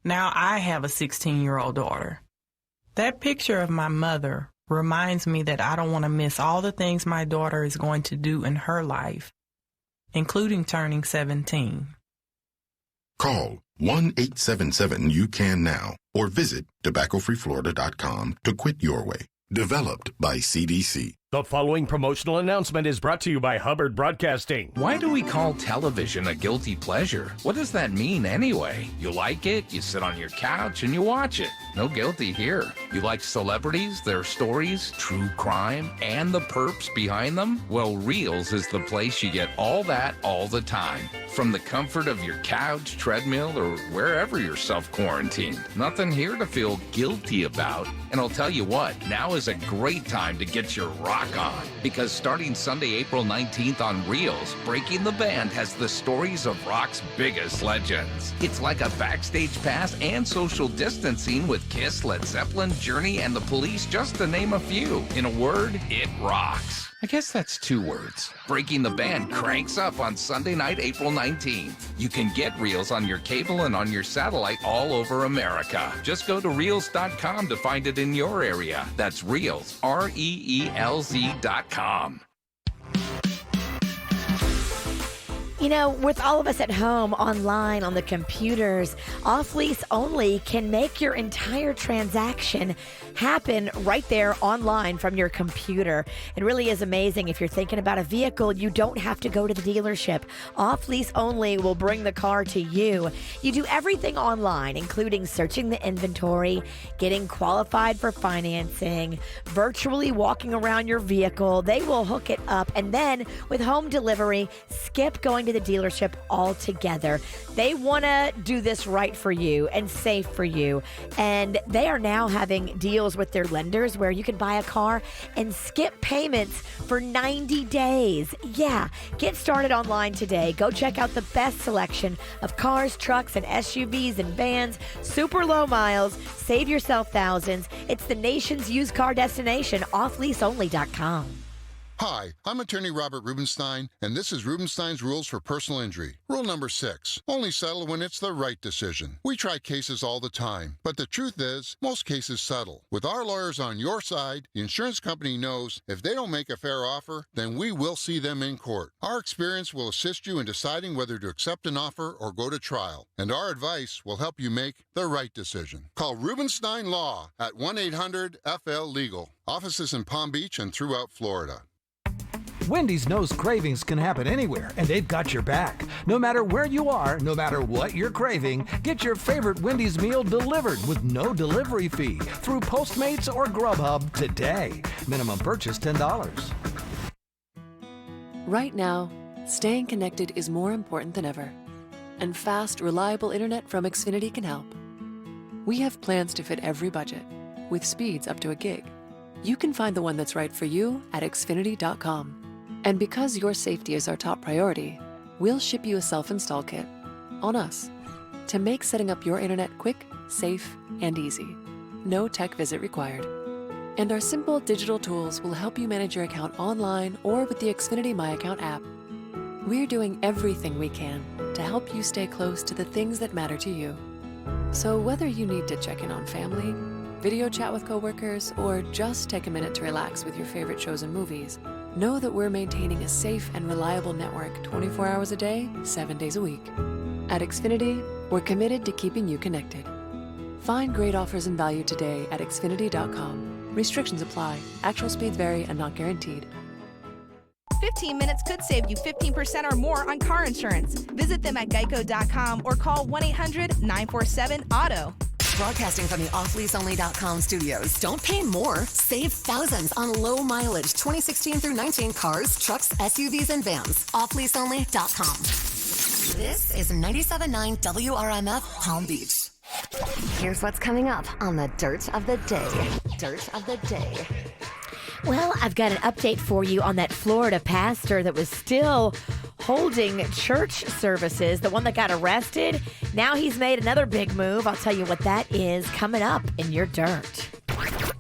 Now I have a 16-year-old daughter. That picture of my mother reminds me that I don't want to miss all the things my daughter is going to do in her life, including turning 17. Call 1-877-YOU-CAN-NOW or visit tobaccofreeflorida.com to quit your way. Developed by CDC. The following promotional announcement is brought to you by Hubbard Broadcasting. Why do we call television a guilty pleasure? What does that mean anyway? You like it, you sit on your couch, and you watch it. No guilty here. You like celebrities, their stories, true crime, and the perps behind them? Well, Reels is the place you get all that all the time. From the comfort of your couch, treadmill, or wherever you're self-quarantined. Nothing here to feel guilty about. And I'll tell you what, now is a great time to get your rock on. Because starting Sunday, April 19th on Reels, Breaking the Band has the stories of rock's biggest legends. It's like a backstage pass and social distancing with Kiss, Led Zeppelin, Journey, and The Police, just to name a few. In a word, it rocks. I guess that's 2 words. Breaking the Band cranks up on Sunday night, April 19th. You can get Reels on your cable and on your satellite all over America. Just go to Reels.com to find it in your area. That's Reels, REELZ.com. You know, with all of us at home, online, on the computers, Off Lease Only can make your entire transaction happen right there online from your computer. It really is amazing. If you're thinking about a vehicle, you don't have to go to the dealership. Off Lease Only will bring the car to you. You do everything online, including searching the inventory, getting qualified for financing, virtually walking around your vehicle. They will hook it up, and then with home delivery, skip going to the dealership altogether. They want to do this right for you and safe for you. And they are now having deals with their lenders where you can buy a car and skip payments for 90 days. Yeah, get started online today. Go check out the best selection of cars, trucks, and SUVs and vans, super low miles. Save yourself thousands. It's the nation's used car destination, offleaseonly.com. Hi, I'm attorney Robert Rubenstein, and this is Rubenstein's Rules for Personal Injury. Rule number 6, only settle when it's the right decision. We try cases all the time, but the truth is, most cases settle. With our lawyers on your side, the insurance company knows if they don't make a fair offer, then we will see them in court. Our experience will assist you in deciding whether to accept an offer or go to trial, and our advice will help you make the right decision. Call Rubenstein Law at 1-800-FL-LEGAL. Offices in Palm Beach and throughout Florida. Wendy's knows cravings can happen anywhere, and they've got your back. No matter where you are, no matter what you're craving, get your favorite Wendy's meal delivered with no delivery fee through Postmates or Grubhub today. Minimum purchase $10. Right now, staying connected is more important than ever. And fast, reliable internet from Xfinity can help. We have plans to fit every budget, with speeds up to a gig. You can find the one that's right for you at Xfinity.com. And because your safety is our top priority, we'll ship you a self-install kit on us to make setting up your internet quick, safe, and easy. No tech visit required. And our simple digital tools will help you manage your account online or with the Xfinity My Account app. We're doing everything we can to help you stay close to the things that matter to you. So whether you need to check in on family, video chat with coworkers, or just take a minute to relax with your favorite shows and movies, know that we're maintaining a safe and reliable network 24 hours a day, 7 days a week. At Xfinity, we're committed to keeping you connected. Find great offers and value today at Xfinity.com. Restrictions apply. Actual speeds vary and not guaranteed. 15 minutes could save you 15% or more on car insurance. Visit them at geico.com or call 1-800-947-AUTO. Broadcasting from the offleaseonly.com studios. Don't pay more. Save thousands on low mileage 2016 through 19 cars, trucks, SUVs, and vans. Offleaseonly.com. This is 97.9 WRMF Palm Beach. Here's what's coming up on the Dirt of the Day. Dirt of the Day. Well, I've got an update for you on that Florida pastor that was still holding church services, the one that got arrested. Now he's made another big move. I'll tell you what that is coming up in your dirt.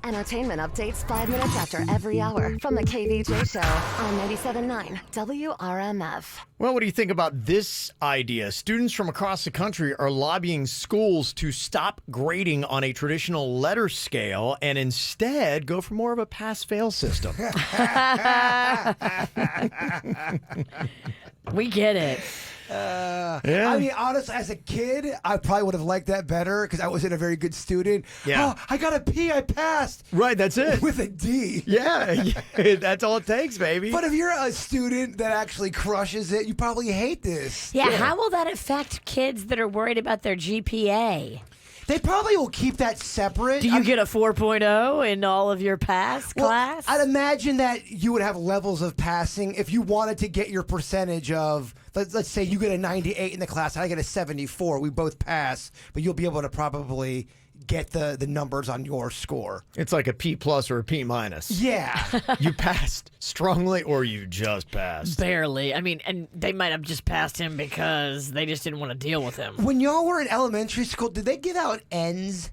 Entertainment updates 5 minutes after every hour from the KVJ Show on 97.9 WRMF. Well, what do you think about this idea? Students from across the country are lobbying schools to stop grading on a traditional letter scale and instead go for more of a pass-fail system. We get it. Yeah. I mean, honestly, as a kid, I probably would have liked that better because I wasn't a very good student. Yeah. Oh, I got a P, I passed. Right, that's it. With a D. Yeah, that's all it takes, baby. But if you're a student that actually crushes it, you probably hate this. Yeah, how will that affect kids that are worried about their GPA? They probably will keep that separate. Do you get a 4.0 in all of your pass class? I'd imagine that you would have levels of passing if you wanted to get your percentage of, let's say you get a 98 in the class and I get a 74. We both pass, but you'll be able to probably get the numbers on your score. It's like a P plus or a P minus. Yeah. You passed strongly or you just passed. Barely. I mean, and they might have just passed him because they just didn't want to deal with him. When y'all were in elementary school, did they give out N's?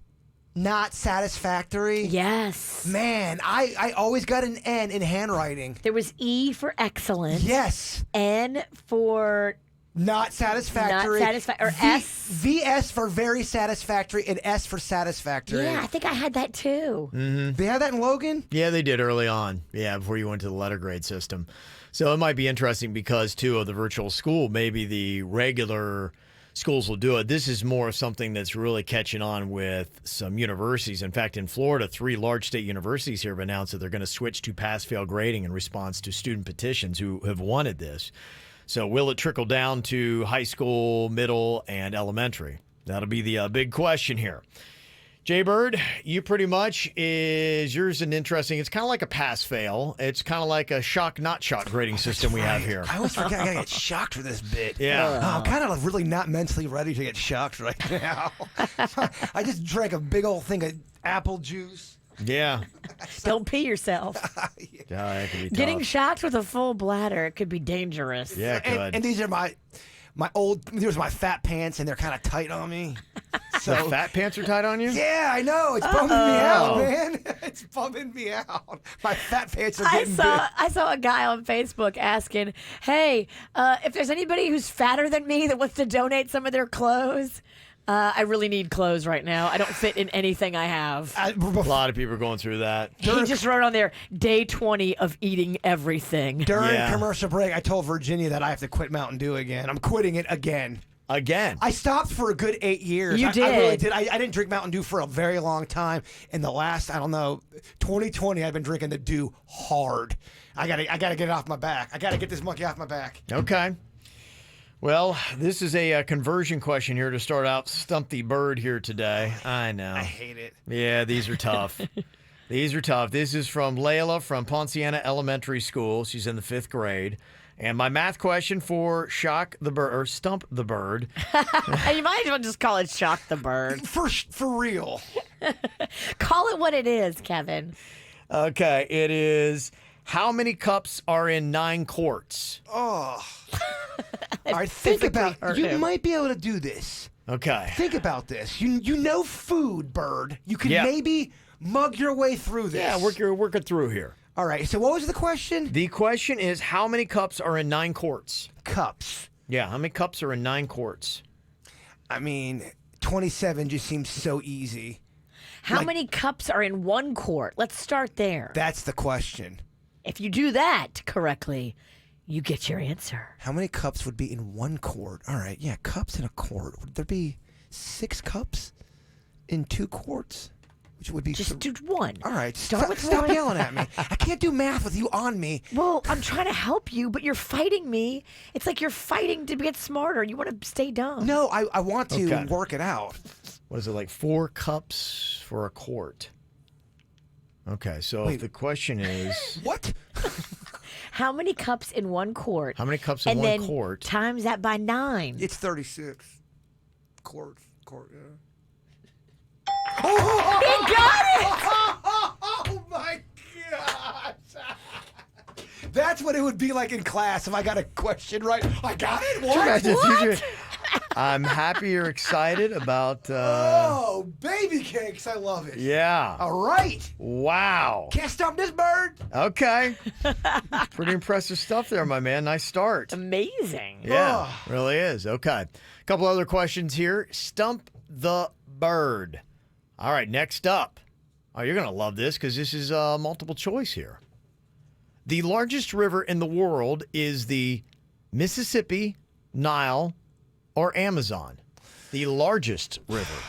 Not satisfactory? Yes. Man, I always got an N in handwriting. There was E for excellent. Yes. N for... Not satisfactory. Or S. VS for very satisfactory and S for satisfactory. Yeah, I think I had that too. Mm-hmm. They had that in Logan? Yeah, they did early on. Yeah, before you went to the letter grade system. So it might be interesting because, too, of the virtual school, maybe the regular schools will do it. This is more something that's really catching on with some universities. In fact, in Florida, 3 large state universities here have announced that they're going to switch to pass-fail grading in response to student petitions who have wanted this. So will it trickle down to high school, middle, and elementary? That'll be the big question here. Jay Bird, you pretty much yours an interesting. It's kind of like a pass-fail. It's kind of like a shock-not-shock grading system we have here. I always forget I gotta get shocked for this bit. Yeah. I'm kind of really not mentally ready to get shocked right now. I just drank a big old thing of apple juice. Yeah. Don't pee yourself. Yeah, that could be tough. Getting shocked with a full bladder, it could be dangerous. Yeah, it could. And these are my fat pants, and they're kind of tight on me. So the fat pants are tight on you? Yeah, I know. It's bumming me out, man. It's bumming me out. My fat pants are getting big. I saw a guy on Facebook asking, hey, if there's anybody who's fatter than me that wants to donate some of their clothes, I really need clothes right now. I don't fit in anything I have. A lot of people are going through that. He just wrote on there, day 20 of eating everything. During commercial break, I told Virginia that I have to quit Mountain Dew again. I'm quitting it again. again. I stopped for a good 8 years. You I did. really did. I didn't drink Mountain Dew for a very long time. In the last, 2020, I've been drinking the Dew hard. I gotta get it off my back. I gotta get this monkey off my back. Okay. Well, this is a conversion question here to start out Stump the Bird here today. I know. I hate it. Yeah, these are tough. These are tough. This is from Layla from Ponciana Elementary School. She's in the 5th grade. And my math question for Stump the Bird. You might as well just call it Shock the Bird. For real. Call it what it is, Kevin. Okay, it is how many cups are in 9 quarts? Oh. All right, think about it. You might be able to do this. Okay. Think about this. You know food, Bird. You can maybe mug your way through this. Yeah, work it through here. All right, so what was the question? The question is how many cups are in 9 quarts? Cups. Yeah, how many cups are in 9 quarts? I mean, 27 just seems so easy. How many cups are in 1 quart? Let's start there. That's the question. If you do that correctly, you get your answer. How many cups would be in 1 quart? All right, yeah, cups in a quart. Would there be 6 cups in 2 quarts? Which would be just do 1. All right, stop yelling at me. I can't do math with you on me. Well, I'm trying to help you, but you're fighting me. It's like you're fighting to get smarter. You want to stay dumb. No, I want to work it out. What is it, like 4 cups for a quart? Okay, so if the question is... What? How many cups in 1 quart? How many cups in and 1 then quart? Times that by 9. It's 36. Quart, yeah. He got it! Oh my gosh! That's what it would be like in class if I got a question right. I got it. What? I'm happy you're excited about. Oh, baby cakes! I love it. Yeah. All right. Wow. Can't stop this bird. Okay. Pretty impressive stuff there, my man. Nice start. Amazing. Yeah, really is. Okay. A couple other questions here. Stump the Bird. All right, next up. Oh, you're going to love this because this is multiple choice here. The largest river in the world is the Mississippi, Nile, or Amazon. The largest river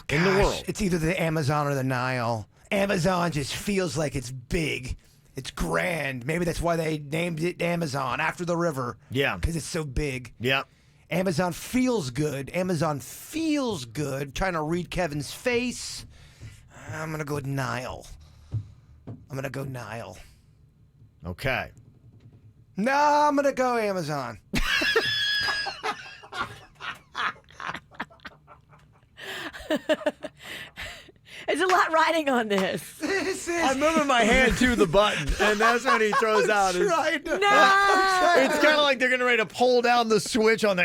in the world. It's either the Amazon or the Nile. Amazon just feels like it's big. It's grand. Maybe that's why they named it Amazon after the river. Yeah. Because it's so big. Yeah. Amazon feels good. Amazon feels good. Trying to read Kevin's face. I'm going to go with Nile. Okay. No, I'm going to go Amazon. There's a lot riding on this. I'm moving my hand to the button, and that's when he throws out his... No! It's kind of like they're getting ready to pull down the switch on the...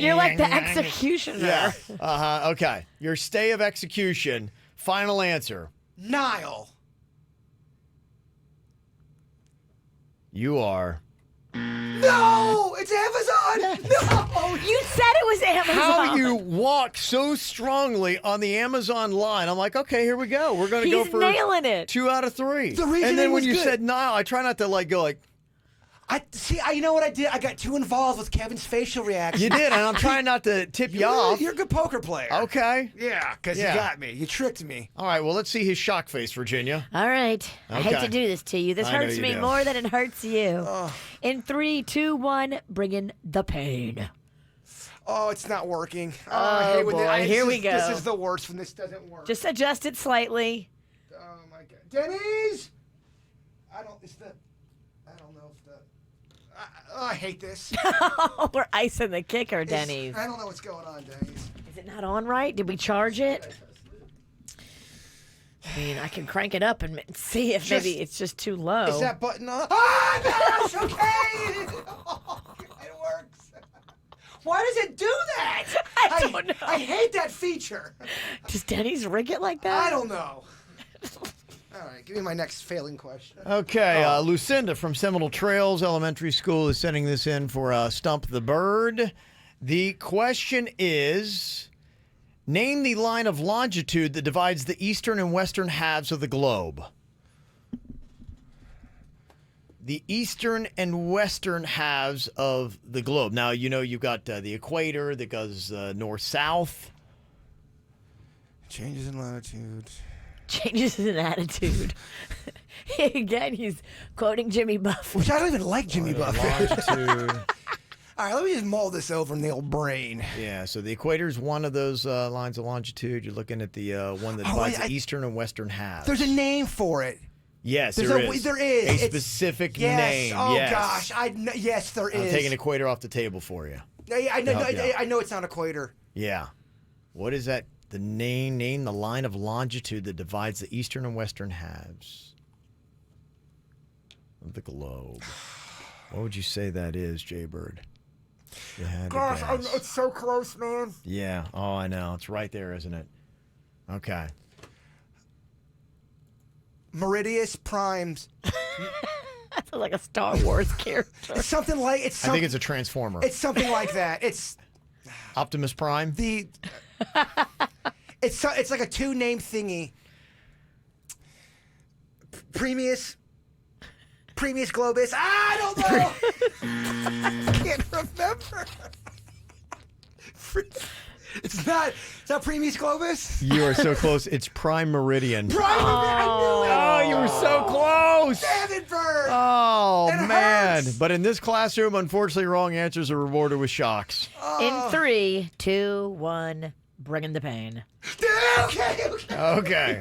You're like the executioner. Yeah. Okay. Your stay of execution. Final answer. Nile. You are... No! It's Amazon! No! You said it was Amazon. How you walk so strongly on the Amazon line. I'm like, okay, here we go. We're going to go for nailing it. 2 out of 3. The reasoning and then when was you good. said Nile, I try not to go like... You know what I did? I got too involved with Kevin's facial reaction. You did, and I'm trying not to tip you off. You're a good poker player. Okay. Yeah, because you got me. You tricked me. All right, well, let's see his shock face, Virginia. All right. I hate Okay. to do this to you. This I know hurts you me do. more than it hurts you. In 3, 2, 1, bring in the pain. Oh, it's not working. Oh, hate when boy. Here we go. This is the worst when this doesn't work. Just adjust it slightly. Oh, my God. Denny's? I don't know if the... I hate this. We're icing the kicker, Denny's. I don't know what's going on, Denny's. Is it not on right? Did we charge it? I mean, I can crank it up and see if maybe it's just too low. Is that button on? Ah, no, it's okay. It works. Why does it do that? I don't know. I hate that feature. Does Denny's rig it like that? I don't know. All right, give me my next failing question. Okay, Lucinda from Seminole Trails Elementary School is sending this in for Stump the Bird. The question is, name the line of longitude that divides the eastern and western halves of the globe. the eastern and western halves of the globe. Now, you've got the equator that goes north-south. Changes in latitude. Changes in attitude. Again, he's quoting Jimmy Buffett. Which I don't even like Jimmy Buffett. Longitude. All right, let me just mull this over in the old brain. Yeah, so the equator is one of those lines of longitude. You're looking at the one that divides the eastern and western halves. There's a name for it. Yes, There is. A specific name. Oh, yes. gosh. Yes, there is. I'm taking equator off the table for you. I know it's not equator. Yeah. What is that? The name the line of longitude that divides the eastern and western halves of the globe. What would you say that is, Jaybird? You had to Gosh, guess. it's so close, man. Yeah. Oh, I know. It's right there, isn't it? Okay. Meridius Primes. That's like a Star Wars character. It's something like I think it's a transformer. It's something like that. It's Optimus Prime. It's like a two-name thingy. Premius Globus. I don't know. I can't remember. It's not Premius Globus. You are so close. It's Prime Meridian. I knew it. Oh, you were so close. Damn it, Bird. Oh, It man. hurts. But in this classroom, unfortunately, wrong answers are rewarded with shocks. In 3, 2, 1, bringing the pain. Okay.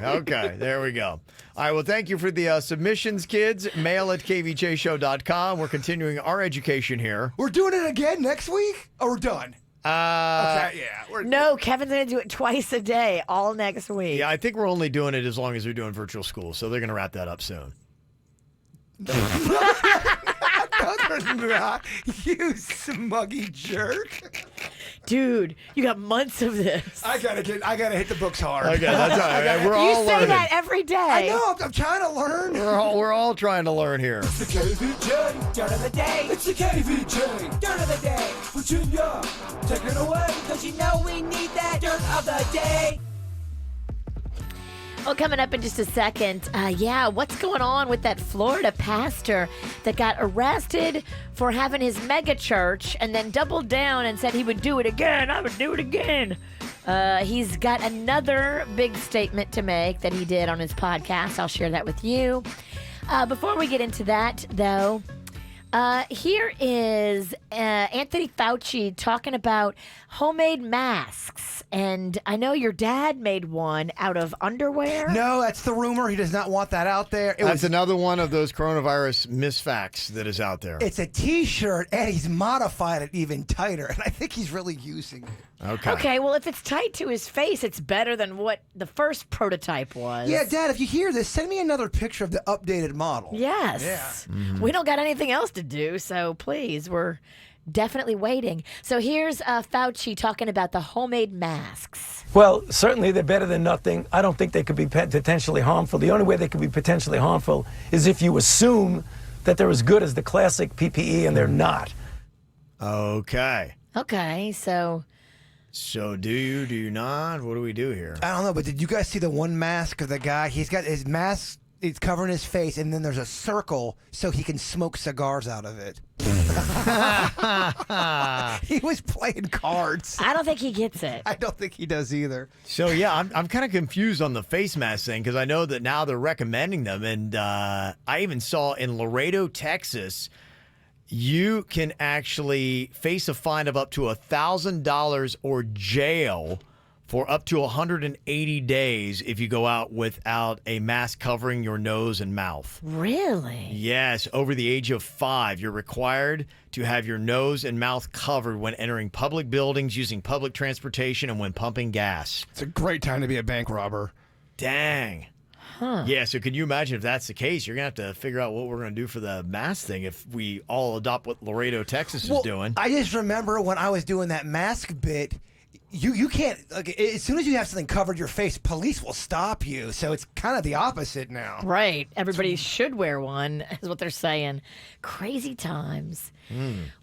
There we go. All right, well, thank you for the submissions, kids. Mail at kvjshow.com. We're continuing our education here. We're doing it again next week? Or we're done? Okay, yeah. No, Kevin's going to do it twice a day, all next week. Yeah, I think we're only doing it as long as they're doing virtual school, so they're going to wrap that up soon. Other than that, you smuggy jerk. Dude, you got months of this. I gotta hit the books hard. Okay, that's all right. We're all You say learning. that every day. I know. I'm trying to learn. We're all trying to learn here. It's the KVJ dirt of the day. It's the KVJ dirt of the day. Virginia, take it away. Cause you know we need that dirt of the day. Well, coming up in just a second, what's going on with that Florida pastor that got arrested for having his mega church and then doubled down and said he would do it again? I would do it again. He's got another big statement to make that he did on his podcast. I'll share that with you. Before we get into that, though, here is Anthony Fauci talking about homemade masks. And I know your dad made one out of underwear. No, that's the rumor. He does not want that out there. That's another one of those coronavirus misfacts that is out there. It's a T-shirt, and he's modified it even tighter, and I think he's really using it. Okay, well, if it's tight to his face, it's better than what the first prototype was. Yeah, Dad, if you hear this, send me another picture of the updated model. Yes. Yeah. We don't got anything else to do, so please, we're definitely waiting. So here's Fauci talking about the homemade masks. Well, certainly they're better than nothing. I don't think they could be potentially harmful. The only way they could be potentially harmful is if you assume that they're as good as the classic PPE, and they're not. Okay. Okay, so do you not? What do we do here? I don't know, but did you guys see the one mask of the guy? He's got his mask, it's covering his face, and then there's a circle so he can smoke cigars out of it. He was playing cards. I don't think he gets it. I don't think he does either. So, yeah, I'm kind of confused on the face mask thing because I know that now they're recommending them. And I even saw in Laredo, Texas, you can actually face a fine of up to $1,000 or jail for up to 180 days if you go out without a mask covering your nose and mouth. Really? Yes, over the age of 5, you're required to have your nose and mouth covered when entering public buildings, using public transportation, and when pumping gas. It's a great time to be a bank robber. Dang. Huh. Yeah, so could you imagine if that's the case? You're going to have to figure out what we're going to do for the mask thing if we all adopt what Laredo, Texas is doing. I just remember when I was doing that mask bit, you can't, like, as soon as you have something covered your face, police will stop you. So it's kind of the opposite now. Right. Everybody should wear one, is what they're saying. Crazy times.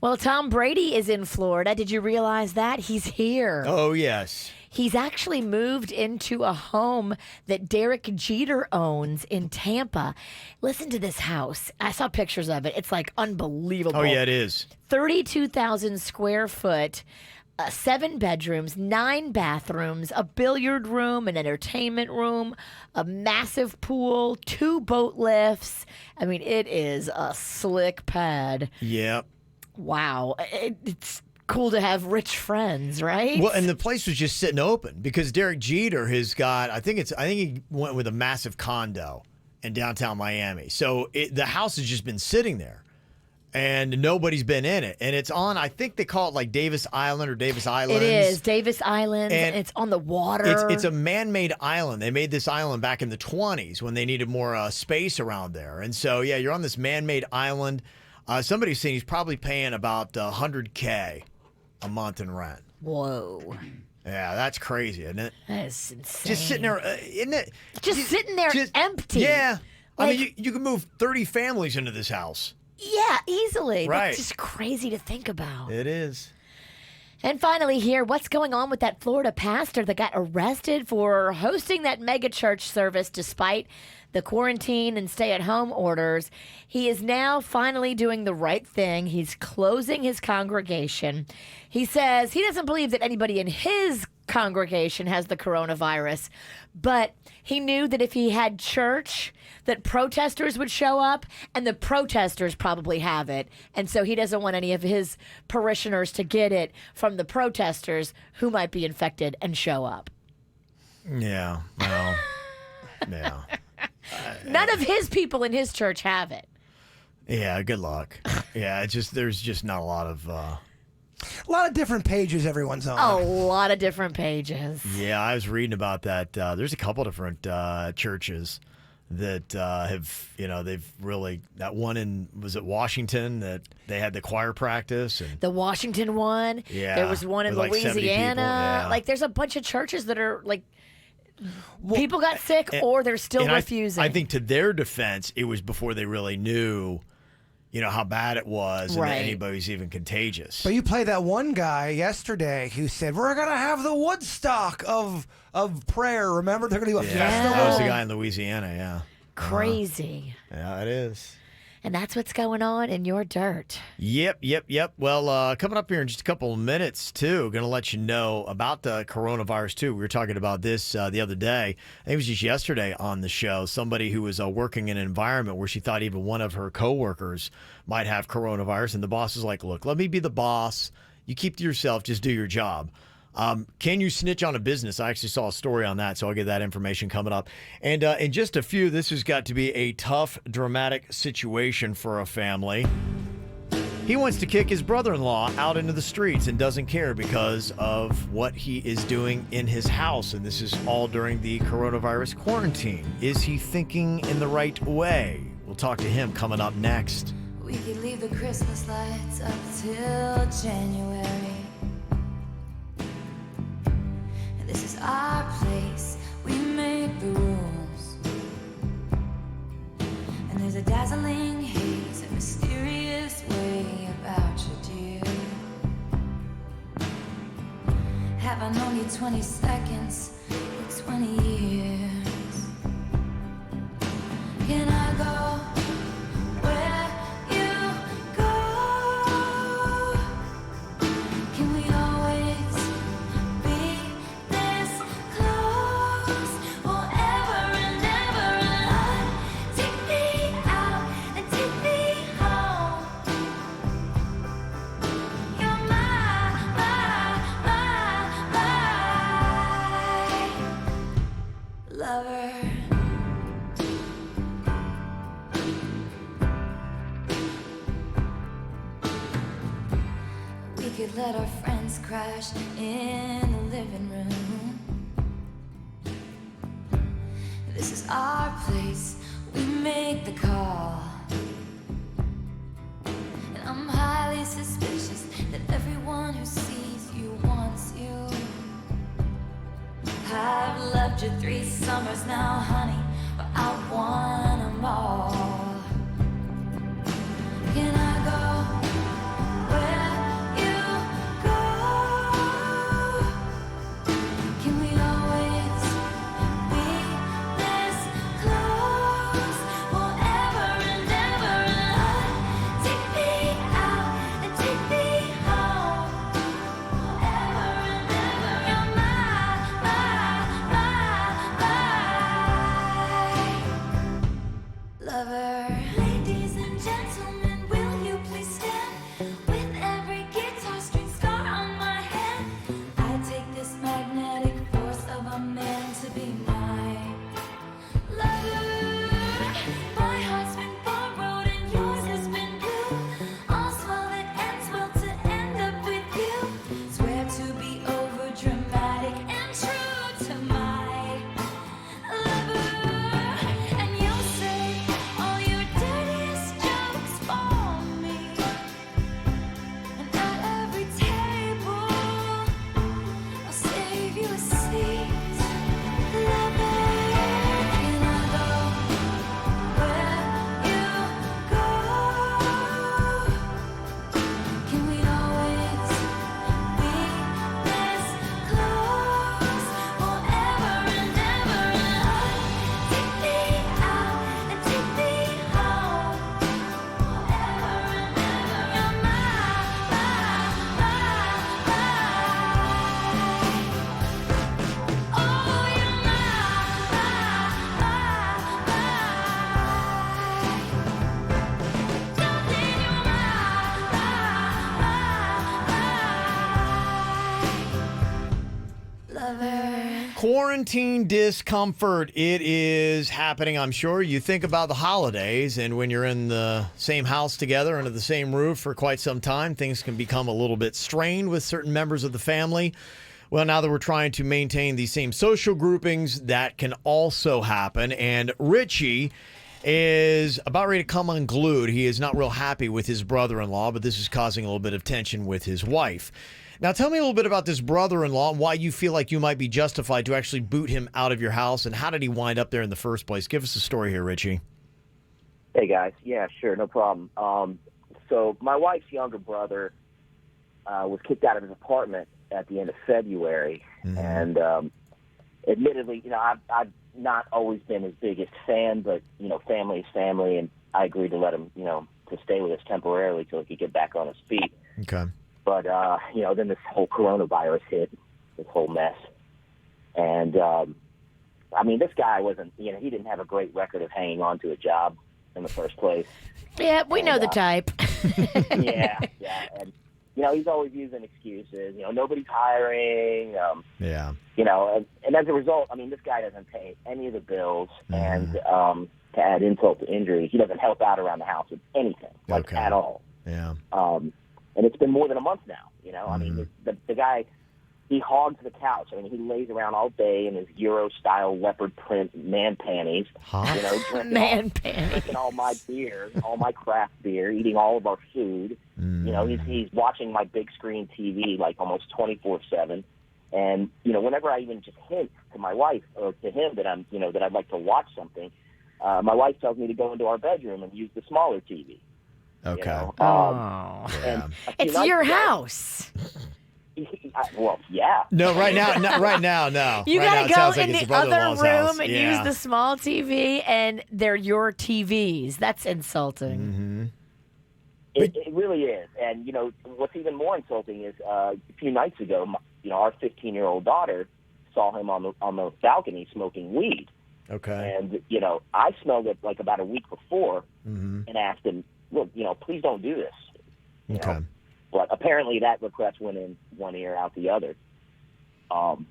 Well, Tom Brady is in Florida. Did you realize that? He's here. Oh, yes. He's actually moved into a home that Derek Jeter owns in Tampa. Listen to this house. I saw pictures of it. It's like unbelievable. Oh, yeah, it is. 32,000 square foot. 7 bedrooms, 9 bathrooms, a billiard room, an entertainment room, a massive pool, 2 boat lifts. I mean, it is a slick pad. Yep. Wow. It's cool to have rich friends, right? Well, and the place was just sitting open because Derek Jeter has got, I think he went with a massive condo in downtown Miami. So the house has just been sitting there. And nobody's been in it. And it's on, I think they call it like Davis Island or Davis Islands. It is, Davis Islands, and it's on the water. It's a man-made island. They made this island back in the 20s when they needed more space around there. And so, yeah, you're on this man-made island. Somebody's saying he's probably paying about $100K a month in rent. Whoa. Yeah, that's crazy, isn't it? That is insane. Just sitting there, isn't it? Just sitting there empty. Yeah. Like, I mean, you can move 30 families into this house. Yeah, easily. Right. That's just crazy to think about. It is. And finally here, what's going on with that Florida pastor that got arrested for hosting that mega church service despite the quarantine and stay-at-home orders? He is now finally doing the right thing. He's closing his congregation. He says he doesn't believe that anybody in his congregation has the coronavirus, but he knew that if he had church, that protesters would show up, and the protesters probably have it. And so he doesn't want any of his parishioners to get it from the protesters who might be infected and show up. Yeah, well, yeah. None of his people in his church have it. Yeah, good luck. Yeah, there's just not a lot of different pages everyone's on. A lot of different pages. Yeah, I was reading about that. There's a couple different churches that have, they've really, that one was it Washington that they had the choir practice? And the Washington one. Yeah. There was one in with like 70 Louisiana. people, yeah. Like there's a bunch of churches that are like, people got sick or they're still refusing. I think to their defense, it was before they really knew, how bad it was and that anybody's even contagious. But you played that one guy yesterday who said, we're going to have the Woodstock of prayer. Remember? They're going to do a festival. That was the guy in Louisiana, yeah. Crazy. Yeah, it is. And that's what's going on in your dirt. Yep. Well, coming up here in just a couple of minutes, too, going to let you know about the coronavirus, too. We were talking about this the other day. I think it was just yesterday on the show. Somebody who was working in an environment where she thought even one of her coworkers might have coronavirus. And the boss is like, look, let me be the boss. You keep to yourself. Just do your job. Can you snitch on a business? I actually saw a story on that, so I'll get that information coming up. And in just a few, this has got to be a tough, dramatic situation for a family. He wants to kick his brother-in-law out into the streets and doesn't care because of what he is doing in his house. And this is all during the coronavirus quarantine. Is he thinking in the right way? We'll talk to him coming up next. We could leave the Christmas lights up till January. This is our place, we make the rules. And there's a dazzling haze, a mysterious way about you, dear. Have I known you 20 seconds or 20 years? Can I go where you go? Can we always be this close forever and ever? And take me out and take me home. You're my lover. We could let our friends crash in the living room. This is our place, we make the call. And I'm highly suspicious that everyone who sees you wants you. loved you 3 summers now, honey, but I want 'em all. Can I go where you go? Can we always be this close forever and ever? Take me out and take me home forever and ever. You're my lover. Ladies and gentlemen, will you please stand with every guitar string scar on my hand? I take this magnetic force of a man to be my lover. My heart's been borrowed and yours has been blue. All's well that ends well to end up with you. Swear to be over dramatic and true to my lover. And you'll say all your dirtiest jokes for me. And at every table, I'll save you a seat. Lover, can I go where you go? Can we always be this close forever and ever? Take me out and take me home forever and ever. You're Quarantine discomfort. It is happening, I'm sure. You think about the holidays, and when you're in the same house together, under the same roof for quite some time, things can become a little bit strained with certain members of the family. Well, now that we're trying to maintain these same social groupings, that can also happen. And Richie is about ready to come unglued. He is not real happy with his brother-in-law, but this is causing a little bit of tension with his wife. Now, tell me a little bit about this brother-in-law and why you feel like you might be justified to actually boot him out of your house, and how did he wind up there in the first place? Give us the story here, Richie. Hey, guys. Yeah, sure. No problem. So my wife's younger brother was kicked out of his apartment at the end of February. And admittedly, I've not always been his biggest fan, but, family is family, and I agreed to let him, to stay with us temporarily till he could get back on his feet. Okay. But, then this whole coronavirus hit, this whole mess. And, this guy wasn't, he didn't have a great record of hanging on to a job in the first place. Yeah, we know the type. Yeah. And, he's always using excuses. Nobody's hiring. Yeah. And as a result, this guy doesn't pay any of the bills. And to add insult to injury, he doesn't help out around the house with anything, at all. Yeah. And it's been more than a month now. The guy, he hogs the couch. He lays around all day in his Euro-style leopard print man panties. Drinking all my beer, all my craft beer, eating all of our food. He's watching my big screen TV almost 24/7. And whenever I even just hint to my wife or to him that that I'd like to watch something, my wife tells me to go into our bedroom and use the smaller TV. Okay. And it's your house. Well, yeah. No, right now, no. You right gotta now, go in the other room and use the small TV, and they're your TVs. That's insulting. It really is. And, what's even more insulting is a few nights ago, our 15-year-old daughter saw him on the balcony smoking weed. Okay. And, I smelled it about a week before and asked him, look, please don't do this. Okay. But apparently that request went in one ear, out the other. And,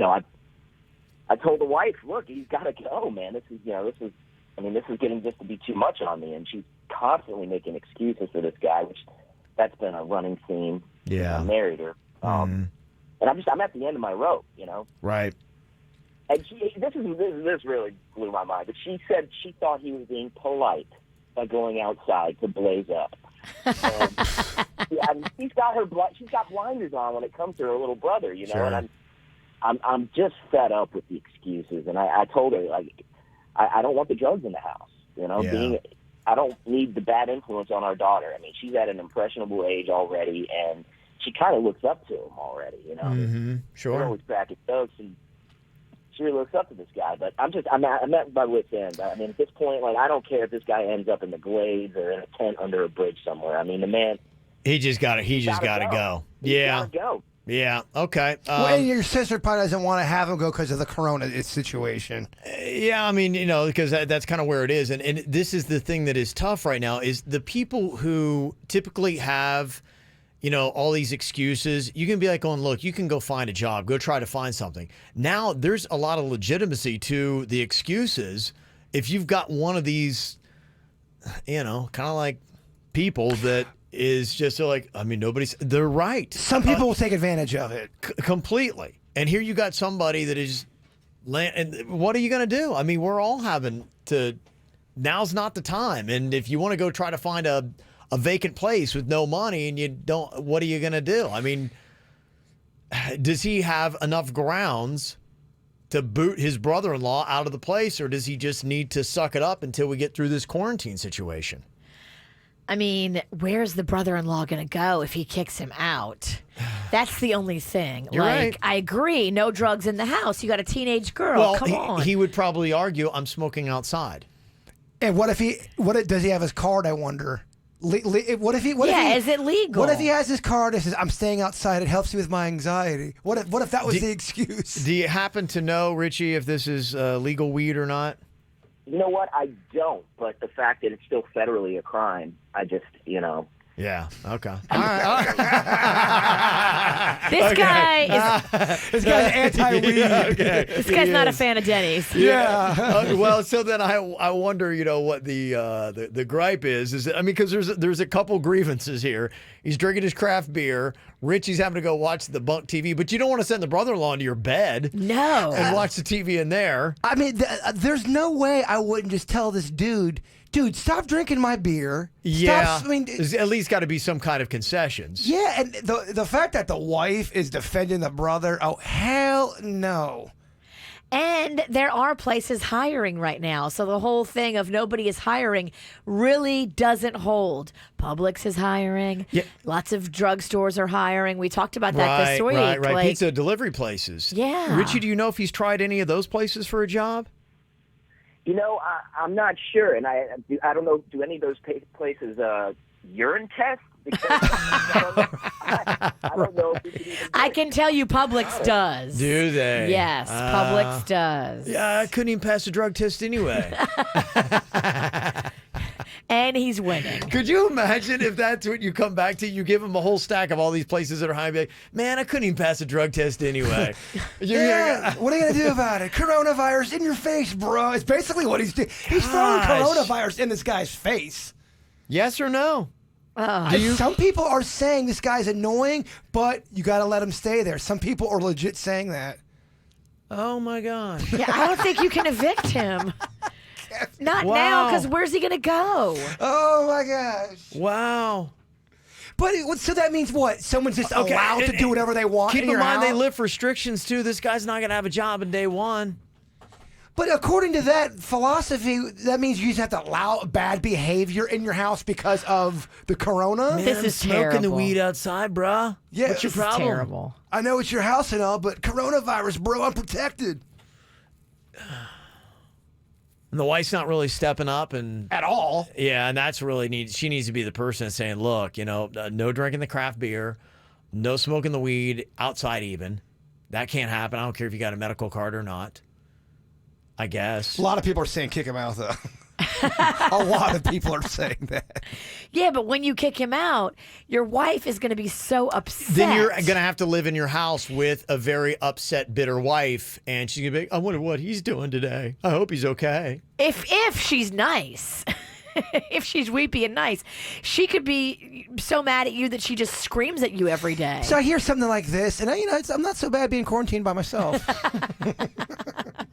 I told the wife, look, he's got to go, man. This is getting just to be too much on me. And she's constantly making excuses for this guy, which that's been a running theme. Yeah. I married her. And I'm at the end of my rope, Right. And this really blew my mind. But she said she thought he was being polite by going outside to blaze up. And, she's got blinders on when it comes to her little brother, Sure. And I'm just fed up with the excuses, and I told her like I don't want the drugs in the house. You know, I don't need the bad influence on our daughter. I mean, she's at an impressionable age already, and she kind of looks up to him already. You know, Sure. They're always cracking jokes, and she really looks up to this guy. But I'm at my wit's end. I mean, at this point, like I don't care if this guy ends up in the Glades or in a tent under a bridge somewhere. I mean, the man. He just got to go. Yeah. Gotta go. Yeah. Okay. Well, your sister probably doesn't want to have him go because of the corona situation. Yeah, I mean, because that's kind of where it is. And this is the thing that is tough right now is the people who typically have, all these excuses. You can be like, look, you can go find a job, go try to find something. Now there's a lot of legitimacy to the excuses. If you've got one of these, kind of like people that is just like, I mean, they're right. Some people will take advantage of it. Completely. And here you got somebody that is, and what are you going to do? I mean, we're all having to, now's not the time. And if you want to go try to find a vacant place with no money and you don't, what are you going to do? I mean, does he have enough grounds to boot his brother-in-law out of the place, or does he just need to suck it up until we get through this quarantine situation? I mean, where's the brother-in-law going to go if he kicks him out? That's the only thing. You're right. I agree. No drugs in the house. You got a teenage girl. Well, Come on. he would probably argue, I'm smoking outside. And does he have his card, I wonder? Is it legal? What if he has his card that says, I'm staying outside, it helps me with my anxiety? What if that was the excuse? Do you happen to know, Richie, if this is legal weed or not? You know what? I don't, but the fact that it's still federally a crime, I just, Yeah. Okay. This guy is this guy's anti-weed. Okay. This guy's not a fan of Denny's. Yeah. Well, so then I wonder, what the gripe is. I mean, because there's a couple grievances here. He's drinking his craft beer. Richie's having to go watch the bunk TV, but you don't want to send the brother-in-law into your bed. No. And watch the TV in there. I mean, there's no way I wouldn't just tell this dude, stop drinking my beer. Yeah. Stop, There's at least got to be some kind of concessions. Yeah, and the fact that the wife is defending the brother, oh, hell no. And there are places hiring right now. So the whole thing of nobody is hiring really doesn't hold. Publix is hiring. Yeah. Lots of drugstores are hiring. We talked about that this week. Right. Like, Pizza delivery places. Yeah. Richie, do you know if he's tried any of those places for a job? I'm not sure, and I don't know. Do any of those places urine test? Because I don't know. If we can even I can tell you Publix does. Do they? Yes, Publix does. Yeah, I couldn't even pass a drug test anyway. And he's winning. Could you imagine if that's what you come back to? You give him a whole stack of all these places that are high. Like, man, I couldn't even pass a drug test anyway. Yeah. What are you going to do about it? Coronavirus in your face, bro. It's basically what he's doing. He's throwing coronavirus in this guy's face. Yes or no? Some people are saying this guy's annoying, but you got to let him stay there. Some people are legit saying that. Oh, my God. Yeah, I don't think you can evict him. Not now, because where's he going to go? Oh, my gosh. Wow. But so that means what? Someone's just allowed to do whatever they want Keep in in your mind house? they lift restrictions, too. This guy's not going to have a job in day one. But according to that philosophy, that means you just have to allow bad behavior in your house because of the corona? Man, This I'm is smoking terrible. the weed outside, bruh. Yeah, What's your this is problem? Terrible. I know it's your house and all, but coronavirus, bro, I'm protected. And the wife's not really stepping up and At all. Yeah, and that's really she needs to be the person that's saying, look, no drinking the craft beer, no smoking the weed outside even. That can't happen. I don't care if you got a medical card or not. I guess. A lot of people are saying kick him out, though. A lot of people are saying that. Yeah, but when you kick him out, your wife is going to be so upset. Then you're going to have to live in your house with a very upset, bitter wife, and she's going to be like, I wonder what he's doing today. I hope he's okay. If she's nice. If she's weepy and nice, she could be so mad at you that she just screams at you every day. So I hear something like this, and I'm not so bad being quarantined by myself.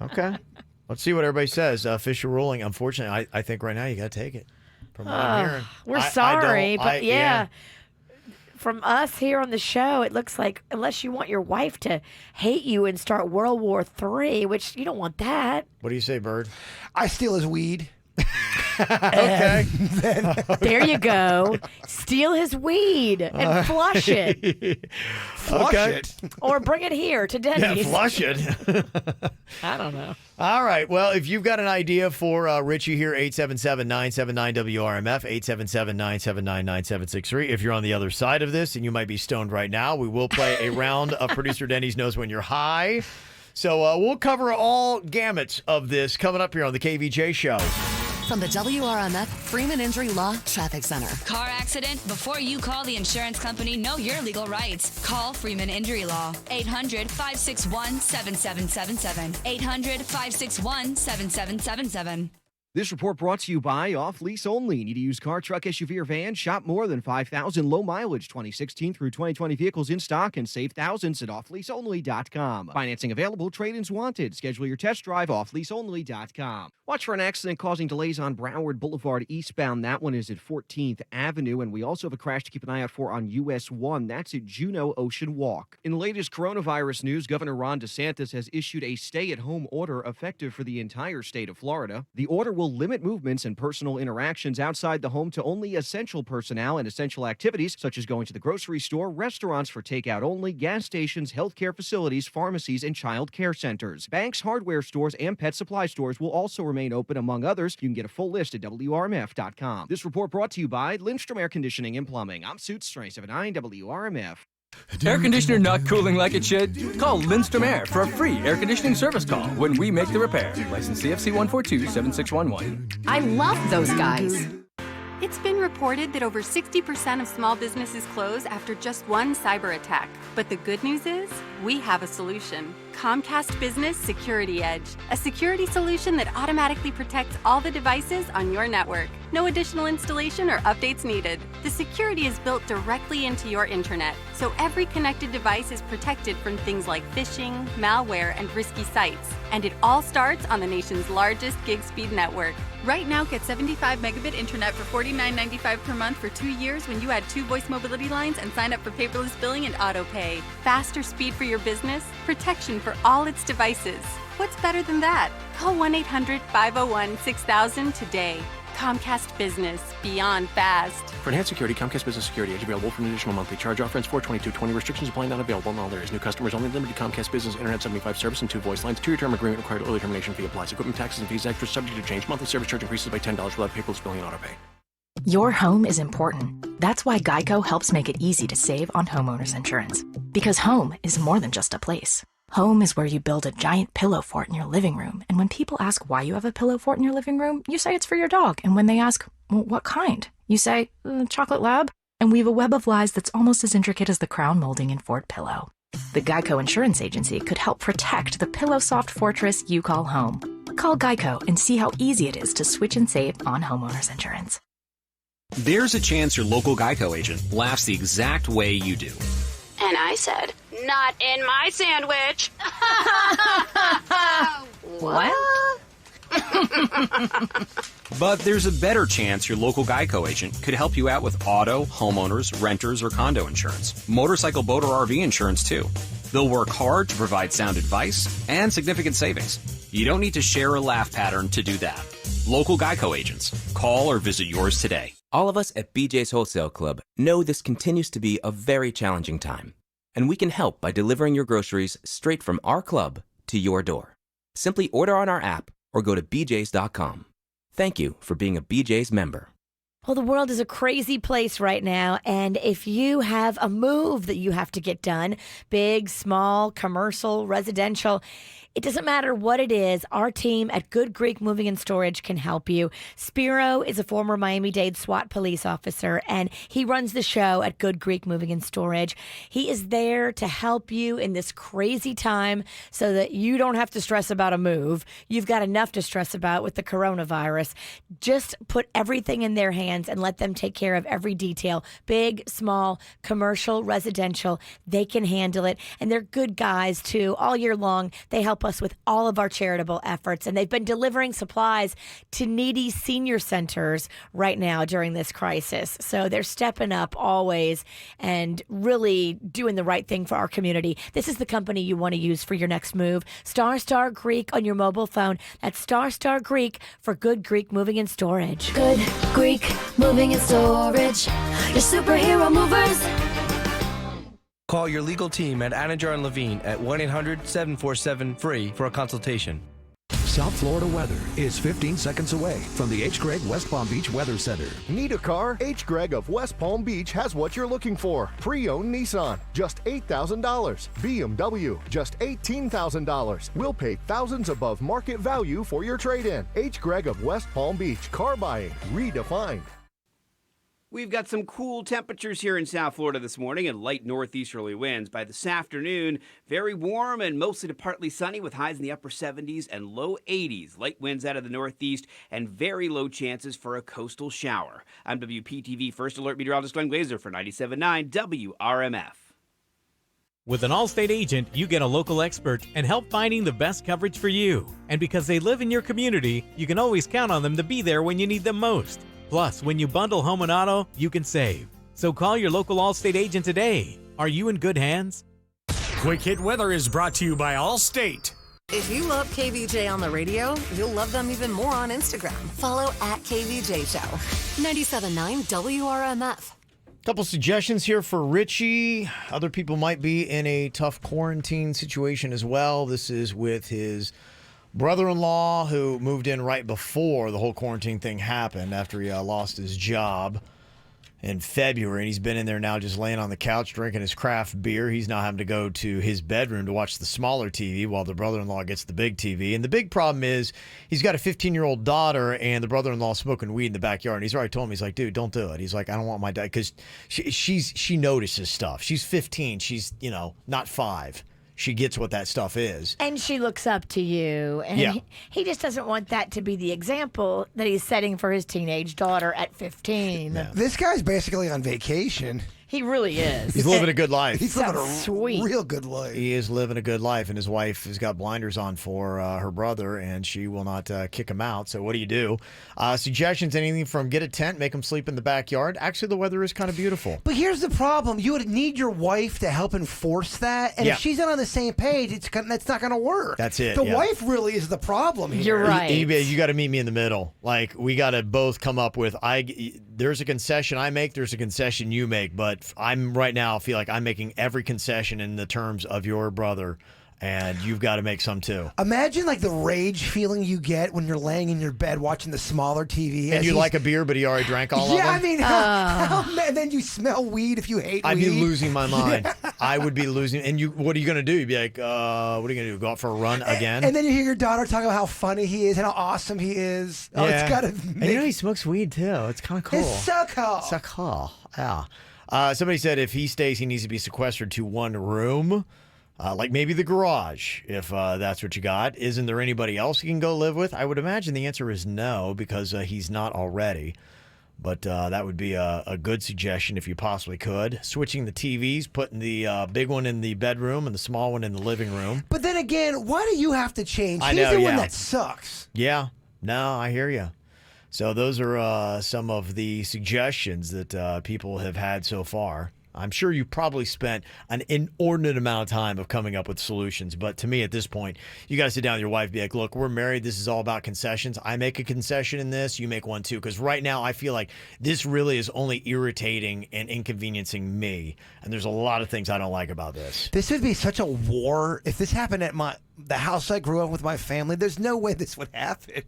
Okay. Let's see what everybody says. Official ruling. Unfortunately, I think right now you got to take it. From what I'm hearing. We're sorry, I don't- but yeah. from us here on the show, it looks like unless you want your wife to hate you and start World War III, which you don't want that. What do you say, Bird? I steal his weed. Okay. There you go. Steal his weed and flush it. Flush it. Or bring it here to Denny's. Yeah, flush it. I don't know. All right. Well, if you've got an idea for Richie here, 877-979-WRMF, 877-979-9763. If you're on the other side of this and you might be stoned right now, we will play a round of Producer Denny's Knows When You're High. So we'll cover all gamuts of this coming up here on the KVJ Show. From the WRMF Freeman Injury Law Traffic Center. Car accident? Before you call the insurance company, know your legal rights. Call Freeman Injury Law. 800-561-7777. 800-561-7777. This report brought to you by Off Lease Only. Need to use car, truck, SUV, or van? Shop more than 5,000 low mileage 2016 through 2020 vehicles in stock and save thousands at offleaseonly.com. Financing available, trade-ins wanted. Schedule your test drive offleaseonly.com. Watch for an accident causing delays on Broward Boulevard eastbound. That one is at 14th Avenue. And we also have a crash to keep an eye out for on US 1. That's at Juneau Ocean Walk. In the latest coronavirus news, Governor Ron DeSantis has issued a stay-at-home order effective for the entire state of Florida. The order will limit movements and personal interactions outside the home to only essential personnel and essential activities such as going to the grocery store, restaurants for takeout only, gas stations, healthcare facilities, pharmacies, and child care centers. Banks, hardware stores, and pet supply stores will also remain open, among others. You can get a full list at WRMF.com. This report brought to you by Lindstrom Air Conditioning and Plumbing. I'm Suits 279 WRMF. Air conditioner not cooling like it should? Call Lindstrom Air for a free air conditioning service call when we make the repair. License CFC 1427611. I love those guys. It's been reported that over 60% of small businesses close after just one cyber attack. But the good news is, we have a solution. Comcast Business Security Edge, a security solution that automatically protects all the devices on your network. No additional installation or updates needed. The security is built directly into your internet, so every connected device is protected from things like phishing, malware, and risky sites. And it all starts on the nation's largest gig speed network. Right now, get 75 megabit internet for $49.95 per month for 2 years when you add 2 voice mobility lines and sign up for paperless billing and auto pay. Faster speed for your business, protection for all its devices. What's better than that? Call 1-800-501-6000 today. Comcast Business, beyond fast. For enhanced security, Comcast Business Security Edge available for an additional monthly charge. Offer ends 4/22/20. Restrictions apply, not available in all areas. New customers only. Limited Comcast Business Internet 75 service and 2 voice lines. 2-year term agreement required. Early termination fee applies. Equipment taxes and fees extra subject to change. Monthly service charge increases by $10 without paperless billing and auto pay. Your home is important. That's why Geico helps make it easy to save on homeowners insurance. Because home is more than just a place. Home is where you build a giant pillow fort in your living room. And when people ask why you have a pillow fort in your living room, you say it's for your dog. And when they ask, well, what kind? You say, chocolate lab. And weave a web of lies that's almost as intricate as the crown molding in Fort Pillow. The Geico Insurance Agency could help protect the pillow soft fortress you call home. Call Geico and see how easy it is to switch and save on homeowners insurance. There's a chance your local Geico agent laughs the exact way you do. And I said, not in my sandwich. What? But there's a better chance your local Geico agent could help you out with auto, homeowners, renters, or condo insurance. Motorcycle, boat, or RV insurance, too. They'll work hard to provide sound advice and significant savings. You don't need to share a laugh pattern to do that. Local Geico agents. Call or visit yours today. All of us at BJ's Wholesale Club know this continues to be a very challenging time, and we can help by delivering your groceries straight from our club to your door. Simply order on our app or go to bjs.com. Thank you for being a BJ's member. Well, the world is a crazy place right now, and if you have a move that you have to get done, big, small, commercial, residential, it doesn't matter what it is, our team at Good Greek Moving and Storage can help you. Spiro is a former Miami-Dade SWAT police officer, and he runs the show at Good Greek Moving and Storage. He is there to help you in this crazy time so that you don't have to stress about a move. You've got enough to stress about with the coronavirus. Just put everything in their hands and let them take care of every detail. Big, small, commercial, residential, they can handle it. And they're good guys, too. All year long, they help help us with all of our charitable efforts. And they've been delivering supplies to needy senior centers right now during this crisis. So they're stepping up always and really doing the right thing for our community. This is the company you want to use for your next move. Star Greek on your mobile phone. That's Star Greek for good Greek moving and storage. Good Greek moving and storage. Your superhero movers. Call your legal team at Anajar and Levine at 1-800-747-FREE for a consultation. South Florida weather is 15 seconds away from the H. Gregg West Palm Beach Weather Center. Need a car? H. Gregg of West Palm Beach has what you're looking for. Pre-owned Nissan, just $8,000. BMW, just $18,000. We'll pay thousands above market value for your trade-in. H. Gregg of West Palm Beach. Car buying redefined. We've got some cool temperatures here in South Florida this morning and light northeasterly winds. By this afternoon, very warm and mostly to partly sunny with highs in the upper 70s and low 80s. Light winds out of the northeast and very low chances for a coastal shower. I'm WPTV First Alert Meteorologist Glenn Glazer for 97.9 WRMF. With an Allstate agent, you get a local expert and help finding the best coverage for you. And because they live in your community, you can always count on them to be there when you need them most. Plus, when you bundle home and auto, you can save. So call your local Allstate agent today. Are you in good hands? Quick Hit Weather is brought to you by Allstate. If you love KVJ on the radio, you'll love them even more on Instagram. Follow at KVJ Show. 97.9 WRMF. Couple suggestions here for Richie. Other people might be in a tough quarantine situation as well. This is with his brother-in-law who moved in right before the whole quarantine thing happened after he lost his job in February. And he's been in there now just laying on the couch drinking his craft beer. He's now having to go to his bedroom to watch the smaller TV while the brother-in-law gets the big TV. And the big problem is he's got a 15-year-old daughter and the brother-in-law smoking weed in the backyard. And he's already told him, he's like, dude, don't do it. He's like, I don't want my dad, because she notices stuff. She's 15. She's, not 5. She gets what that stuff is. And she looks up to you. And Yeah. he just doesn't want that to be the example that he's setting for his teenage daughter at 15. This guy's basically on vacation. He really is. He's living a good life. He's living a sweet. real good life. He is living a good life, and his wife has got blinders on for her brother, and she will not kick him out. So what do you do? Suggestions, anything from get a tent, make him sleep in the backyard. Actually, the weather is kind of beautiful. But here's the problem. You would need your wife to help enforce that. And Yeah. if she's not on the same page, that's not going to work. That's it, The yeah. wife really is the problem here. You're right. You got to meet me in the middle. Like, we got to both come up with, there's a concession I make, there's a concession you make, but I'm right now, I feel like I'm making every concession in the terms of your brother, and you've got to make some too. Imagine like the rage feeling you get when you're laying in your bed watching the smaller TV. And you like a beer, but he already drank all of them? Yeah, I mean, and then you smell weed if you hate I'd weed. be losing my mind. I would be losing. And what are you going to do? You'd be like, what are you going to do? Go out for a run again? And then you hear your daughter talking about how funny he is and how awesome he is. Oh, Yeah. it's got to And he smokes weed too. It's kind of cool. It's so cool. So cool. Yeah. Somebody said if he stays, he needs to be sequestered to one room, like maybe the garage, if that's what you got. Isn't there anybody else he can go live with? I would imagine the answer is no, because he's not already. But that would be a good suggestion if you possibly could. Switching the TVs, putting the big one in the bedroom and the small one in the living room. But then again, why do you have to change? I He's know, the one yeah. that sucks. Yeah, no, I hear you. So those are some of the suggestions that people have had so far. I'm sure you probably spent an inordinate amount of time of coming up with solutions. But to me, at this point, you got to sit down with your wife and be like, look, we're married. This is all about concessions. I make a concession in this. You make one too. Because right now, I feel like this really is only irritating and inconveniencing me. And there's a lot of things I don't like about this. This would be such a war. If this happened at the house I grew up with my family, there's no way this would happen.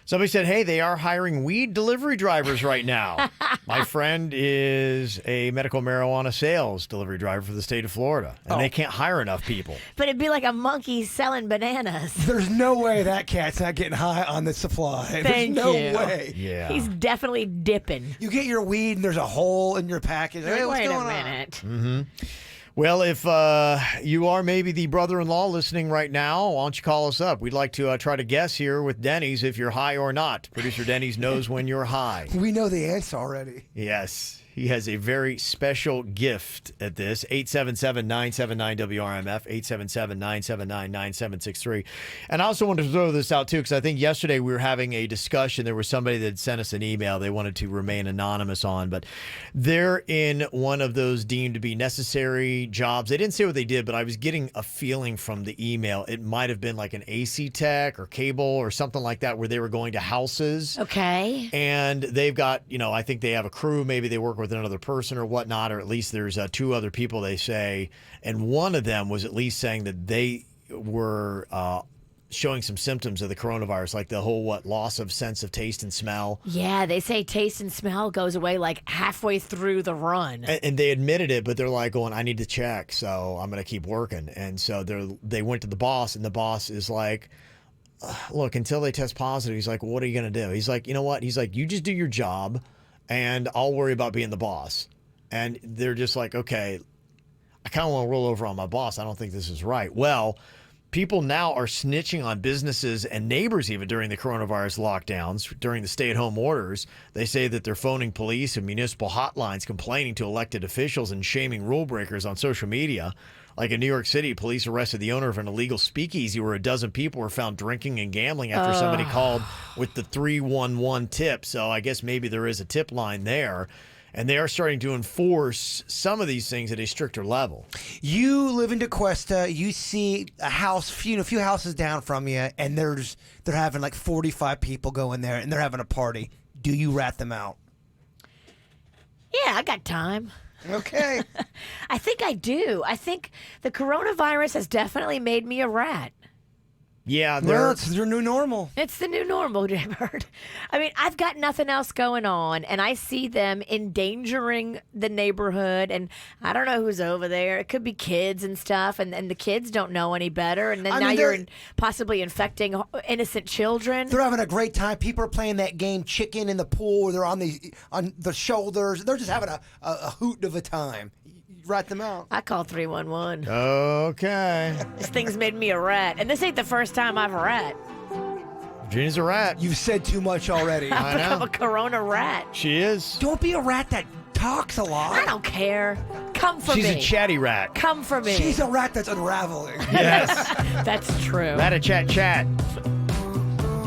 Somebody said, hey, they are hiring weed delivery drivers right now. My friend is a medical marijuana sales delivery driver for the state of Florida, and they can't hire enough people. But it'd be like a monkey selling bananas. There's no way that cat's not getting high on the supply. Thank there's no you. way. Yeah. He's definitely dipping. You get your weed and there's a hole in your package. Hey, what's Wait going a on? minute. Mm-hmm. Well, if you are maybe the brother-in-law listening right now, why don't you call us up? We'd like to try to guess here with Denny's if you're high or not. Producer Denny's knows when you're high. We know the answer already. Yes. He has a very special gift at this. 877-979-WRMF, 877-979-9763. And I also wanted to throw this out, too, because I think yesterday we were having a discussion. There was somebody that sent us an email they wanted to remain anonymous on, but they're in one of those deemed to be necessary jobs. They didn't say what they did, but I was getting a feeling from the email. It might have been like an AC tech or cable or something like that, where they were going to houses. Okay. And they've got, I think they have a crew. Maybe they work with another person or whatnot, or at least there's two other people, they say. And one of them was at least saying that they were showing some symptoms of the coronavirus, like the whole, loss of sense of taste and smell. Yeah, they say taste and smell goes away like halfway through the run. And they admitted it, but they're like going, I need to check, so I'm going to keep working. And so they went to the boss, and the boss is like, look, until they test positive, he's like, what are you going to do? He's like, you know what? He's like, you just do your job, and I'll worry about being the boss. And they're just like, okay, I kind of want to roll over on my boss. I don't think this is right. Well, people now are snitching on businesses and neighbors even during the coronavirus lockdowns, during the stay-at-home orders. They say that they're phoning police and municipal hotlines, complaining to elected officials and shaming rule breakers on social media. Like in New York City, police arrested the owner of an illegal speakeasy where a dozen people were found drinking and gambling after somebody called with the 311 tip. So I guess maybe there is a tip line there. And they are starting to enforce some of these things at a stricter level. You live in DeQuesta, you see a house, a few houses down from you, and they're having like 45 people go in there, and they're having a party. Do you rat them out? Yeah, I got time. Okay. I think I do. I think the coronavirus has definitely made me a rat. Yeah, it's their new normal. It's the new normal, Jaybird. I mean, I've got nothing else going on, and I see them endangering the neighborhood, and I don't know who's over there. It could be kids and stuff, and the kids don't know any better, and then you're possibly infecting innocent children. They're having a great time. People are playing that game Chicken in the pool, where they're on the shoulders. They're just having a hoot of a time. Rat them out. I call 311. Okay. This thing's made me a rat, and this ain't the first time I've a rat. Virginia's a rat. You've said too much already. I've become a corona rat. She is. Don't be a rat that talks a lot. I don't care. Come for me. She's a chatty rat. Come for me. She's a rat that's unraveling. Yes. That's true. Rat a chat.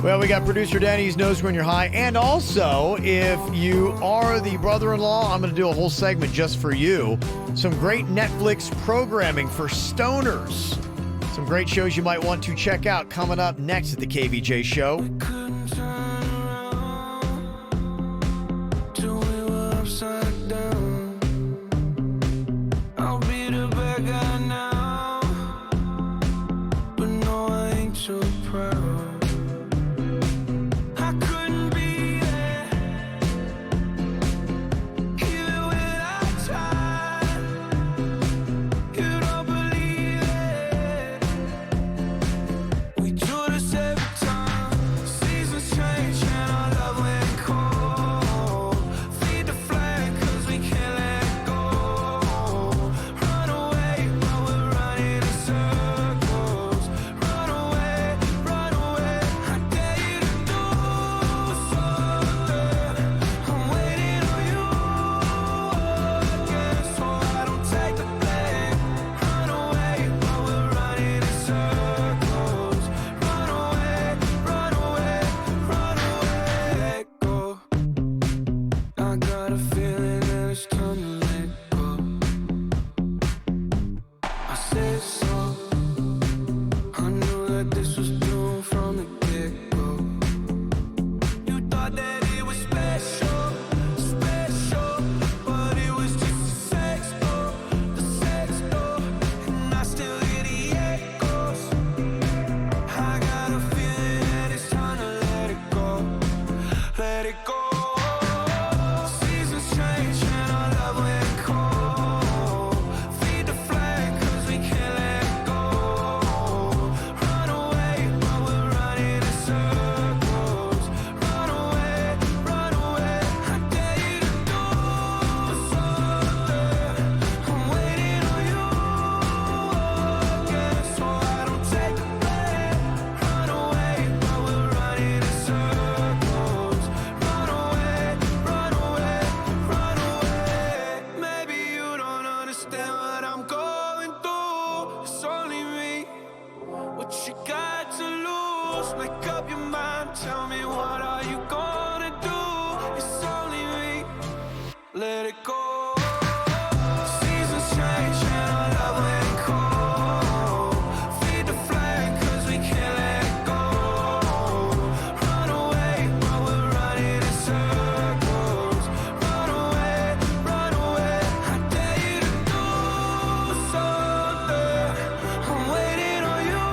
Well, we got producer Danny's Knows When You're High. And also, if you are the brother-in-law, I'm going to do a whole segment just for you. Some great Netflix programming for stoners. Some great shows you might want to check out coming up next at the KVJ Show. Just make up your mind. Tell me what are you gonna do? It's only me. Let it go. Seasons change and our love went cold. Feed the flame 'cause we can't let it go. Run away, but we're running in circles. Run away, run away. I dare you to do something. I'm waiting on you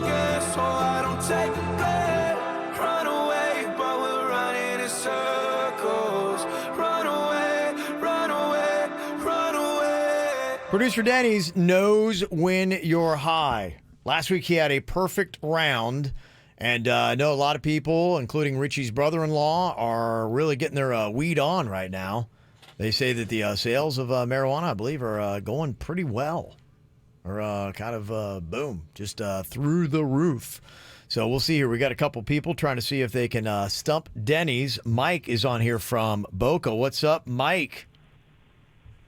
again, so I don't take the blame. Run away, but we're running in circles. Run away, run away, run away. Producer Denny's knows when you're high. Last week he had a perfect round, and I know a lot of people, including Richie's brother-in-law, are really getting their weed on right now. They say that the sales of marijuana, I believe, are going pretty well, or kind of boom, just through the roof. So we'll see here. We got a couple people trying to see if they can stump Denny's. Mike is on here from Boca. What's up, Mike?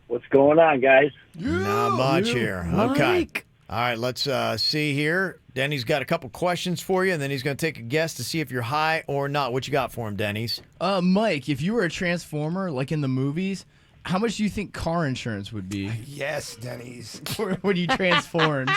What's going on, guys? Not much here. Okay. All right, let's see here. Denny's got a couple questions for you, and then he's going to take a guess to see if you're high or not. What you got for him, Denny's? Mike, if you were a transformer, like in the movies, how much do you think car insurance would be? Yes, Denny's. When you transformed.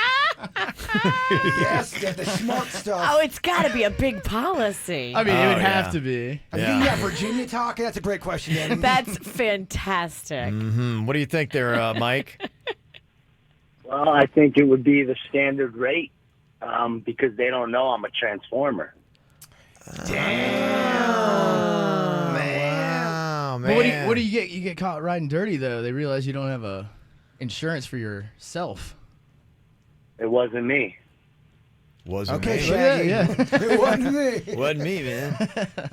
Yes, get the smart stuff. Oh, it's got to be a big policy. I mean, it would have to be. I mean, you got Virginia talking. That's a great question, Denny. That's fantastic. Mm-hmm. What do you think there, Mike? Well, I think it would be the standard rate because they don't know I'm a transformer. Wow, man. But what do you get? You get caught riding dirty, though. They realize you don't have a insurance for yourself. It wasn't me. Wasn't Okay, me. Shaggy. Yeah. It wasn't me. Wasn't me, man.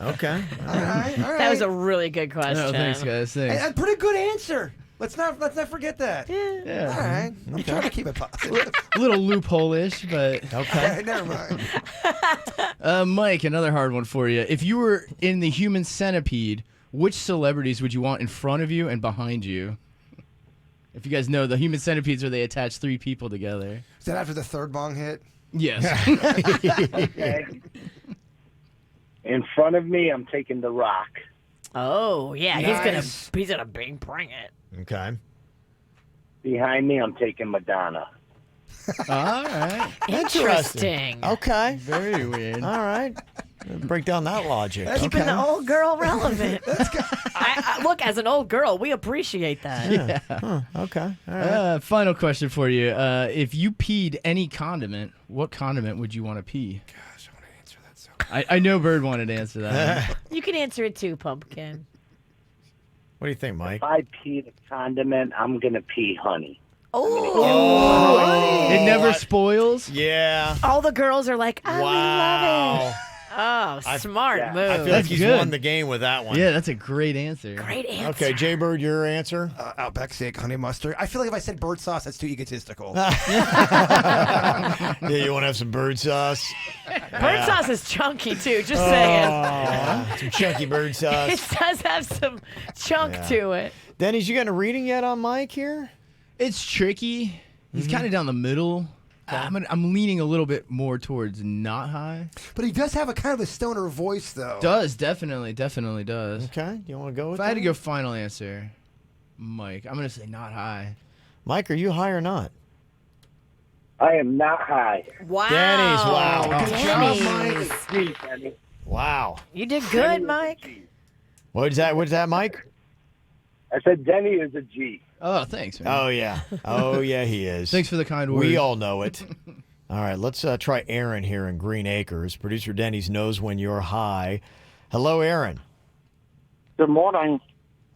Okay. All right, all right. That was a really good question. No, thanks, guys. Thanks. A pretty good answer. Let's not forget that. Yeah. All right. I'm trying to keep it positive. A little loophole-ish, but okay. Never mind. Mike, another hard one for you. If you were in the human centipede, which celebrities would you want in front of you and behind you? If you guys know, the human centipedes where they attach 3 people together. Is that after the third bong hit? Yes. Okay. In front of me, I'm taking The Rock. Oh, yeah, Nice. he's gonna bring it. Okay. Behind me, I'm taking Madonna. All right. Interesting. Okay. Very weird. All right. Break down that logic. Keeping the old girl relevant. Look, as an old girl, we appreciate that. Yeah. Huh, okay. All right. Final question for you. If you peed any condiment, what condiment would you want to pee? Gosh, I want to answer that so. I know Bird wanted to answer that. You can answer it too, Pumpkin. What do you think, Mike? If I pee the condiment, I'm going to pee honey. Oh, It never spoils? Yeah. all the girls are like, oh, we love Wow. it. Oh, smart yeah. move. I feel like That's he's good. won the game with that one. Yeah, that's a great answer. Great answer. Okay, Jay Bird, your answer? Outback steak, honey mustard. I feel like if I said bird sauce, that's too egotistical. Yeah, you want to have some bird sauce? Bird sauce is chunky too, just saying. Yeah, some chunky bird It sauce. does have some chunk Yeah. to it. Denny's, you got a reading yet on Mike here? It's tricky. He's kind of down the middle. I'm leaning a little bit more towards not high. But he does have a kind of a stoner voice, though. Does, definitely does. Okay, you want to go with If I had to that? go final answer, Mike, I'm going to say not high. Mike, are you high or not? I am not high. Wow. Denny's, wow. Denny's. Gee, Denny. Wow. You did good, Mike. What's that, Mike? I said Denny is a G. Oh, thanks, man. Oh, yeah. Oh, yeah, he is. Thanks for the kind words. We all know it. All right, let's try Aaron here in Green Acres. Producer Denny's knows when you're high. Hello, Aaron. Good morning.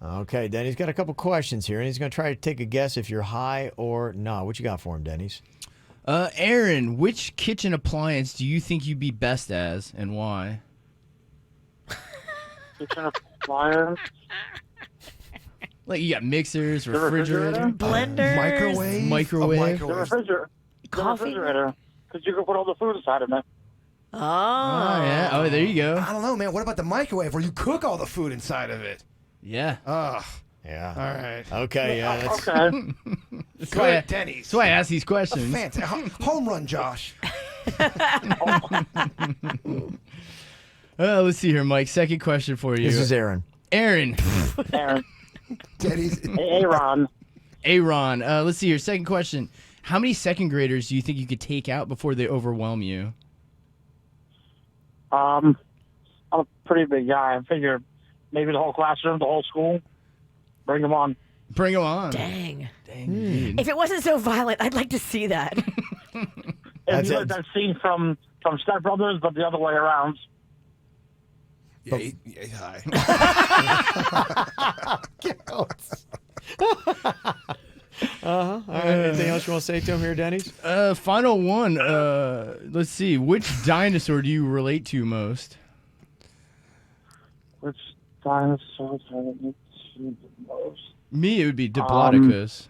Okay, Denny's got a couple questions here, and he's going to try to take a guess if you're high or not. What you got for him, Denny's? Aaron, which kitchen appliance do you think you'd be best as, and why? Kitchen appliance. Like, you got mixers, The refrigerator, blenders, microwave. The refrigerator. Coffee? Because you can put all the food inside of it. Oh. Oh, yeah. Oh, there you go. I don't know, man. What about the microwave where you cook all the food inside of it? Yeah. Ugh. Yeah. All right. Okay, yeah. That's, Okay. That's why Denny's. That's why I ask these questions. Fantastic. Home run, Josh. Let's see here, Mike. Second question for you. This is Aaron. Aaron. Aaron. Daddy's Aaron. Aaron. Let's see here. Second question. How many second graders do you think you could take out before they overwhelm you? I'm a pretty big guy. I figure maybe the whole classroom, the whole school. Bring them on. Bring them on. Dang. Dang. If it wasn't so violent, I'd like to see that. It's like that scene from Step Brothers, but the other way around. Yeah, hi. All right. Anything else you want to say to him here, Denny's? Final one. Let's see. Which dinosaur do you relate to most? Which dinosaurs I relate to the most? Me, it would be Diplodocus.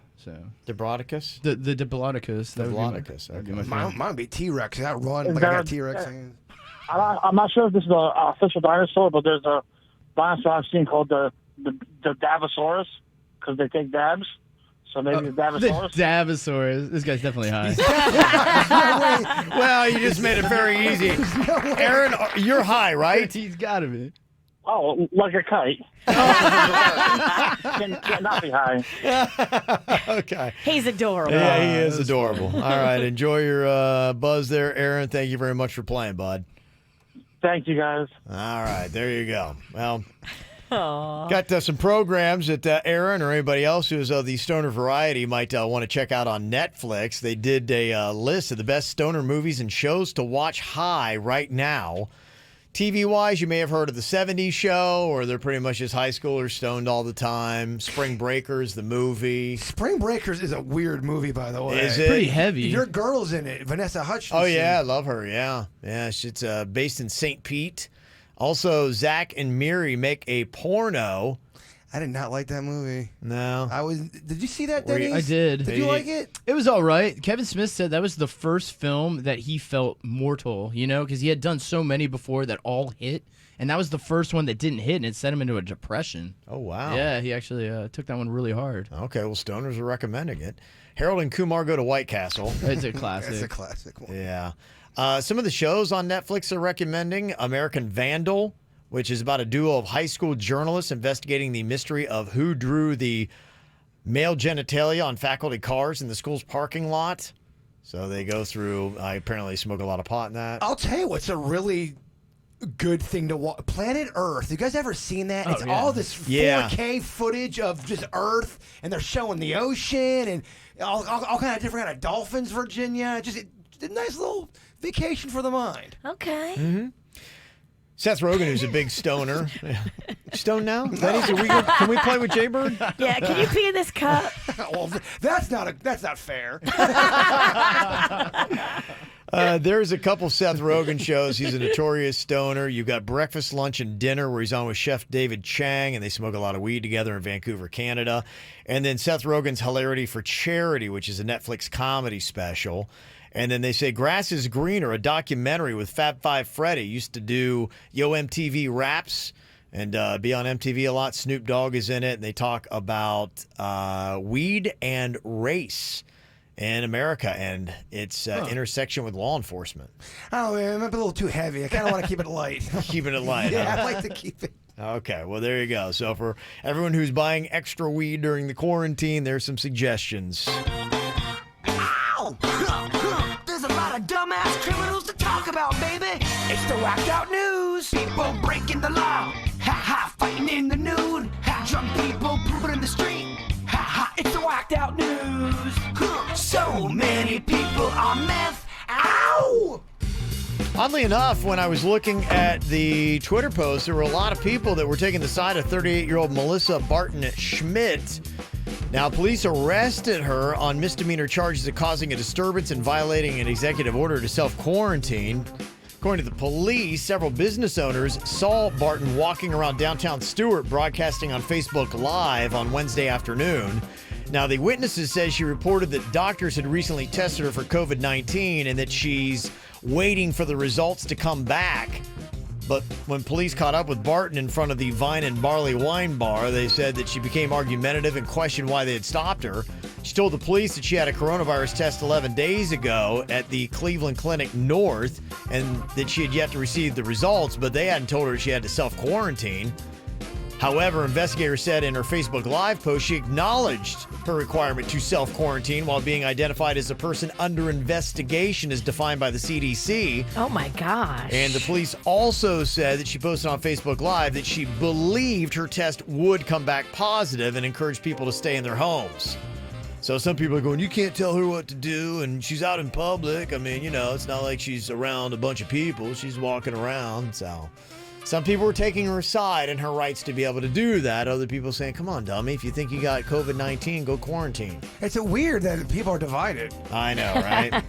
Diplodocus? The Diplodocus. Diplodocus. That would be my Mine favorite. would be T-Rex. That run Is like I there got T-Rex hands. I'm not sure if this is an official dinosaur, but there's a dinosaur I've seen called the Davosaurus because they take dabs. So maybe the The Davosaurus. Davosaurus. This guy's definitely high. Well, you just made it very easy. Aaron, you're high, right? He's got to be. Oh, like a kite. Cannot be high. Okay. He's adorable. Yeah, he is adorable. All right. Enjoy your buzz there, Aaron. Thank you very much for playing, bud. Thank you, guys. All right. There you go. Well, Aww. got some programs that Aaron or anybody else who is of the stoner variety might want to check out on Netflix. They did a list of the best stoner movies and shows to watch high right now. TV-wise, you may have heard of the 70s Show, or they're pretty much just high schoolers stoned all the time. Spring Breakers, the movie. Spring Breakers is a weird movie, by the way. Is it? Pretty heavy. Your girl's in it, Vanessa Hutchinson. Oh, yeah, I love her, yeah. Yeah, it's based in St. Pete. Also, Zach and Miri make a porno. I did not like that movie. No. Did you see that, Were you- Denny? I did. Did you like it? It was all right. Kevin Smith said that was the first film that he felt mortal, because he had done so many before that all hit. And that was the first one that didn't hit, and it sent him into a depression. Oh, wow. Yeah, he actually took that one really hard. Okay, well, stoners are recommending it. Harold and Kumar go to White Castle. It's a classic. It's a classic one. Yeah. Some of the shows on Netflix are recommending American Vandal, which is about a duo of high school journalists investigating the mystery of who drew the male genitalia on faculty cars in the school's parking lot. So they go through, apparently smoke a lot of pot in that. I'll tell you what's a really good thing to watch. Planet Earth. You guys ever seen that? Oh, It's yeah. all this 4K footage of just Earth, and they're showing the ocean and all kind of different kind of dolphins, Virginia. Just a nice little vacation for the mind. Okay. Mm-hmm. Seth Rogen, who's a big stoner. Stoned now? Denny, can we play with Jaybird? Yeah, can you pee in this cup? Well, that's not fair. There's a couple Seth Rogen shows. He's a notorious stoner. You've got Breakfast, Lunch, and Dinner, where he's on with Chef David Chang, and they smoke a lot of weed together in Vancouver, Canada. And then Seth Rogen's Hilarity for Charity, which is a Netflix comedy special. And then they say Grass is Greener, a documentary with Fab Five Freddy. Used to do Yo MTV Raps and be on MTV a lot. Snoop Dogg is in it, and they talk about weed and race in America and its intersection with law enforcement. Oh, man, it might be a little too heavy. I kind of want to keep it light. Keeping it light. Yeah, huh? I like to keep it. Okay, well, there you go. So for everyone who's buying extra weed during the quarantine, there's some suggestions. There's a lot of dumbass criminals to talk about, baby. It's the whacked out news. People breaking the law. Ha ha, fighting in the nude. Ha, drunk people pooping in the street. Ha ha, it's the whacked out news. So many people on meth. Ow! Oddly enough, when I was looking at the Twitter post, there were a lot of people that were taking the side of 38-year-old Melissa Barton Schmidt. Now, police arrested her on misdemeanor charges of causing a disturbance and violating an executive order to self-quarantine. According to the police, several business owners saw Barton walking around downtown Stewart, broadcasting on Facebook Live on Wednesday afternoon. Now, the witnesses say she reported that doctors had recently tested her for COVID-19 and that she's waiting for the results to come back. But when police caught up with Barton in front of the Vine and Barley Wine Bar, they said that she became argumentative and questioned why they had stopped her. She told the police that she had a coronavirus test 11 days ago at the Cleveland Clinic North and that she had yet to receive the results, but they hadn't told her she had to self-quarantine. However, investigators said in her Facebook Live post she acknowledged her requirement to self-quarantine while being identified as a person under investigation as defined by the CDC. Oh, my gosh. And the police also said that she posted on Facebook Live that she believed her test would come back positive and encouraged people to stay in their homes. So some people are going, you can't tell her what to do, and she's out in public. I mean, it's not like she's around a bunch of people. She's walking around, so... Some people were taking her side and her rights to be able to do that. Other people saying, come on, dummy, if you think you got COVID-19, go quarantine. It's weird that people are divided. I know, right?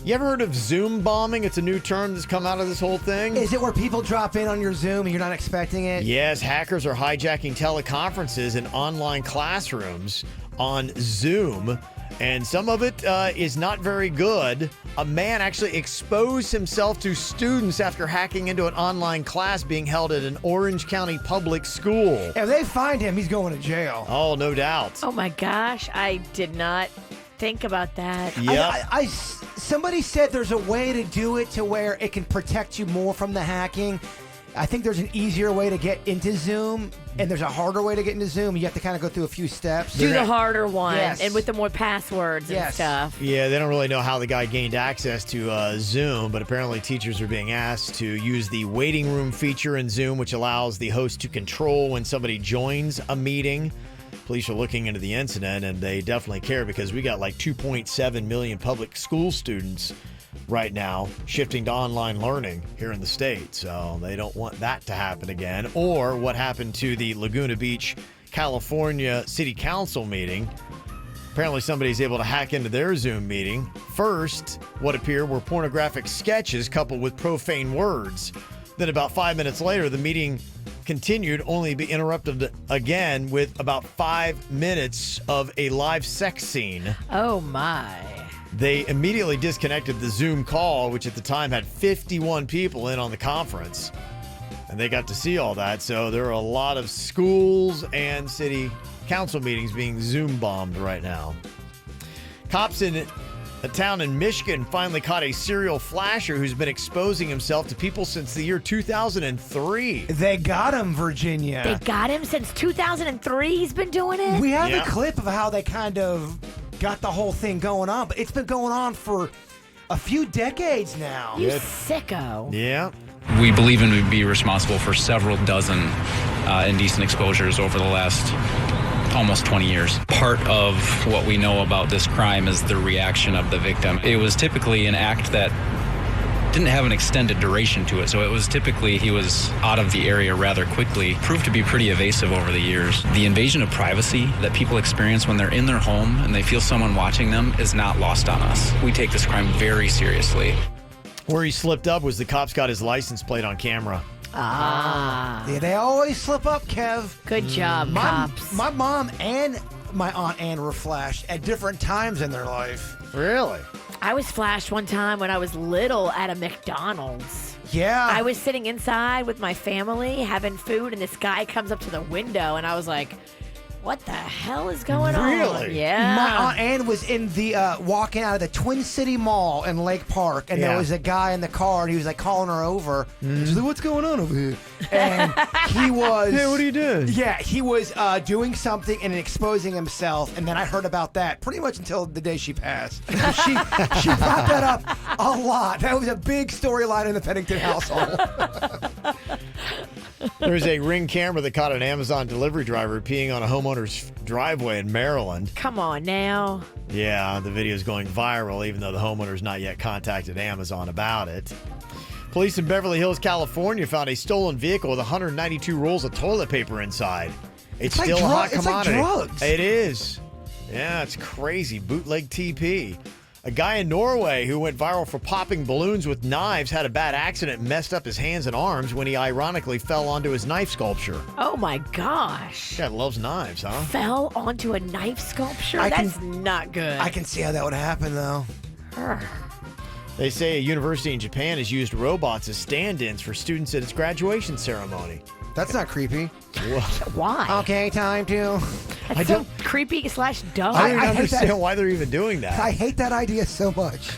You ever heard of Zoom bombing? It's a new term that's come out of this whole thing. Is it where people drop in on your Zoom and you're not expecting it? Yes, hackers are hijacking teleconferences and online classrooms on Zoom. And some of it is not very good. A man actually exposed himself to students after hacking into an online class being held at an Orange County public school. If they find him, he's going to jail. Oh, no doubt. Oh, my gosh. I did not think about that. Yeah. Somebody said there's a way to do it to where it can protect you more from the hacking. I think there's an easier way to get into Zoom, and there's a harder way to get into Zoom. You have to kind of go through a few steps. Do the harder one, Yes. and with the more passwords and stuff. Yeah, they don't really know how the guy gained access to Zoom, but apparently teachers are being asked to use the waiting room feature in Zoom, which allows the host to control when somebody joins a meeting. Police are looking into the incident, and they definitely care because we got like 2.7 million public school students right now shifting to online learning here in the state. So they don't want that to happen again. Or what happened to the Laguna Beach, California City Council meeting. Apparently somebody's able to hack into their Zoom meeting. First, what appeared were pornographic sketches coupled with profane words. Then about 5 minutes later, the meeting continued, only to be interrupted again with about 5 minutes of a live sex scene. Oh, my. They immediately disconnected the Zoom call, which at the time had 51 people in on the conference. And they got to see all that. So there are a lot of schools and city council meetings being Zoom bombed right now. Cops in a town in Michigan finally caught a serial flasher who's been exposing himself to people since the year 2003. They got him, Virginia. They got him since 2003? He's been doing it? We have a clip of how they kind of got the whole thing going on, but it's been going on for a few decades now. You sicko. Yeah. We believe him to be responsible for several dozen indecent exposures over the last almost 20 years. Part of what we know about this crime is the reaction of the victim. It was typically an act that didn't have an extended duration to it, so it was typically he was out of the area rather quickly. Proved to be pretty evasive over the years. The invasion of privacy that people experience when they're in their home and they feel someone watching them is not lost on us. We take this crime very seriously. Where he slipped up was the cops got his license plate on camera. Yeah, they always slip up, Kev. Good job, cops. My mom and my Aunt Ann were flashed at different times in their life. Really? I was flashed one time when I was little at a McDonald's. Yeah. I was sitting inside with my family having food, and this guy comes up to the window, and I was like, what the hell is going on? Really? Yeah. My Aunt Ann was in the walking out of the Twin City Mall in Lake Park, and there was a guy in the car, and he was like calling her over. She's like, "What's going on over here?" And he was, "Hey, what are you doing?" Yeah, he was doing something and exposing himself. And then I heard about that pretty much until the day she passed. she brought that up a lot. That was a big storyline in the Pennington household. There's a Ring camera that caught an Amazon delivery driver peeing on a homeowner's driveway in Maryland. Come on now. Yeah, the video is going viral, even though the homeowner's not yet contacted Amazon about it. Police in Beverly Hills, California found a stolen vehicle with 192 rolls of toilet paper inside. It's like still a hot it's like commodity. drugs. It is. Yeah, it's crazy. Bootleg TP. A guy in Norway who went viral for popping balloons with knives had a bad accident and messed up his hands and arms when he ironically fell onto his knife sculpture. Oh my gosh. Guy loves knives, huh? Fell onto a knife sculpture? That's not good. I can see how that would happen, though. They say a university in Japan has used robots as stand-ins for students at its graduation ceremony. That's not creepy. Why? Okay, time to. That's so creepy / dumb. I don't I hate understand that. why they're even doing that. I hate that idea so much.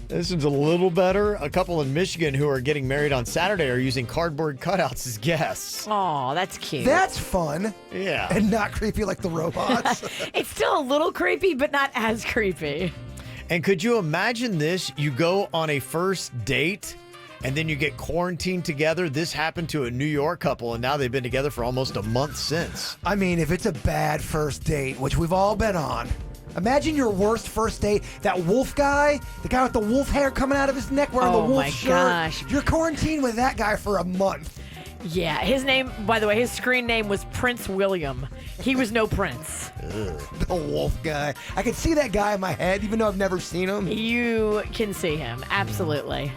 This is a little better. A couple in Michigan who are getting married on Saturday are using cardboard cutouts as guests. Oh, that's cute. That's fun. Yeah. And not creepy like the robots. It's still a little creepy, but not as creepy. And could you imagine this? You go on a first date and then you get quarantined together. This happened to a New York couple, and now they've been together for almost a month since. I mean, if it's a bad first date, which we've all been on, imagine your worst first date. That wolf guy, the guy with the wolf hair coming out of his neck wearing the wolf shirt. Gosh. You're quarantined with that guy for a month. Yeah, his name, by the way, his screen name was Prince William. He was no prince. The wolf guy. I can see that guy in my head, even though I've never seen him. You can see him, absolutely.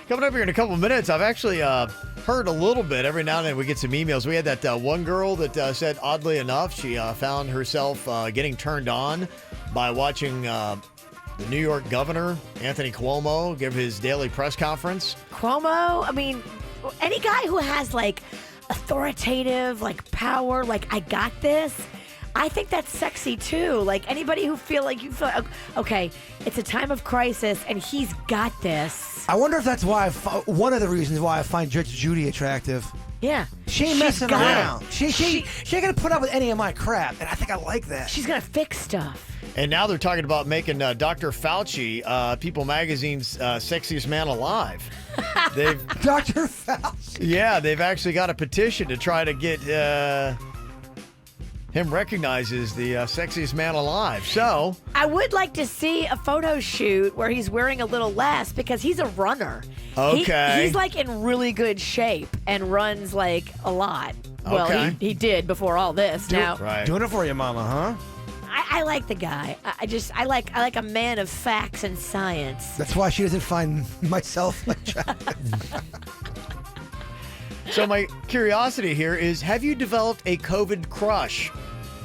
Coming up here in a couple minutes, I've actually heard a little bit. Every now and then we get some emails. We had that one girl that said, oddly enough, she found herself getting turned on by watching the New York governor, Anthony Cuomo, give his daily press conference. Cuomo, I mean, any guy who has like authoritative, like power, like I got this, I think that's sexy too. Like anybody who feel okay, it's a time of crisis and he's got this. I wonder if that's why one of the reasons why I find Judge Judy attractive. Yeah. She ain't messing around. She ain't gonna put up with any of my crap, and I think I like that. She's gonna fix stuff. And now they're talking about making Dr. Fauci People Magazine's sexiest man alive. They've Dr. Fauci. Yeah, they've actually got a petition to try to get him recognized as the sexiest man alive. So I would like to see a photo shoot where he's wearing a little less because he's a runner. Okay. He's like in really good shape and runs like a lot. Well, Okay. he did before all this. Now Doing it for you, mama, huh? I like the guy. I like a man of facts and science. That's why she doesn't find myself attractive. So my curiosity here is, have you developed a COVID crush?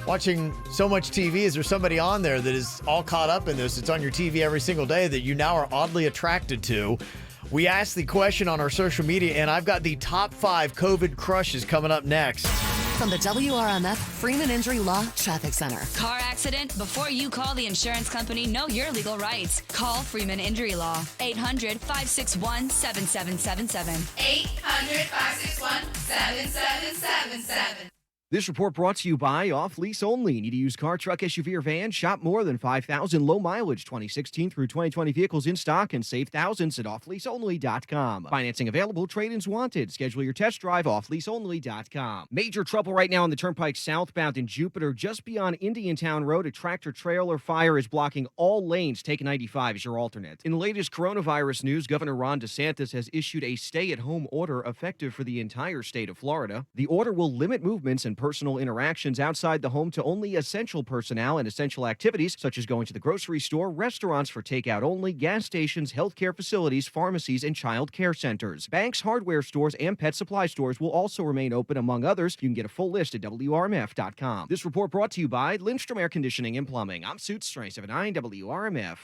Watching so much TV, is there somebody on there that is all caught up in this? It's on your TV every single day that you now are oddly attracted to. We asked the question on our social media, and I've got the top 5 COVID crushes coming up next. From the WRMF Freeman Injury Law Traffic Center. Car accident? Before you call the insurance company, know your legal rights. Call Freeman Injury Law. 800-561-7777. 800-561-7777. This report brought to you by Off Lease Only. Need to use car, truck, SUV, or van? Shop more than 5,000 low mileage 2016 through 2020 vehicles in stock and save thousands at offleaseonly.com. Financing available, trade-ins wanted. Schedule your test drive offleaseonly.com. Major trouble right now on the Turnpike southbound in Jupiter. Just beyond Indiantown Road, a tractor-trailer fire is blocking all lanes. Take 95 as your alternate. In the latest coronavirus news, Governor Ron DeSantis has issued a stay-at-home order effective for the entire state of Florida. The order will limit movements and personal interactions outside the home to only essential personnel and essential activities such as going to the grocery store, restaurants for takeout only, gas stations, healthcare facilities, pharmacies, and child care centers. Banks, hardware stores, and pet supply stores will also remain open, among others. You can get a full list at WRMF.com. This report brought to you by Lindstrom Air Conditioning and Plumbing. I'm Suits 379 WRMF.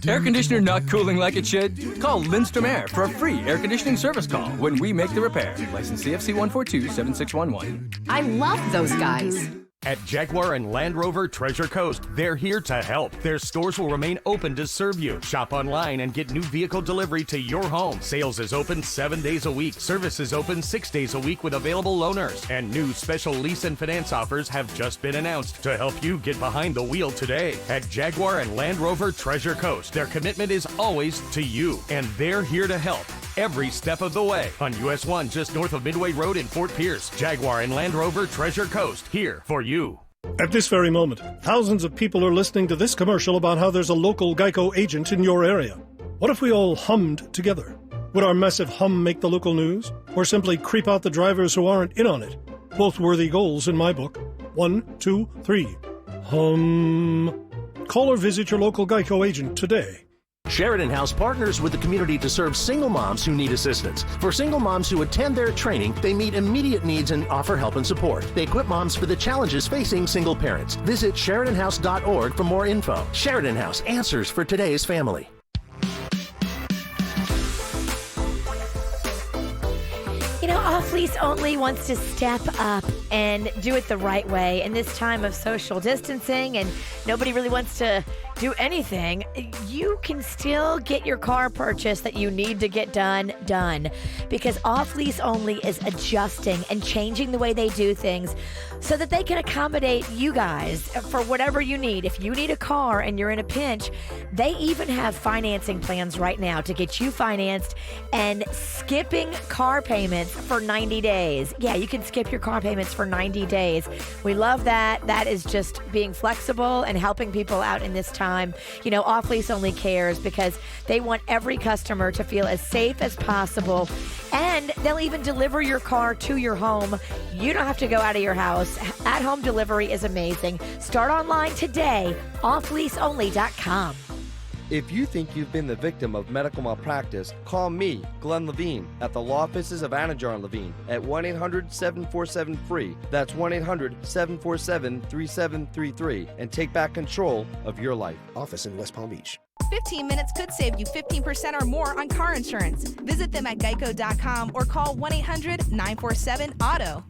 Air conditioner not cooling like it should? Call Lindstrom Air for a free air conditioning service call when we make the repair. License CFC 1427611. I love those guys. At Jaguar and Land Rover Treasure Coast, they're here to help. Their stores will remain open to serve you. Shop online and get new vehicle delivery to your home. Sales is open 7 days a week. Service is open 6 days a week with available loaners. And new special lease and finance offers have just been announced to help you get behind the wheel today. At Jaguar and Land Rover Treasure Coast, their commitment is always to you. And they're here to help every step of the way. On US 1, just north of Midway Road in Fort Pierce. Jaguar and Land Rover Treasure Coast, here for you. At this very moment, thousands of people are listening to this commercial about how there's a local Geico agent in your area. What if we all hummed together? Would our massive hum make the local news? Or simply creep out the drivers who aren't in on it? Both worthy goals in my book. 1, 2, 3. Hum. Call or visit your local Geico agent today. Sheridan House partners with the community to serve single moms who need assistance. For single moms who attend their training, they meet immediate needs and offer help and support. They equip moms for the challenges facing single parents. Visit SheridanHouse.org for more info. Sheridan House, answers for today's family. You know, Off Lease Only wants to step up and do it the right way in this time of social distancing and nobody really wants to do anything. You can still get your car purchase that you need to get done because Off Lease Only is adjusting and changing the way they do things so that they can accommodate you guys for whatever you need. If you need a car and you're in a pinch, they even have financing plans right now to get you financed and skipping car payments for 90 days. Yeah, you can skip your car payments for 90 days. We love that. That is just being flexible and helping people out in this time. You know, Off Lease Only cares because they want every customer to feel as safe as possible. And they'll even deliver your car to your home. You don't have to go out of your house. At-home delivery is amazing. Start online today, offleaseonly.com. If you think you've been the victim of medical malpractice, call me, Glenn Levine, at the law offices of Anajar and Levine at 1-800-747-FREE. That's 1-800-747-3733 and take back control of your life. Office in West Palm Beach. 15 minutes could save you 15% or more on car insurance. Visit them at geico.com or call 1-800-947-AUTO.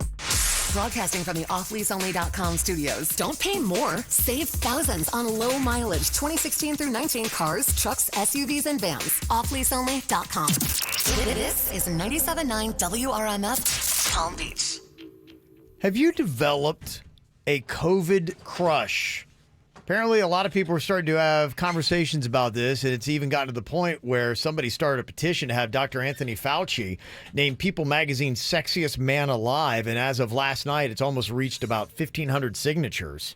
Broadcasting from the offleaseonly.com studios. Don't pay more. Save thousands on low mileage 2016 through 19 cars, trucks, SUVs, and vans. Offleaseonly.com. This is 97.9 WRMF, Palm Beach. Have you developed a COVID crush? Apparently, a lot of people are starting to have conversations about this, and it's even gotten to the point where somebody started a petition to have Dr. Anthony Fauci named People Magazine's Sexiest Man Alive, and as of last night, it's almost reached about 1,500 signatures.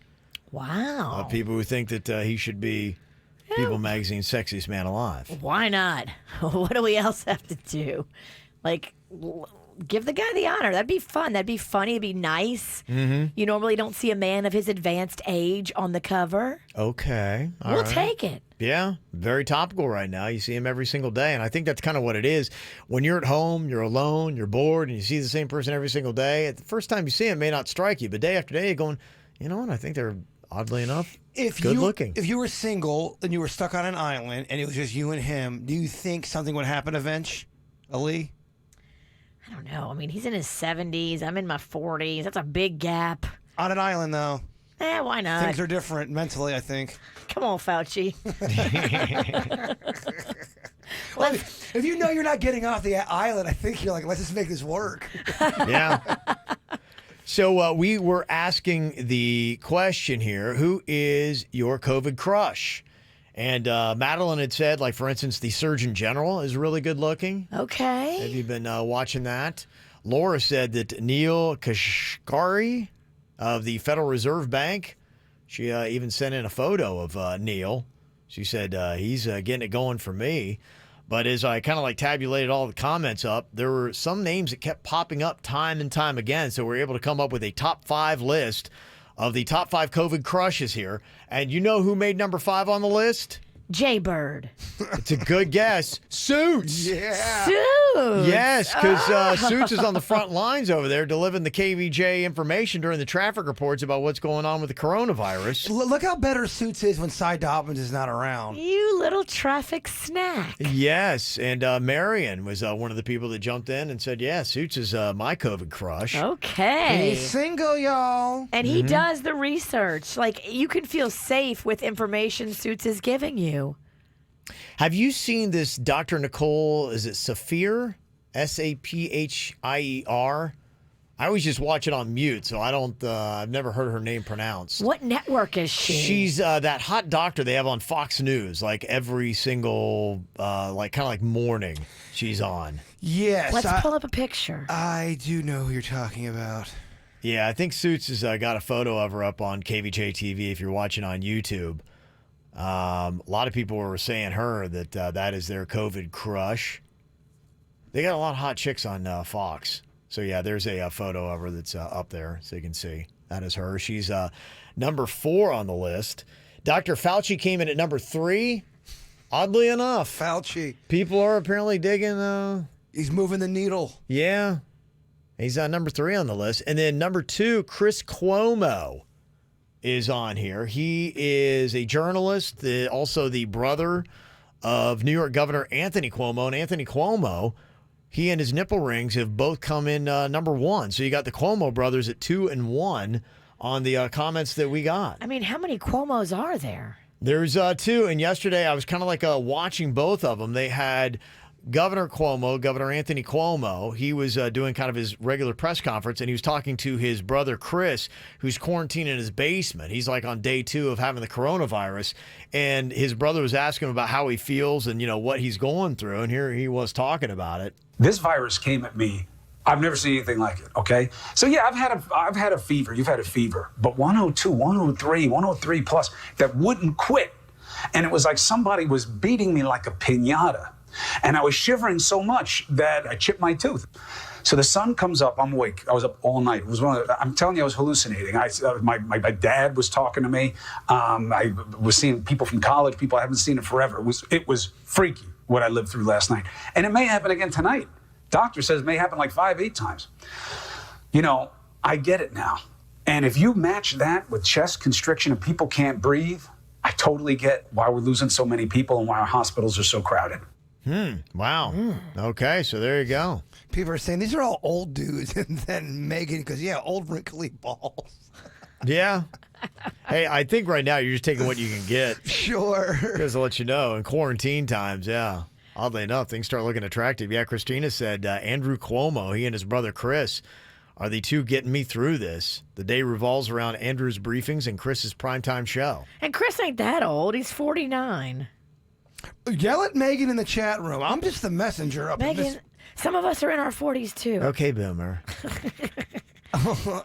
Wow. Of people who think that he should be People Magazine's Sexiest Man Alive. Why not? What do we else have to do? Like, give the guy the honor. That'd be fun. That'd be funny. It'd be nice. Mm-hmm. You normally don't see a man of his advanced age on the cover. Okay. All We'll right. take it. Yeah, very topical right now. You see him every single day, and I think that's kind of what it is. When you're at home, you're alone, you're bored, and you see the same person every single day, the first time you see him may not strike you, but day after day you're going, you know what, I think they're, oddly enough, good looking. If you were single and you were stuck on an island and it was just you and him, do you think something would happen eventually? I don't know. I mean, he's in his 70s. I'm in my 40s. That's a big gap. On an island, though. Why not? Things are different mentally, I think. Come on, Fauci. Well, if you know you're not getting off the island, I think you're like, let's just make this work. Yeah. So we were asking the question here, who is your COVID crush? And Madeline had said, like, for instance, the Surgeon General is really good looking. Okay. Have you been watching that? Laura said that Neil Kashkari of the Federal Reserve Bank, she even sent in a photo of Neil. She said, he's getting it going for me. But as I kind of like tabulated all the comments up, there were some names that kept popping up time and time again. So we were able to come up with a top 5 list of the top 5 COVID crushes here. And you know who made number 5 on the list? Jaybird. It's a good guess. Suits. Yeah. Suits. Yes, because Suits is on the front lines over there delivering the KVJ information during the traffic reports about what's going on with the coronavirus. Look how better Suits is when Cy Dobbins is not around. You little traffic snack. Yes, and Marion was one of the people that jumped in and said, yeah, Suits is my COVID crush. Okay. He's single, y'all. And he does the research. Like, you can feel safe with information Suits is giving you. Have you seen this Dr. Nicole, is it Saphir? Saphier? I always just watch it on mute, so I don't, I've never heard her name pronounced. What network is she? She's that hot doctor they have on Fox News, like every single, like kind of like morning she's on. Yes. Let's pull up a picture. I do know who you're talking about. Yeah, I think Suits has got a photo of her up on KVJ TV if you're watching on YouTube. A lot of people were saying her that that is their COVID crush. They got a lot of hot chicks on Fox. So, yeah, there's a photo of her that's up there so you can see. That is her. She's number 4 on the list. Dr. Fauci came in at number 3. Oddly enough. Fauci. People are apparently digging. He's moving the needle. Yeah. He's number 3 on the list. And then number 2, Chris Cuomo is on here. He is a journalist, also the brother of New York Governor Anthony Cuomo. And Anthony Cuomo He and his nipple rings have both come in number 1. So you got the Cuomo brothers at 2 and 1 on the comments that we got. I mean, how many Cuomos are there? There's 2, and yesterday I was kind of like watching both of them. They had Governor Anthony Cuomo. He was doing kind of his regular press conference, and he was talking to his brother Chris, who's quarantined in his basement. He's like on day 2 of having the coronavirus, and his brother was asking him about how he feels and what he's going through, and here he was talking about it. This virus came at me. I've never seen anything like it, okay? So yeah, I've had a fever. You've had a fever. But 102, 103, 103 plus, that wouldn't quit. And it was like somebody was beating me like a piñata. And I was shivering so much that I chipped my tooth. So the sun comes up, I'm awake. I was up all night. I'm telling you, I was hallucinating. My dad was talking to me. I was seeing people from college, people I haven't seen in forever. It was freaky what I lived through last night. And it may happen again tonight. Doctor says it may happen like 5-8 times. I get it now. And if you match that with chest constriction and people can't breathe, I totally get why we're losing so many people and why our hospitals are so crowded. Wow. Okay, so there you go. People are saying these are all old dudes, and then Megan goes, yeah, old wrinkly balls. Yeah. Hey, I think right now you're just taking what you can get. Sure. Because I'll let you know, in quarantine times, yeah. Oddly enough, things start looking attractive. Yeah, Christina said Andrew Cuomo, he and his brother Chris, are the 2 getting me through this. The day revolves around Andrew's briefings and Chris's primetime show. And Chris ain't that old. He's 49. Yell at Megan in the chat room. I'm just the messenger up in this. Megan, some of us are in our 40s, too. Okay, Boomer.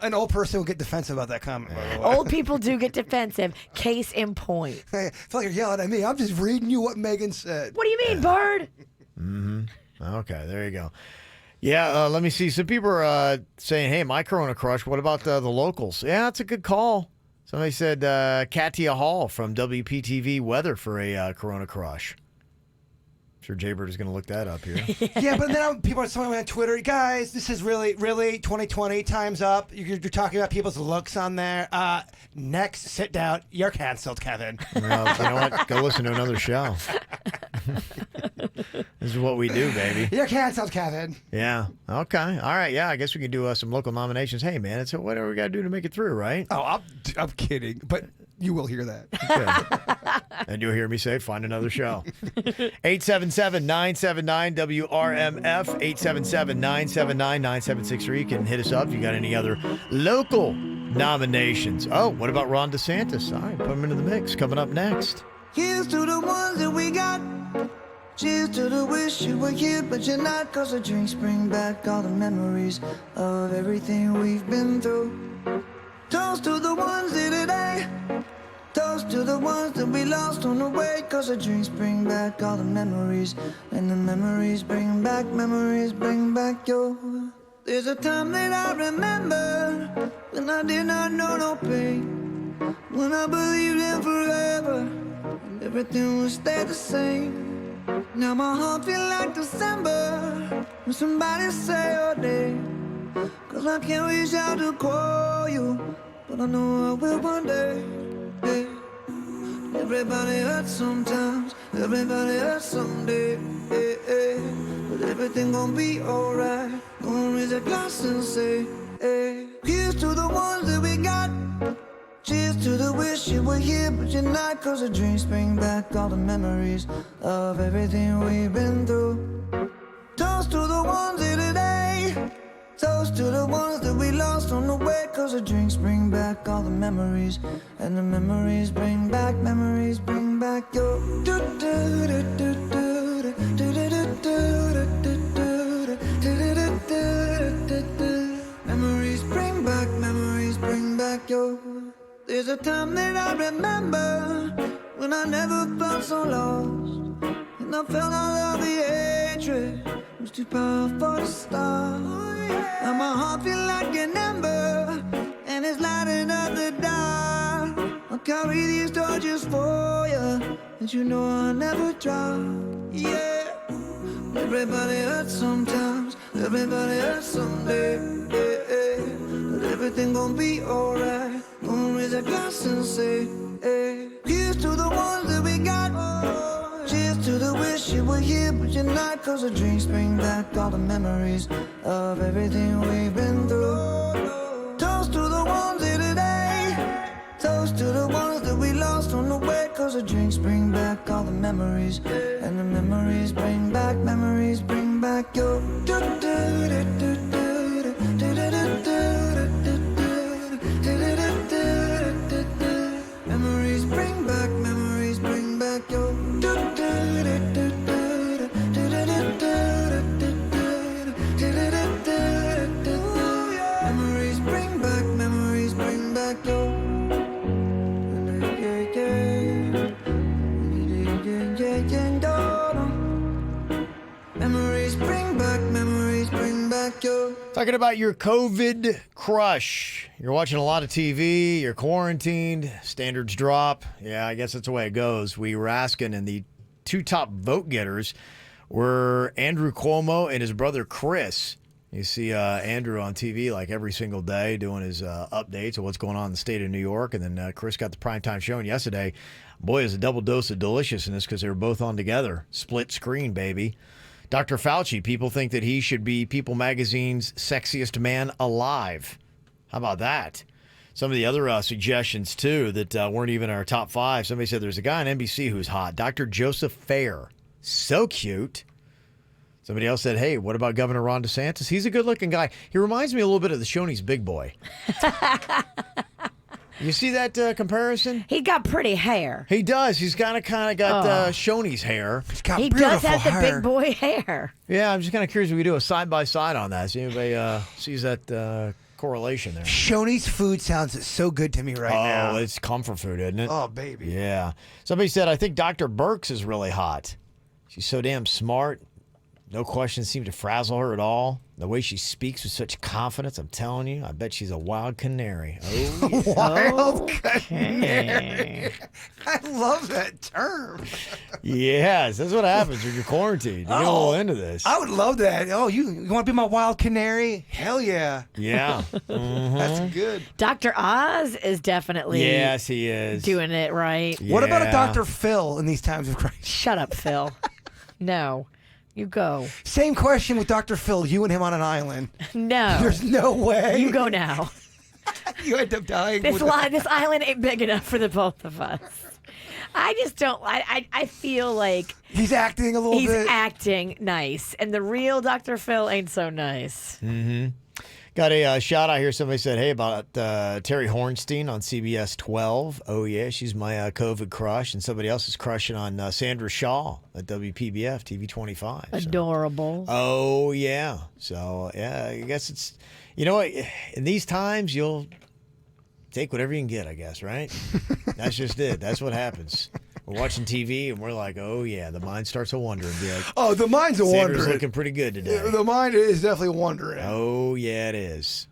An old person will get defensive about that comment, by the way. Old people do get defensive. Case in point. Hey, I feel like you're yelling at me. I'm just reading you what Megan said. What do you mean, Bird? Okay, there you go. Yeah, let me see. Some people are saying, hey, my Corona Crush, what about the locals? Yeah, that's a good call. Somebody said Katia Hall from WPTV Weather for a Corona Crush. I'm sure Jaybird is going to look that up here. Yeah, but then people are telling me on Twitter, guys, this is really 2020, time's up. You're talking about people's looks on there. Next, sit down. You're canceled, Kevin. Well, you know what? Go listen to another show. This is what we do, baby. You're canceled, Kevin. Yeah. Okay. All right. Yeah, I guess we can do some local nominations. Hey, man, it's whatever we got to do to make it through, right? Oh, I'm kidding, but you will hear that. Okay. And you'll hear me say, find another show. 877-979-WRMF, 877-979-9763. You can hit us up if you got any other local nominations. Oh, what about Ron DeSantis? All right, put him into the mix. Coming up next. Here's to the ones that we got. Cheers to the wish you were here, but you're not. Cause the drinks bring back all the memories of everything we've been through. Toast to the ones here today. Toast to the ones that we lost on the way. Cause the drinks bring back all the memories. And the memories bring back your. There's a time that I remember when I did not know no pain. When I believed in forever and everything would stay the same. Now my heart feel like December when somebody say your name. Cause I can't reach out to call you, but I know I will one day. Yeah. Everybody hurts sometimes, everybody hurts someday. Yeah, yeah. But everything gon' be alright. Gonna raise a glass and say, hey. Here's to the ones that we got. Cheers to the wish you were here, but you're not. Cause the drinks bring back all the memories of everything we've been through. Toast to the ones here today. Toast to the ones that we lost on the way. Cause the drinks bring back all the memories. And the memories bring back your. Memories bring back your. There's a time that I remember when I never felt so lost. And I felt all of the hatred was too powerful to stop. And my heart feel like an ember, and it's lighting up the dark. I'll carry these torches for you, and you know I'll never drop. Yeah. Everybody hurts sometimes, everybody hurts someday. Yeah, yeah. But everything gon' be alright. Gonna raise a glass and say, hey. Here's to the ones that we got. Cheers to the wish you were here, but you're not. 'Cause the drinks bring back all the memories of everything we've been through. Toast to the ones here today. Toast to the ones that we lost on the way. 'Cause the drinks bring back all the memories. And the memories bring back your. Memories bring back your. Memories bring back your. Memories bring back your. Talking about your COVID crush. You're watching a lot of TV, you're quarantined, standards drop. Yeah, I guess that's the way it goes. We were asking, and the two top vote getters were Andrew Cuomo and his brother Chris. You see Andrew on TV like every single day doing his updates of what's going on in the state of New York. And then Chris got the primetime show. And yesterday, boy, it was a double dose of deliciousness because they were both on together. Split screen, baby. Dr. Fauci, people think that he should be People Magazine's sexiest man alive. How about that? Some of the other suggestions, too, that weren't even in our top 5. Somebody said there's a guy on NBC who's hot, Dr. Joseph Fair. So cute. Somebody else said, hey, what about Governor Ron DeSantis? He's a good-looking guy. He reminds me a little bit of the Shoney's big boy. You see that comparison? He got pretty hair. He does. He's kind of got Shoney's hair. He's got He beautiful does have hair. the big boy hair. Yeah, I'm just kind of curious if we do a side-by-side on that. See if anybody sees that correlation there. Shoney's food sounds so good to me right now. Oh, it's comfort food, isn't it? Oh, baby. Yeah. Somebody said, I think Dr. Burks is really hot. She's so damn smart. No questions seem to frazzle her at all. The way she speaks with such confidence, I'm telling you, I bet she's a wild canary. Oh, yeah. Wild canary. I love that term. Yes, that's what happens when you're quarantined. You get a little into this. I would love that. Oh, you want to be my wild canary? Hell yeah. Yeah. Mhm. That's good. Dr. Oz is definitely Yes, he is. doing it right. Yeah. What about a Dr. Phil in these times of crisis? Shut up, Phil. No. You go. Same question with Dr. Phil. You and him on an island. No. There's no way. You go now. You end up dying. This with this island ain't big enough for the both of us. I just don't. I feel like he's acting a little bit. He's acting nice, and the real Dr. Phil ain't so nice. Mm-hmm. Got a shout out here. Somebody said, hey, about Terry Hornstein on CBS 12. Oh, yeah, she's my COVID crush. And somebody else is crushing on Sandra Shaw at WPBF TV 25. So. Adorable. Oh, yeah. So, yeah, I guess it's, you know what? In these times, you'll take whatever you can get, I guess, right? That's just it. That's what happens. We're watching TV and we're like, oh, yeah, the mind starts to wonder and be like, oh, the mind's a Sandra's wondering. looking pretty good today. The mind is definitely wondering. Oh, yeah, it is.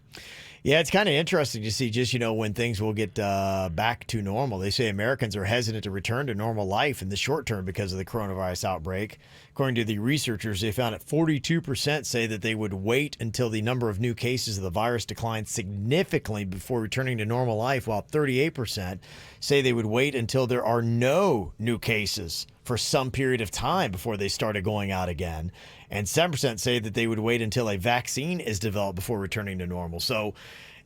Yeah, it's kind of interesting to see just, when things will get back to normal. They say Americans are hesitant to return to normal life in the short term because of the coronavirus outbreak. According to the researchers, they found that 42% say that they would wait until the number of new cases of the virus declined significantly before returning to normal life, while 38% say they would wait until there are no new cases for some period of time before they started going out again. And 7% say that they would wait until a vaccine is developed before returning to normal. So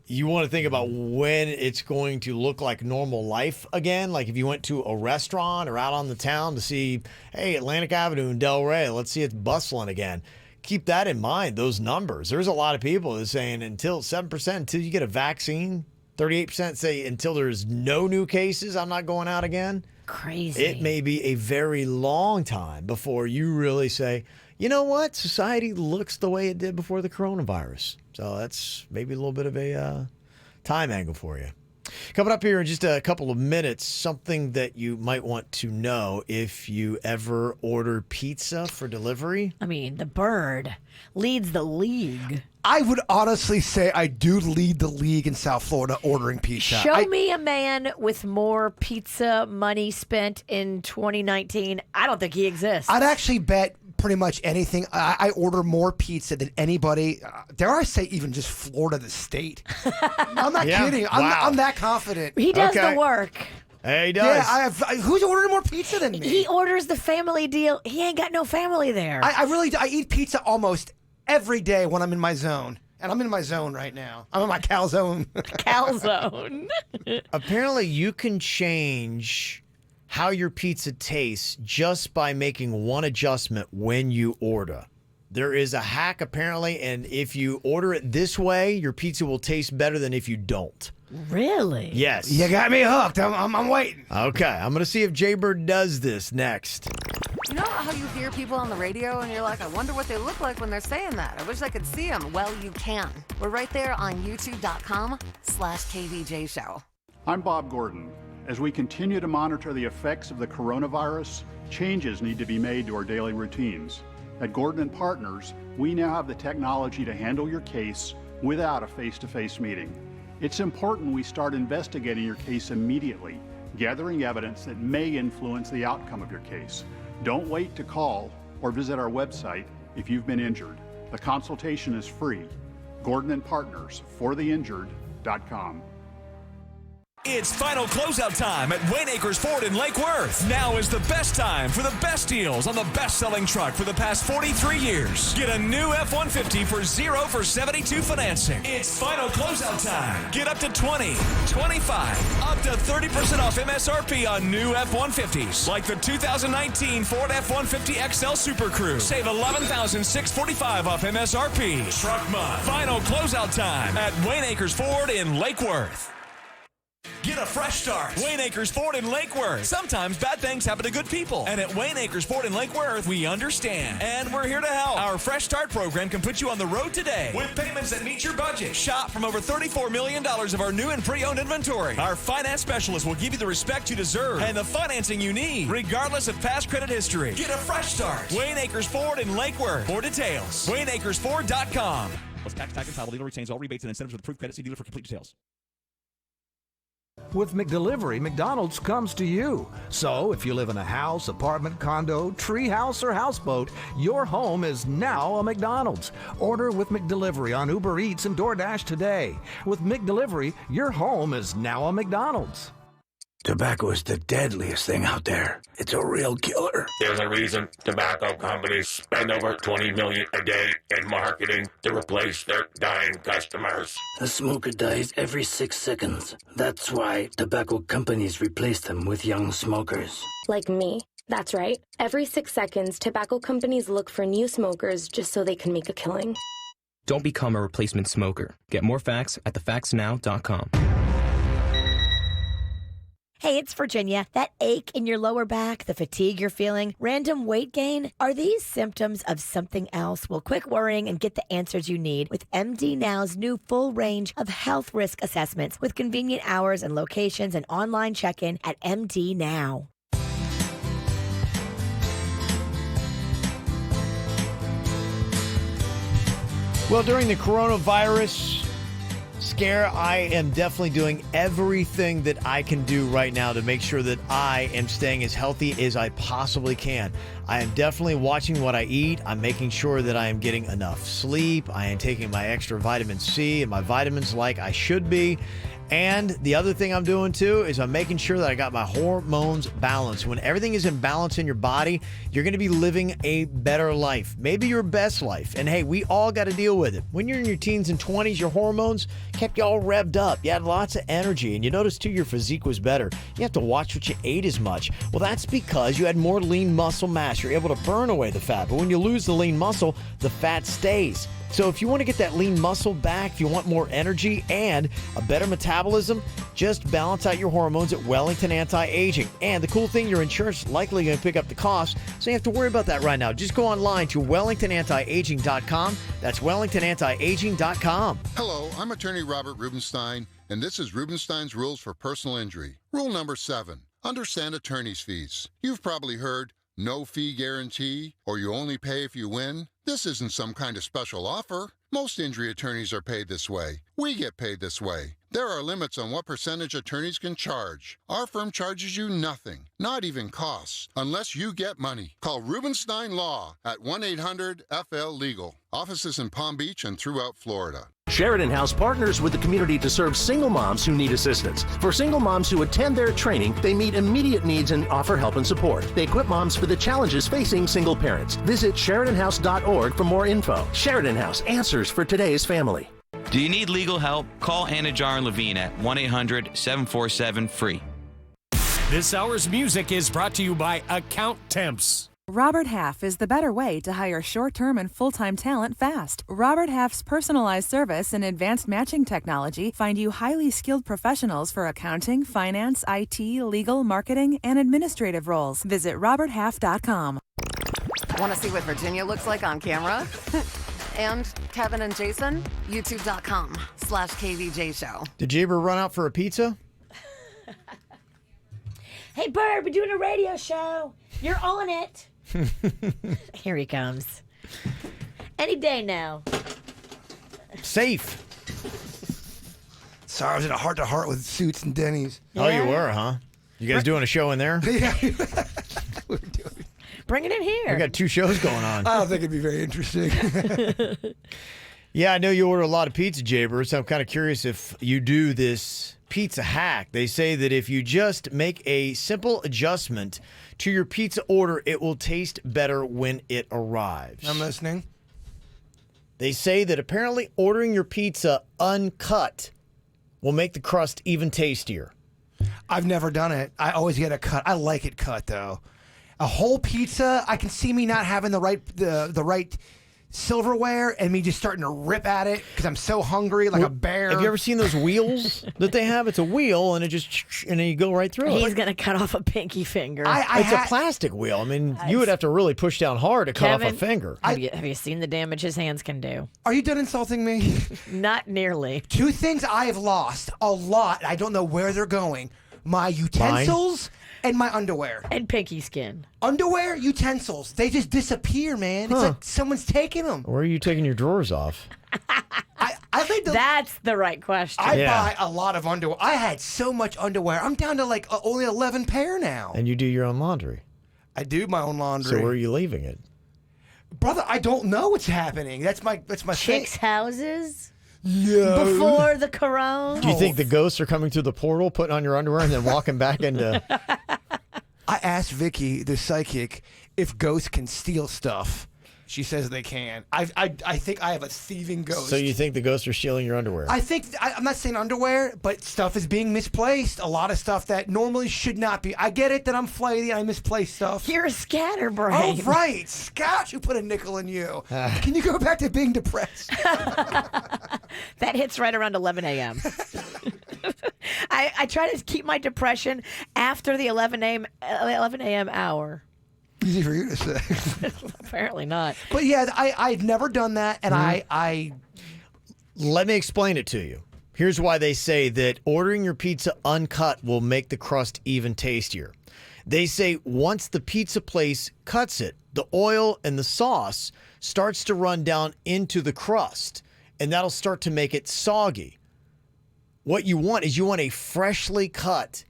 you want to think about when it's going to look like normal life again. Like if you went to a restaurant or out on the town to see, hey, Atlantic Avenue in Delray, let's see it's bustling again. Keep that in mind, those numbers. There's a lot of people that are saying until 7%, until you get a vaccine. 38% say until there's no new cases, I'm not going out again. Crazy. It may be a very long time before you really say, you know what? Society looks the way it did before the coronavirus. So that's maybe a little bit of a time angle for you. Coming up here in just a couple of minutes, something that you might want to know if you ever order pizza for delivery. I mean, the bird leads the league. I would honestly say I do lead the league in South Florida ordering pizza. Show me a man with more pizza money spent in 2019. I don't think he exists. I'd actually bet pretty much anything. I order more pizza than anybody. Dare I say even just Florida, the state. I'm not kidding. I'm that confident. He does the work. Hey, he does. Yeah, who's ordering more pizza than me? He orders the family deal. He ain't got no family there. I eat pizza almost every day when I'm in my zone. And I'm in my zone right now. I'm in my calzone. Calzone. Apparently, you can change how your pizza tastes just by making one adjustment when you order. There is a hack, apparently, and if you order it this way, your pizza will taste better than if you don't. Really? Yes. You got me hooked. I'm waiting. Okay, I'm going to see if Jaybird does this next. You know how you hear people on the radio and you're like, I wonder what they look like when they're saying that. I wish I could see them. Well, you can. We're right there on youtube.com/KVJ Show. I'm Bob Gordon. As we continue to monitor the effects of the coronavirus, changes need to be made to our daily routines. At Gordon & Partners, we now have the technology to handle your case without a face-to-face meeting. It's important we start investigating your case immediately, gathering evidence that may influence the outcome of your case. Don't wait to call or visit our website if you've been injured. The consultation is free. Gordon & Partners, fortheinjured.com. It's final closeout time at Wayne Acres Ford in Lake Worth. Now is the best time for the best deals on the best-selling truck for the past 43 years. Get a new F-150 for 0 for 72 financing. It's final closeout time. Get up to 20, 25, up to 30% off MSRP on new F-150s. Like the 2019 Ford F-150 XL Super Crew. Save $11,645 off MSRP. Truck month. Final closeout time at Wayne Acres Ford in Lake Worth. Get a fresh start. Wayne Acres Ford in Lake Worth. Sometimes bad things happen to good people. And at Wayne Acres Ford in Lake Worth, we understand. And we're here to help. Our Fresh Start program can put you on the road today with payments that meet your budget. Shop from over $34 million of our new and pre-owned inventory. Our finance specialist will give you the respect you deserve and the financing you need, regardless of past credit history. Get a fresh start. Wayne Acres Ford in Lake Worth. For details, WayneAcresFord.com. Plus tax and title dealer retains all rebates and incentives with approved credit. See dealer for complete details. With McDelivery, McDonald's comes to you. So if you live in a house, apartment, condo, tree house, or houseboat, your home is now a McDonald's. Order with McDelivery on Uber Eats and DoorDash today. With McDelivery, your home is now a McDonald's. Tobacco is the deadliest thing out there. It's a real killer. There's a reason tobacco companies spend over $20 million a day in marketing to replace their dying customers. A smoker dies every 6 seconds. That's why tobacco companies replace them with young smokers. Like me. That's right. Every 6 seconds, tobacco companies look for new smokers just so they can make a killing. Don't become a replacement smoker. Get more facts at thefactsnow.com. Hey, it's Virginia. That ache in your lower back, the fatigue you're feeling, random weight gain, are these symptoms of something else? Well, quit worrying and get the answers you need with MD Now's new full range of health risk assessments with convenient hours and locations and online check-in at MD Now. Well, during the coronavirus scare, I am definitely doing everything that I can do right now to make sure that I am staying as healthy as I possibly can. I am definitely watching what I eat. I'm making sure that I am getting enough sleep. I am taking my extra vitamin C and my vitamins like I should be. And the other thing I'm doing too is I'm making sure that I got my hormones balanced. When everything is in balance in your body, you're going to be living a better life, maybe your best life. And hey, we all got to deal with it. When you're in your teens and 20s, your hormones kept you all revved up. You had lots of energy, and you noticed too your physique was better. You have to watch what you ate as much. Well, that's because you had more lean muscle mass. You're able to burn away the fat. But when you lose the lean muscle, the fat stays. So if you want to get that lean muscle back, if you want more energy and a better metabolism, just balance out your hormones at Wellington Anti-Aging. And the cool thing, your insurance is likely going to pick up the cost, so you have to worry about that right now. Just go online to WellingtonAntiAging.com. That's WellingtonAntiAging.com. Hello, I'm attorney Robert Rubenstein, and this is Rubenstein's Rules for Personal Injury. Rule number 7, understand attorney's fees. You've probably heard no fee guarantee, or you only pay if you win. This isn't some kind of special offer. Most injury attorneys are paid this way. We get paid this way. There are limits on what percentage attorneys can charge. Our firm charges you nothing, not even costs, unless you get money. Call Rubenstein Law at 1-800-FL-LEGAL. Offices in Palm Beach and throughout Florida. Sheridan House partners with the community to serve single moms who need assistance. For single moms who attend their training, they meet immediate needs and offer help and support. They equip moms for the challenges facing single parents. Visit SheridanHouse.org for more info. Sheridan House, answers for today's family. Do you need legal help? Call Anna Jar and Levine at 1-800-747-FREE. This hour's music is brought to you by Account Temps. Robert Half is the better way to hire short-term and full-time talent fast. Robert Half's personalized service and advanced matching technology find you highly skilled professionals for accounting, finance, IT, legal, marketing, and administrative roles. Visit roberthalf.com. Want to see what Virginia looks like on camera? And Kevin and Jason? YouTube.com/KVJ show. Did you ever run out for a pizza? Hey, Bird, we're doing a radio show. You're on it. Here he comes. Any day now. Safe. Sorry, I was in a heart-to-heart with Suits and Denny's. Oh, you were, huh? You guys doing a show in there? Yeah. Bring it in here. We got 2 shows going on. I don't think it'd be very interesting. Yeah, I know you order a lot of pizza, Jaber, so I'm kind of curious if you do this pizza hack. They say that if you just make a simple adjustment to your pizza order, it will taste better when it arrives. I'm listening. They say that apparently ordering your pizza uncut will make the crust even tastier. I've never done it. I always get it cut. I like it cut, though. A whole pizza, I can see me not having the right silverware and me just starting to rip at it because I'm so hungry like a bear. Have you ever seen those wheels that they have? It's a wheel and then you go right through it. He's going to cut off a pinky finger. It's a plastic wheel. I mean, you would have to really push down hard to cut off a finger. Have you seen the damage his hands can do? Are you done insulting me? Not nearly. 2 things I have lost a lot. I don't know where they're going. My utensils and my underwear. And pinky skin. Underwear, utensils, they just disappear, man. It's like someone's taking them. Where are you taking your drawers off? I think that's the right question. I buy a lot of underwear. I had so much underwear. I'm down to like only 11 pair now. And you do your own laundry. I do my own laundry. So where are you leaving it? Brother, I don't know what's happening. That's my Chicks' thing. houses? No. Before the corona? Do you think the ghosts are coming through the portal, putting on your underwear, and then walking back into... I asked Vicky, the psychic, if ghosts can steal stuff. She says they can. I think I have a thieving ghost. So you think the ghosts are stealing your underwear? I think, I'm not saying underwear, but stuff is being misplaced. A lot of stuff that normally should not be. I get it that I'm flighty and I misplace stuff. You're a scatterbrain. Oh, right. Scott, you put a nickel in you. Can you go back to being depressed? That hits right around 11 a.m. I try to keep my depression after the 11 a.m. hour. Easy for you to say. Apparently not. But yeah, I've never done that, and I Let me explain it to you. Here's why they say that ordering your pizza uncut will make the crust even tastier. They say once the pizza place cuts it, the oil and the sauce starts to run down into the crust, and that'll start to make it soggy. What you want is a freshly cut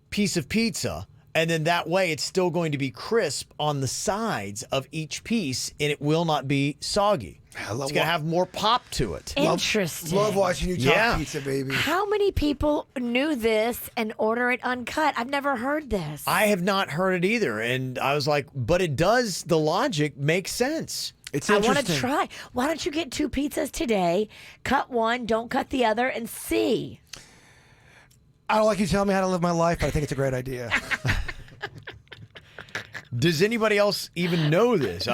piece of pizza, and then that way it's still going to be crisp on the sides of each piece, and it will not be soggy. It's going to have more pop to it. Interesting. Love watching you talk pizza, baby. How many people knew this and order it uncut? I've never heard this. I have not heard it either, and I was like, but it does, the logic makes sense. It's I interesting. want to try. Why don't you get 2 pizzas today, cut one, don't cut the other, and see? I don't like you telling me how to live my life, but I think it's a great idea. Does anybody else even know this?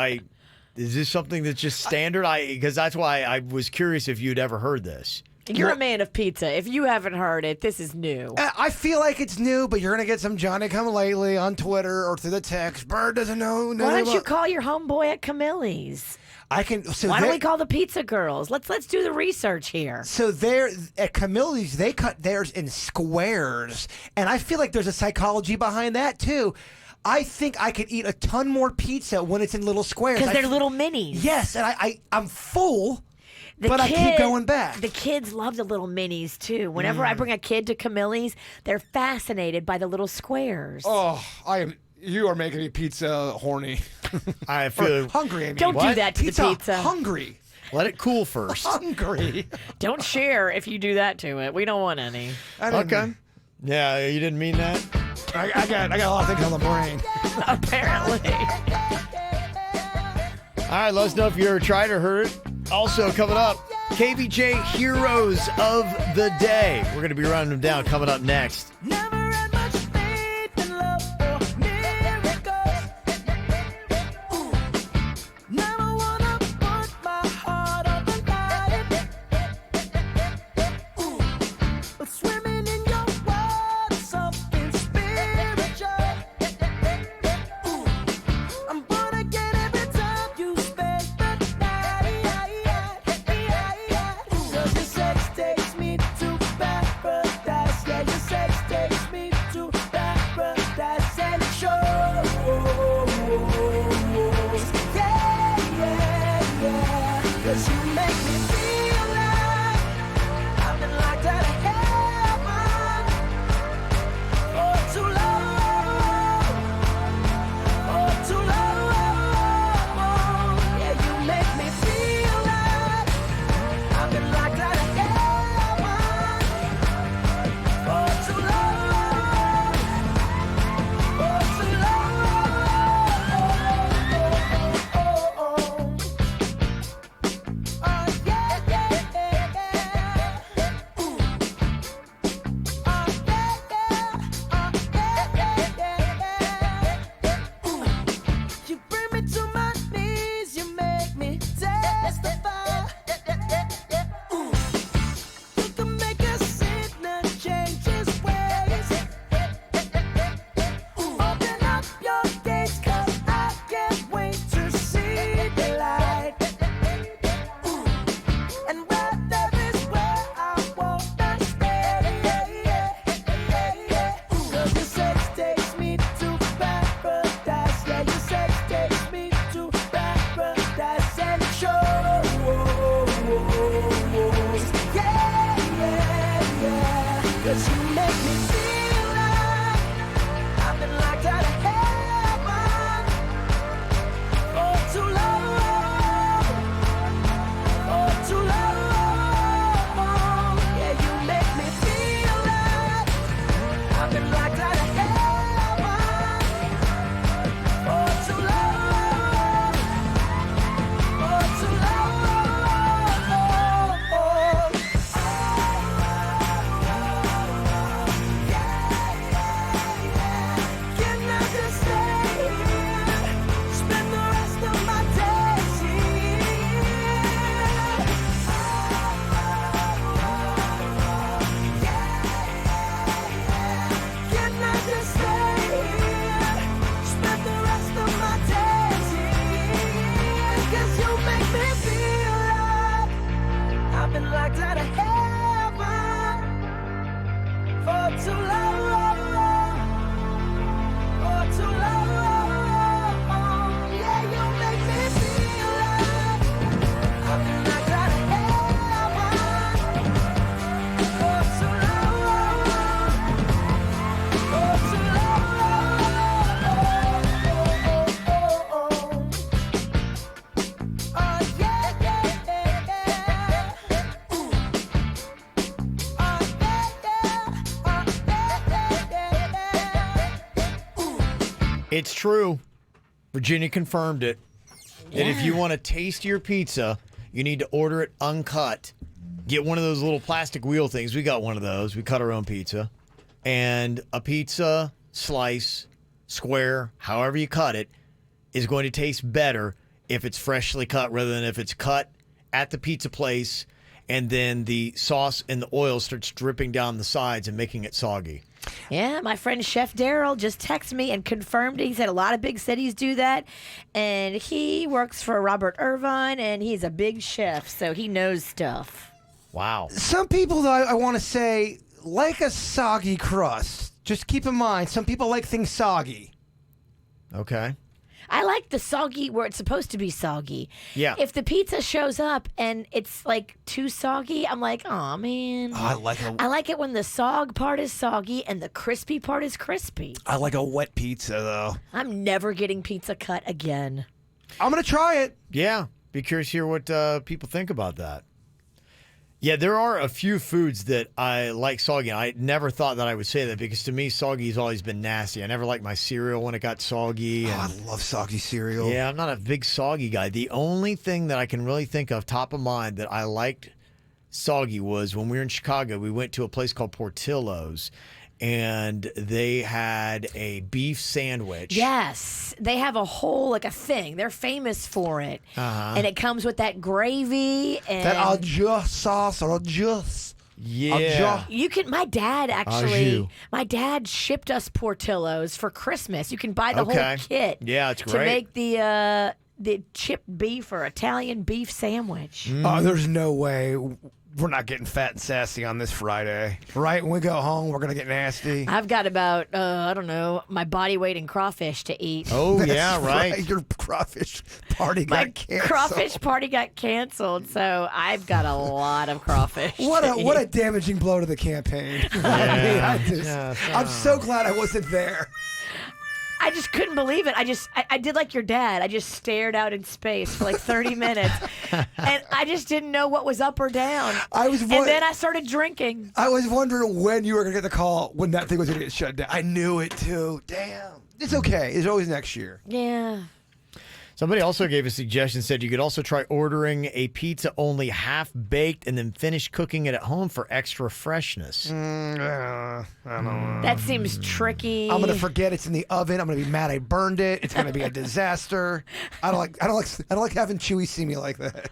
Is this something that's just standard? Because that's why I was curious if you'd ever heard this. You're a man of pizza. If you haven't heard it, this is new. I feel like it's new, but you're going to get some Johnny come lately on Twitter or through the text. Bird doesn't know. Why don't you call your homeboy at Camille's? I can. So why don't we call the pizza girls? Let's do the research here. So there at Camille's, they cut theirs in squares, and I feel like there's a psychology behind that too. I think I could eat a ton more pizza when it's in little squares. Because they're little minis. Yes, and I'm full. But I keep going back. The kids love the little minis too. Whenever I bring a kid to Camille's, they're fascinated by the little squares. Oh, you are making me pizza horny. I feel hungry. I mean. Don't do that to pizza the pizza. Hungry. Let it cool first. Hungry. Don't share if you do that to it. We don't want any. Okay. Yeah, you didn't mean that? I got a lot of things on the brain. Apparently. All right, let us know if you ever tried or heard it. Also, coming up, KVJ Heroes of the Day. We're going to be running them down coming up next. It's true. Virginia confirmed it. And if you want to taste your pizza, you need to order it uncut. Get one of those little plastic wheel things. We got one of those. We cut our own pizza. And a pizza slice, square, however you cut it, is going to taste better if it's freshly cut rather than if it's cut at the pizza place and then the sauce and the oil starts dripping down the sides and making it soggy. Yeah, my friend Chef Daryl just texted me and confirmed it. He said a lot of big cities do that. And he works for Robert Irvine, and he's a big chef, so he knows stuff. Wow. Some people, though, I want to say, like a soggy crust. Just keep in mind, some people like things soggy. Okay. I like the soggy where it's supposed to be soggy. Yeah. If the pizza shows up and it's like too soggy, I'm like, oh man. I like I like it when the sog part is soggy and the crispy part is crispy. I like a wet pizza though. I'm never getting pizza cut again. I'm gonna try it. Yeah. Be curious to hear what people think about that. Yeah, there are a few foods that I like soggy. I never thought that I would say that because to me, soggy has always been nasty. I never liked my cereal when it got soggy. Oh, I love soggy cereal. Yeah, I'm not a big soggy guy. The only thing that I can really think of top of mind that I liked soggy was when we were in Chicago, we went to a place called Portillo's. And they had a beef sandwich. Yes. They have a whole, like a thing. They're famous for it. Uh-huh. And it comes with that gravy and That au jus sauce or au jus. Yeah. You can. My dad actually. My dad shipped us Portillo's for Christmas. You can buy the whole kit. Yeah, it's to great. make the chipped beef or Italian beef sandwich. Oh, there's no way we're not getting fat and sassy on this Friday, right? When we go home, we're gonna get nasty. I've got about I don't know, my body weight in crawfish to eat. Oh yeah, right. Your crawfish party My got canceled. crawfish party got canceled, so I've got a lot of crawfish. What to a eat. damaging blow to the campaign. I'm so glad I wasn't there. I just couldn't believe it. I did like your dad. I just stared out in space for like 30 minutes, and I just didn't know what was up or down. And then I started drinking. I was wondering when you were gonna get the call when that thing was gonna get shut down. I knew it too. Damn. It's okay. It's always next year. Yeah. Somebody also gave a suggestion, said you could also try ordering a pizza only half-baked and then finish cooking it at home for extra freshness. I don't know. That seems tricky. I'm gonna forget it's in the oven. I'm gonna be mad I burned it. It's gonna be a disaster. I don't like having Chewy see me like that.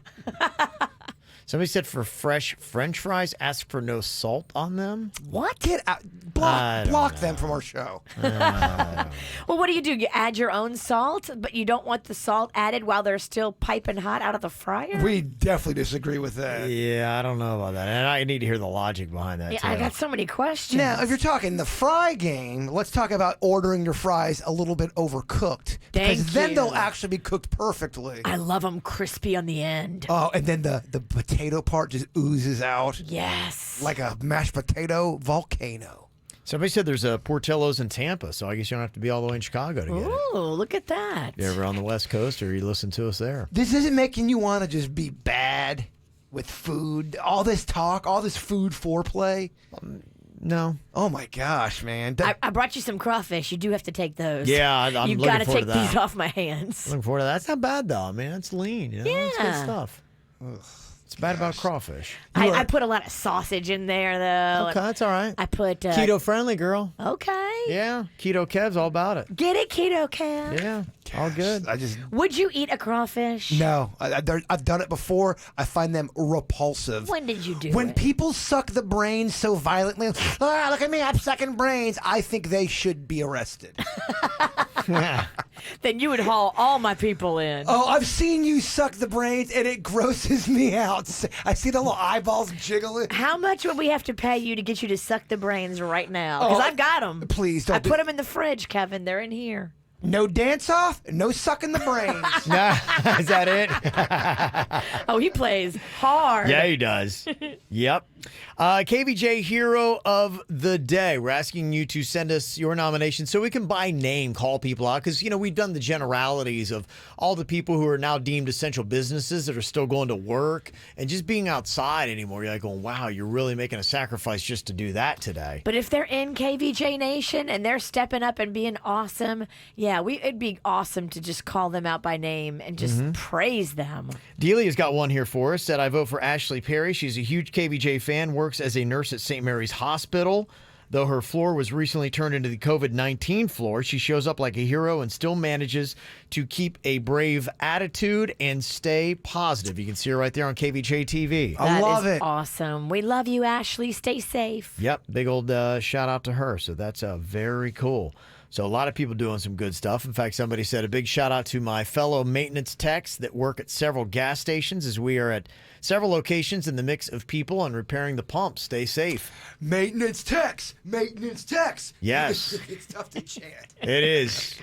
Somebody said for fresh French fries, ask for no salt on them. What? Get out. I don't Block them from our show. Well, what do? You add your own salt, but you don't want the salt added while they're still piping hot out of the fryer? We definitely disagree with that. Yeah, I don't know about that. And I need to hear the logic behind that, Yeah, too. I got so many questions. Now, if you're talking the fry game, let's talk about ordering your fries a little bit overcooked. Because then they'll actually be cooked perfectly. I love them crispy on the end. Oh, and then the potato part just oozes out. Yes. Like a mashed potato volcano. Somebody said there's a Portillo's in Tampa, so I guess you don't have to be all the way in Chicago to get it. Ooh, look at that. You're ever on the West Coast or you listen to us there. This isn't making you want to just be bad with food. All this talk, all this food foreplay. No. Oh my gosh, man. I brought you some crawfish. You do have to take those. Yeah, I'm you looking gotta forward take to that. these off my hands. Looking forward to that. That's not bad, though, man. It's lean. You know? It's good Yeah. stuff. It's bad about crawfish. I put a lot of sausage in there, though. Okay, that's all right. I put Keto friendly, girl. Okay. Yeah, Keto Kev's all about it. Get it, Keto Kev. Yeah, all good. Would you eat a crawfish? No, I've done it before. I find them repulsive. When did you do When it? people suck the brains so violently, look at me, I'm sucking brains. I think they should be arrested. Then you would haul all my people in. Oh, I've seen you suck the brains, and it grosses me out. I see the little eyeballs jiggling. How much would we have to pay you to get you to suck the brains right now? Because I've got them. Please don't. I put them in the fridge, Kevin. They're in here. No dance off, no sucking the brains. Is that it? Oh, he plays hard. Yeah, he does. Yep. KVJ Hero of the Day. We're asking you to send us your nomination so we can by name call people out because, you know, we've done the generalities of all the people who are now deemed essential businesses that are still going to work and just being outside anymore. You're like, going, wow, you're really making a sacrifice just to do that today. But if they're in KVJ Nation and they're stepping up and being awesome, yeah, it'd be awesome to just call them out by name and just praise them. Delia's got one here for us. Said, I vote for Ashley Perry. She's a huge KVJ fan, works as a nurse at St. Mary's Hospital. Though her floor was recently turned into the COVID-19 floor, she shows up like a hero and still manages to keep a brave attitude and stay positive. You can see her right there on KVJ TV. I love it. Awesome. We love you, Ashley. Stay safe. Yep, big old shout out to her. So that's very cool. So a lot of people doing some good stuff. In fact, somebody said a big shout out to my fellow maintenance techs that work at several gas stations, as we are at several locations in the mix of people and repairing the pumps. Stay safe. Maintenance techs. Maintenance techs. Yes. It's tough to chant. It is.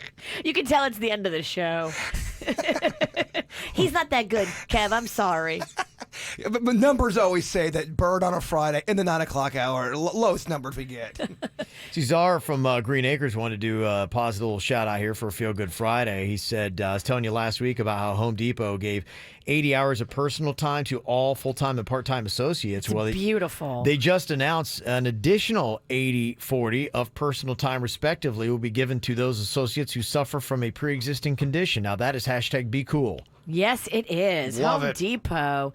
You can tell it's the end of the show. He's not that good, Kev. I'm sorry. But numbers always say that Bird on a Friday in the 9 o'clock hour, lowest numbers we get. Cesar from Green Acres wanted to do a positive little shout out here for Feel Good Friday. He said, I was telling you last week about how Home Depot gave 80 hours of personal time to all full-time and part-time associates. It's beautiful. They just announced an additional 80/40 of personal time, respectively, will be given to those associates who suffer from a pre-existing condition. Now, that is #BeCool. Yes, it is. Love Home it. Depot.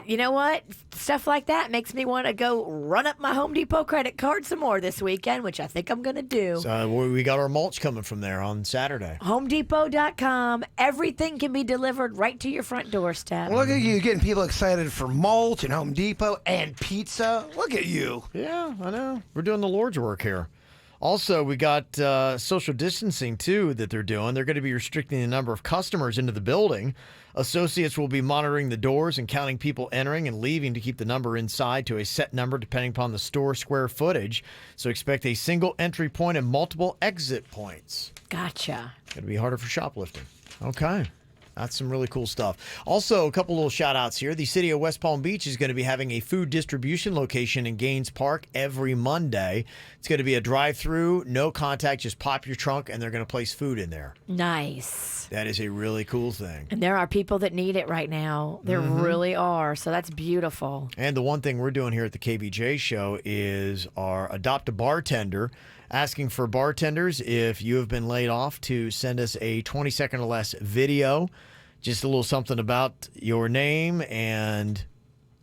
You know what? Stuff like that makes me want to go run up my Home Depot credit card some more this weekend, which I think I'm going to do. So we got our mulch coming from there on Saturday. HomeDepot.com. Everything can be delivered right to your front doorstep. Look at you getting people excited for mulch and Home Depot and pizza. Look at you. Yeah, I know. We're doing the Lord's work here. Also, we got social distancing, too, that they're doing. They're going to be restricting the number of customers into the building. Associates will be monitoring the doors and counting people entering and leaving to keep the number inside to a set number depending upon the store square footage. So expect a single entry point and multiple exit points. Gotcha. Going to be harder for shoplifting. Okay. That's some really cool stuff. Also, a couple little shout outs here. The city of West Palm Beach is going to be having a food distribution location in Gaines Park every Monday. It's going to be a drive-through, no contact, just pop your trunk, and they're going to place food in there. Nice. That is a really cool thing. And there are people that need it right now. There really are. So that's beautiful. And the one thing we're doing here at the KVJ show is our Adopt a Bartender, asking for bartenders, if you have been laid off, to send us a 20-second or less video. Just a little something about your name and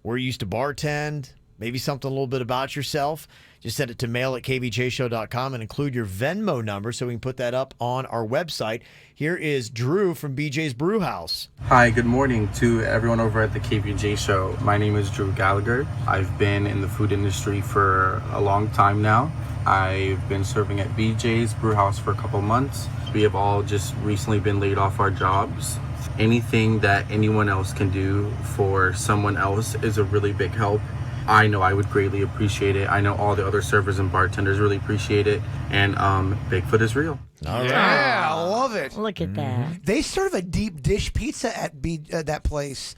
where you used to bartend. Maybe something a little bit about yourself. Just send it to mail@kvjshow.com and include your Venmo number so we can put that up on our website. Here is Drew from BJ's Brewhouse. Hi, good morning to everyone over at the KVJ Show. My name is Drew Gallagher. I've been in the food industry for a long time now. I've been serving at BJ's Brewhouse for a couple months. We have all just recently been laid off our jobs. Anything that anyone else can do for someone else is a really big help. I know I would greatly appreciate it. I know all the other servers and bartenders really appreciate it. And Bigfoot is real. All Yeah, I love it. Look at that. They serve a deep dish pizza at that place.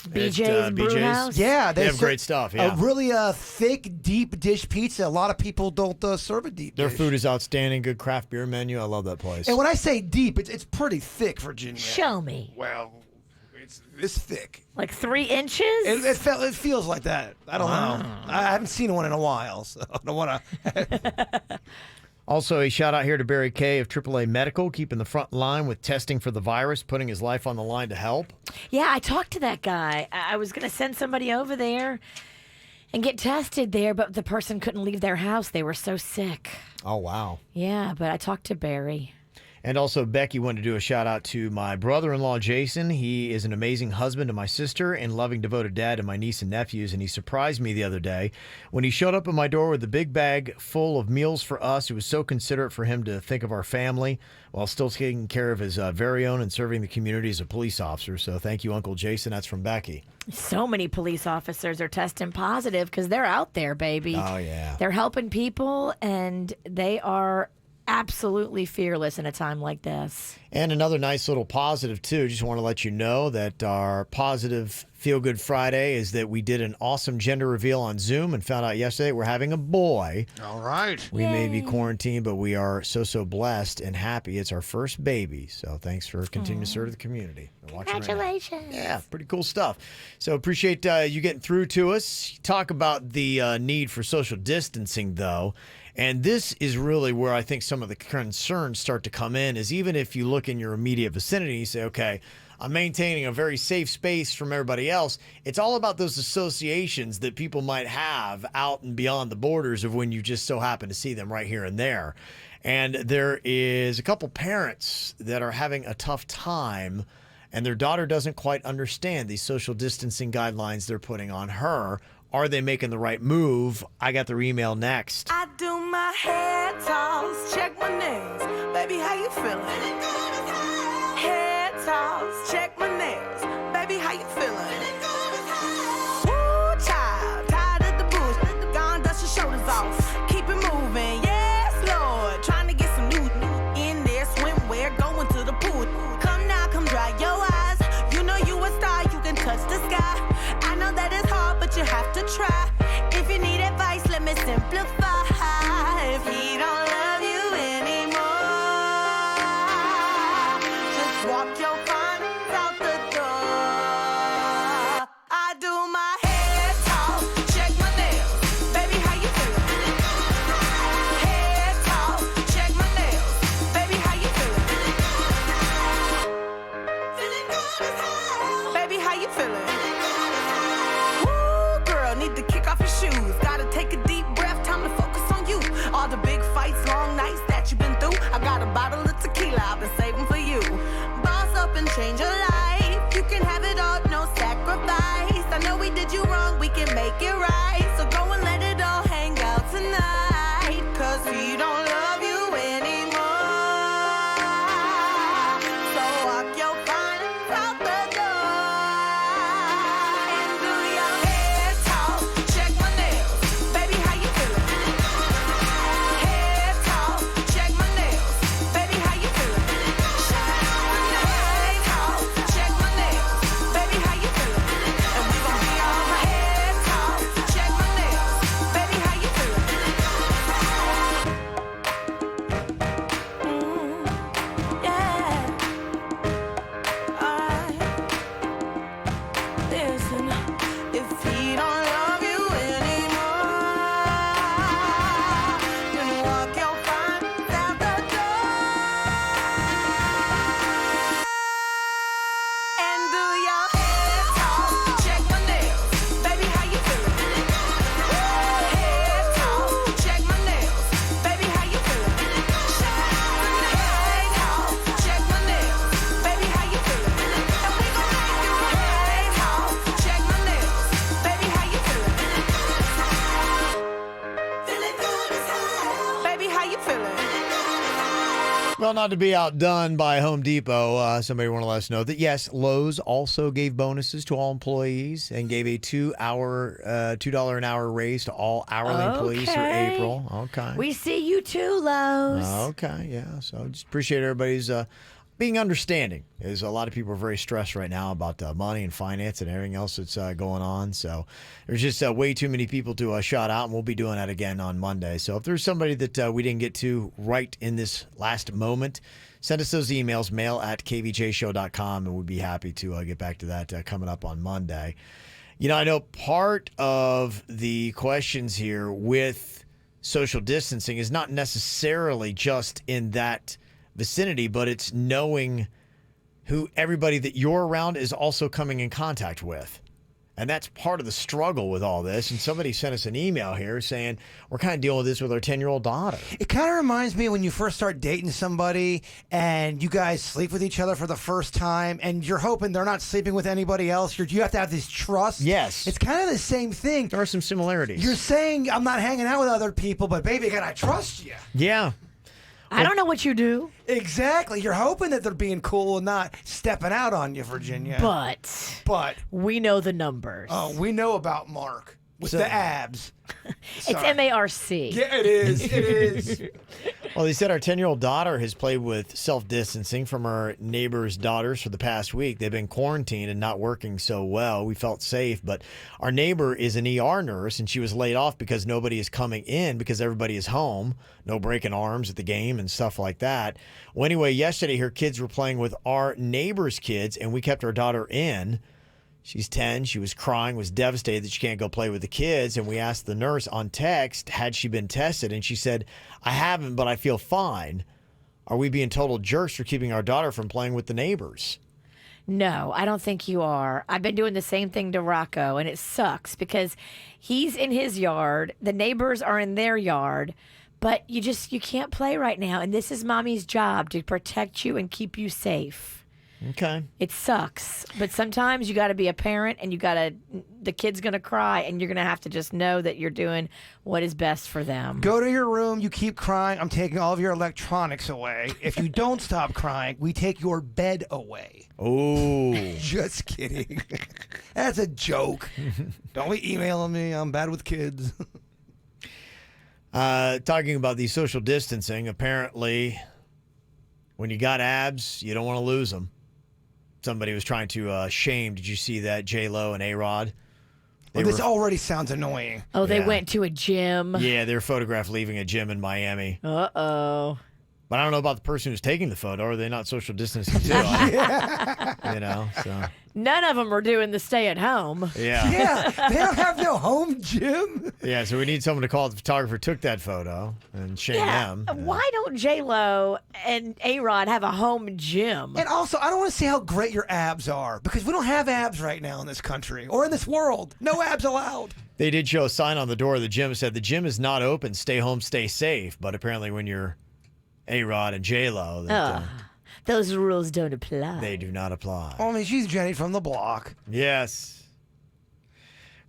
BJ's Brewhouse? Yeah, They have serve great stuff, yeah. A really thick, deep dish pizza. A lot of people don't serve a deep Their dish. food is outstanding. Good craft beer menu. I love that place. And when I say deep, it's pretty thick, Virginia. Show me. Well, it's thick. Like 3 inches? It feels like that. I don't know. I haven't seen one in a while, so I don't want to. Also, a shout out here to Barry Kay of AAA Medical, keeping the front line with testing for the virus, putting his life on the line to help. Yeah, I talked to that guy. I was going to send somebody over there and get tested there, but the person couldn't leave their house. They were so sick. Oh, wow. Yeah, but I talked to Barry. And also, Becky wanted to do a shout out to my brother-in-law, Jason. He is an amazing husband to my sister and loving, devoted dad to my niece and nephews. And he surprised me the other day when he showed up at my door with a big bag full of meals for us. It was so considerate for him to think of our family while still taking care of his very own and serving the community as a police officer. So thank you, Uncle Jason. That's from Becky. So many police officers are testing positive because they're out there, baby. Oh, yeah. They're helping people, and they are absolutely fearless in a time like this. And another nice little positive, too. Just want to let you know that our positive Feel Good Friday is that we did an awesome gender reveal on Zoom and found out yesterday we're having a boy. All right. We may be quarantined, but we are so blessed and happy. It's our first baby. So thanks for continuing to serve the community. Congratulations. Yeah, pretty cool stuff. So appreciate you getting through to us. Talk about the need for social distancing, though. And this is really where I think some of the concerns start to come in, is even if you look in your immediate vicinity, you say, okay, I'm maintaining a very safe space from everybody else. It's all about those associations that people might have out and beyond the borders of when you just so happen to see them right here and there. And there is a couple parents that are having a tough time, and their daughter doesn't quite understand these social distancing guidelines they're putting on her. Are they making the right move? I got their email next. I do my hair toss, check my nails, Baby, how you feeling? Head toss, check my nails. Baby, how you feeling? Woo, child, tired of the bullshit. Gone, dust your shoulders off. Keep it moving, yes, Lord. Trying to get some new in there, swimwear, going to the pool. Come now, come dry your eyes. You know you a star, you can touch the sky. I know that it's hard, but you have to try. If you need advice, let me simplify. If he don't love you anymore, just walk your findings out the door. I do my head talk, check my nails. Baby, how you feeling? Head talk, check my nails. Baby, how you feeling? Feeling good as hell. Baby, how you feeling? Woo, girl, need to kick off your shoes. Gotta take a deep breath, time to focus on you. All the big fights, long nights that you've been through. I got a bottle of tequila I've been saving for you. Boss up and change your life. You can have it all, no sacrifice. I know we did you wrong, we can make it right. So go and let it all hang out tonight. Cause he don't love you anymore. So walk your findings out the door. And do your head talk, check my nails. Baby, how you feeling? Head talk, check my nails. Baby, how you feeling? Head talk, check my nails. Baby, how you feeling? And we gon' be alright. Head talk, check my nails. Baby, how you feeling? Yeah. Alright. Listen, if he don't love you anymore, then walk your findings out the door. And do your head talk, check my nails. Baby, how you feeling? Head talk, check my nails. Baby, how you feeling? Head talk, check my nails. Baby, how you feeling? And we gon' make it right. Head talk, check my nails. Baby, how you feeling? Feeling good as hell. Baby, how you feeling? Well, not to be outdone by Home Depot, somebody want to let us know that, yes, Lowe's also gave bonuses to all employees and gave a $2 an hour raise to all hourly employees for Okay. April. Okay. We see you too, Lowe's. Okay, yeah. So just appreciate everybody's being understanding. As a lot of people are very stressed right now about money and finance and everything else that's going on. So there's just way too many people to shout out, and we'll be doing that again on Monday. So if there's somebody that we didn't get to right in this last moment, send us those emails, mail@kvjshow.com, and we'd be happy to get back to that coming up on Monday. You know, I know part of the questions here with social distancing is not necessarily just in that vicinity, but it's knowing who everybody that you're around is also coming in contact with. And that's part of the struggle with all this. And somebody sent us an email here saying we're kind of dealing with this with our 10-year-old daughter. It kind of reminds me when you first start dating somebody and you guys sleep with each other for the first time and you're hoping they're not sleeping with anybody else. You have to have this trust. Yes. It's kind of the same thing. There are some similarities. You're saying I'm not hanging out with other people, but baby, I gotta trust you. Yeah. I don't know what you do. Exactly. You're hoping that they're being cool and not stepping out on you, Virginia. But we know the numbers. Oh, we know about Mark with the abs. It's MARC. Yeah, it is. It is. Well, they said our 10-year-old daughter has played with self-distancing from our neighbor's daughters for the past week. They've been quarantined and not working so well. We felt safe, but our neighbor is an ER nurse, and she was laid off because nobody is coming in because everybody is home. No breaking arms at the game and stuff like that. Well, anyway, yesterday her kids were playing with our neighbor's kids, and we kept our daughter in. She's 10. She was crying, was devastated that she can't go play with the kids. And we asked the nurse on text, had she been tested? And she said, I haven't, but I feel fine. Are we being total jerks for keeping our daughter from playing with the neighbors? No, I don't think you are. I've been doing the same thing to Rocco, and it sucks because he's in his yard. The neighbors are in their yard. But you can't play right now. And this is mommy's job, to protect you and keep you safe. Okay. It sucks, but sometimes you got to be a parent, and the kid's gonna cry, and you're gonna have to just know that you're doing what is best for them. Go to your room. You keep crying. I'm taking all of your electronics away. If you don't stop crying, we take your bed away. Oh. Just kidding. That's a joke. Don't be emailing me. I'm bad with kids. Talking about the social distancing, apparently, when you got abs, you don't want to lose them. Somebody was trying to shame. Did you see that? J-Lo and A-Rod. This already sounds annoying. Oh, they went to a gym. Yeah, they were photographed leaving a gym in Miami. Uh-oh. But I don't know about the person who's taking the photo. Are they not social distancing too? You know, so. None of them are doing the stay at home. Yeah. Yeah, they don't have no home gym. Yeah, so we need someone to call the photographer who took that photo and shame them. Why don't J-Lo and A-Rod have a home gym? And also, I don't want to see how great your abs are, because we don't have abs right now in this country or in this world. No abs allowed. They did show a sign on the door of the gym that said, "The gym is not open. Stay home, stay safe." But apparently when you're A-Rod and J-Lo, those rules don't apply. They do not apply. I mean, she's Jenny from the block. Yes.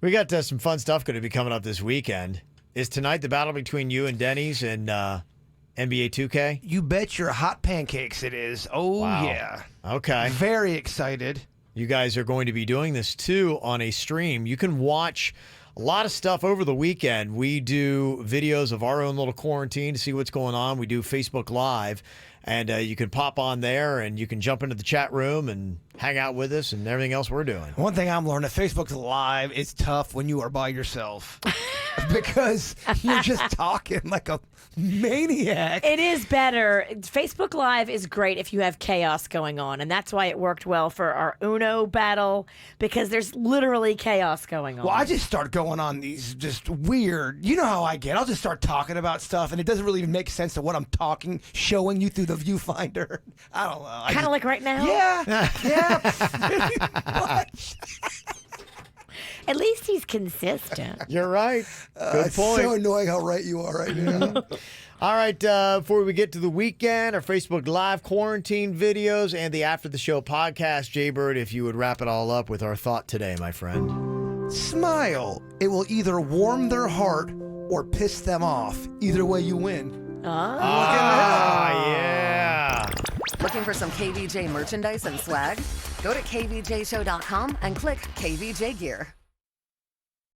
We got some fun stuff going to be coming up this weekend. Is tonight the battle between you and Denny's and NBA 2K? You bet your hot pancakes it is. Oh, Wow. yeah. Okay. Very excited. You guys are going to be doing this, too, on a stream. You can watch a lot of stuff over the weekend. We do videos of our own little quarantine to see what's going on. We do Facebook Live. And you can pop on there and you can jump into the chat room and hang out with us and everything else we're doing. One thing I'm learning, Facebook Live is tough when you are by yourself because you're just talking like a maniac. It is better. Facebook Live is great if you have chaos going on, and that's why it worked well for our Uno battle, because there's literally chaos going on. Well, I just start going on these just weird, you know how I get. I'll just start talking about stuff, and it doesn't really even make sense to what I'm showing you through the viewfinder. I don't know. Kind of like right now? Yeah, pretty much. At least he's consistent. You're right. Good It's point. so annoying how right you are right now. All right, before we get to the weekend, our Facebook Live quarantine videos and the After the Show podcast, Jaybird, if you would wrap it all up with our thought today, my friend. Smile. It will either warm their heart or piss them off. Either way, you win. Yeah. Looking for some KVJ merchandise and swag? Go to kvjshow.com and click KVJ Gear.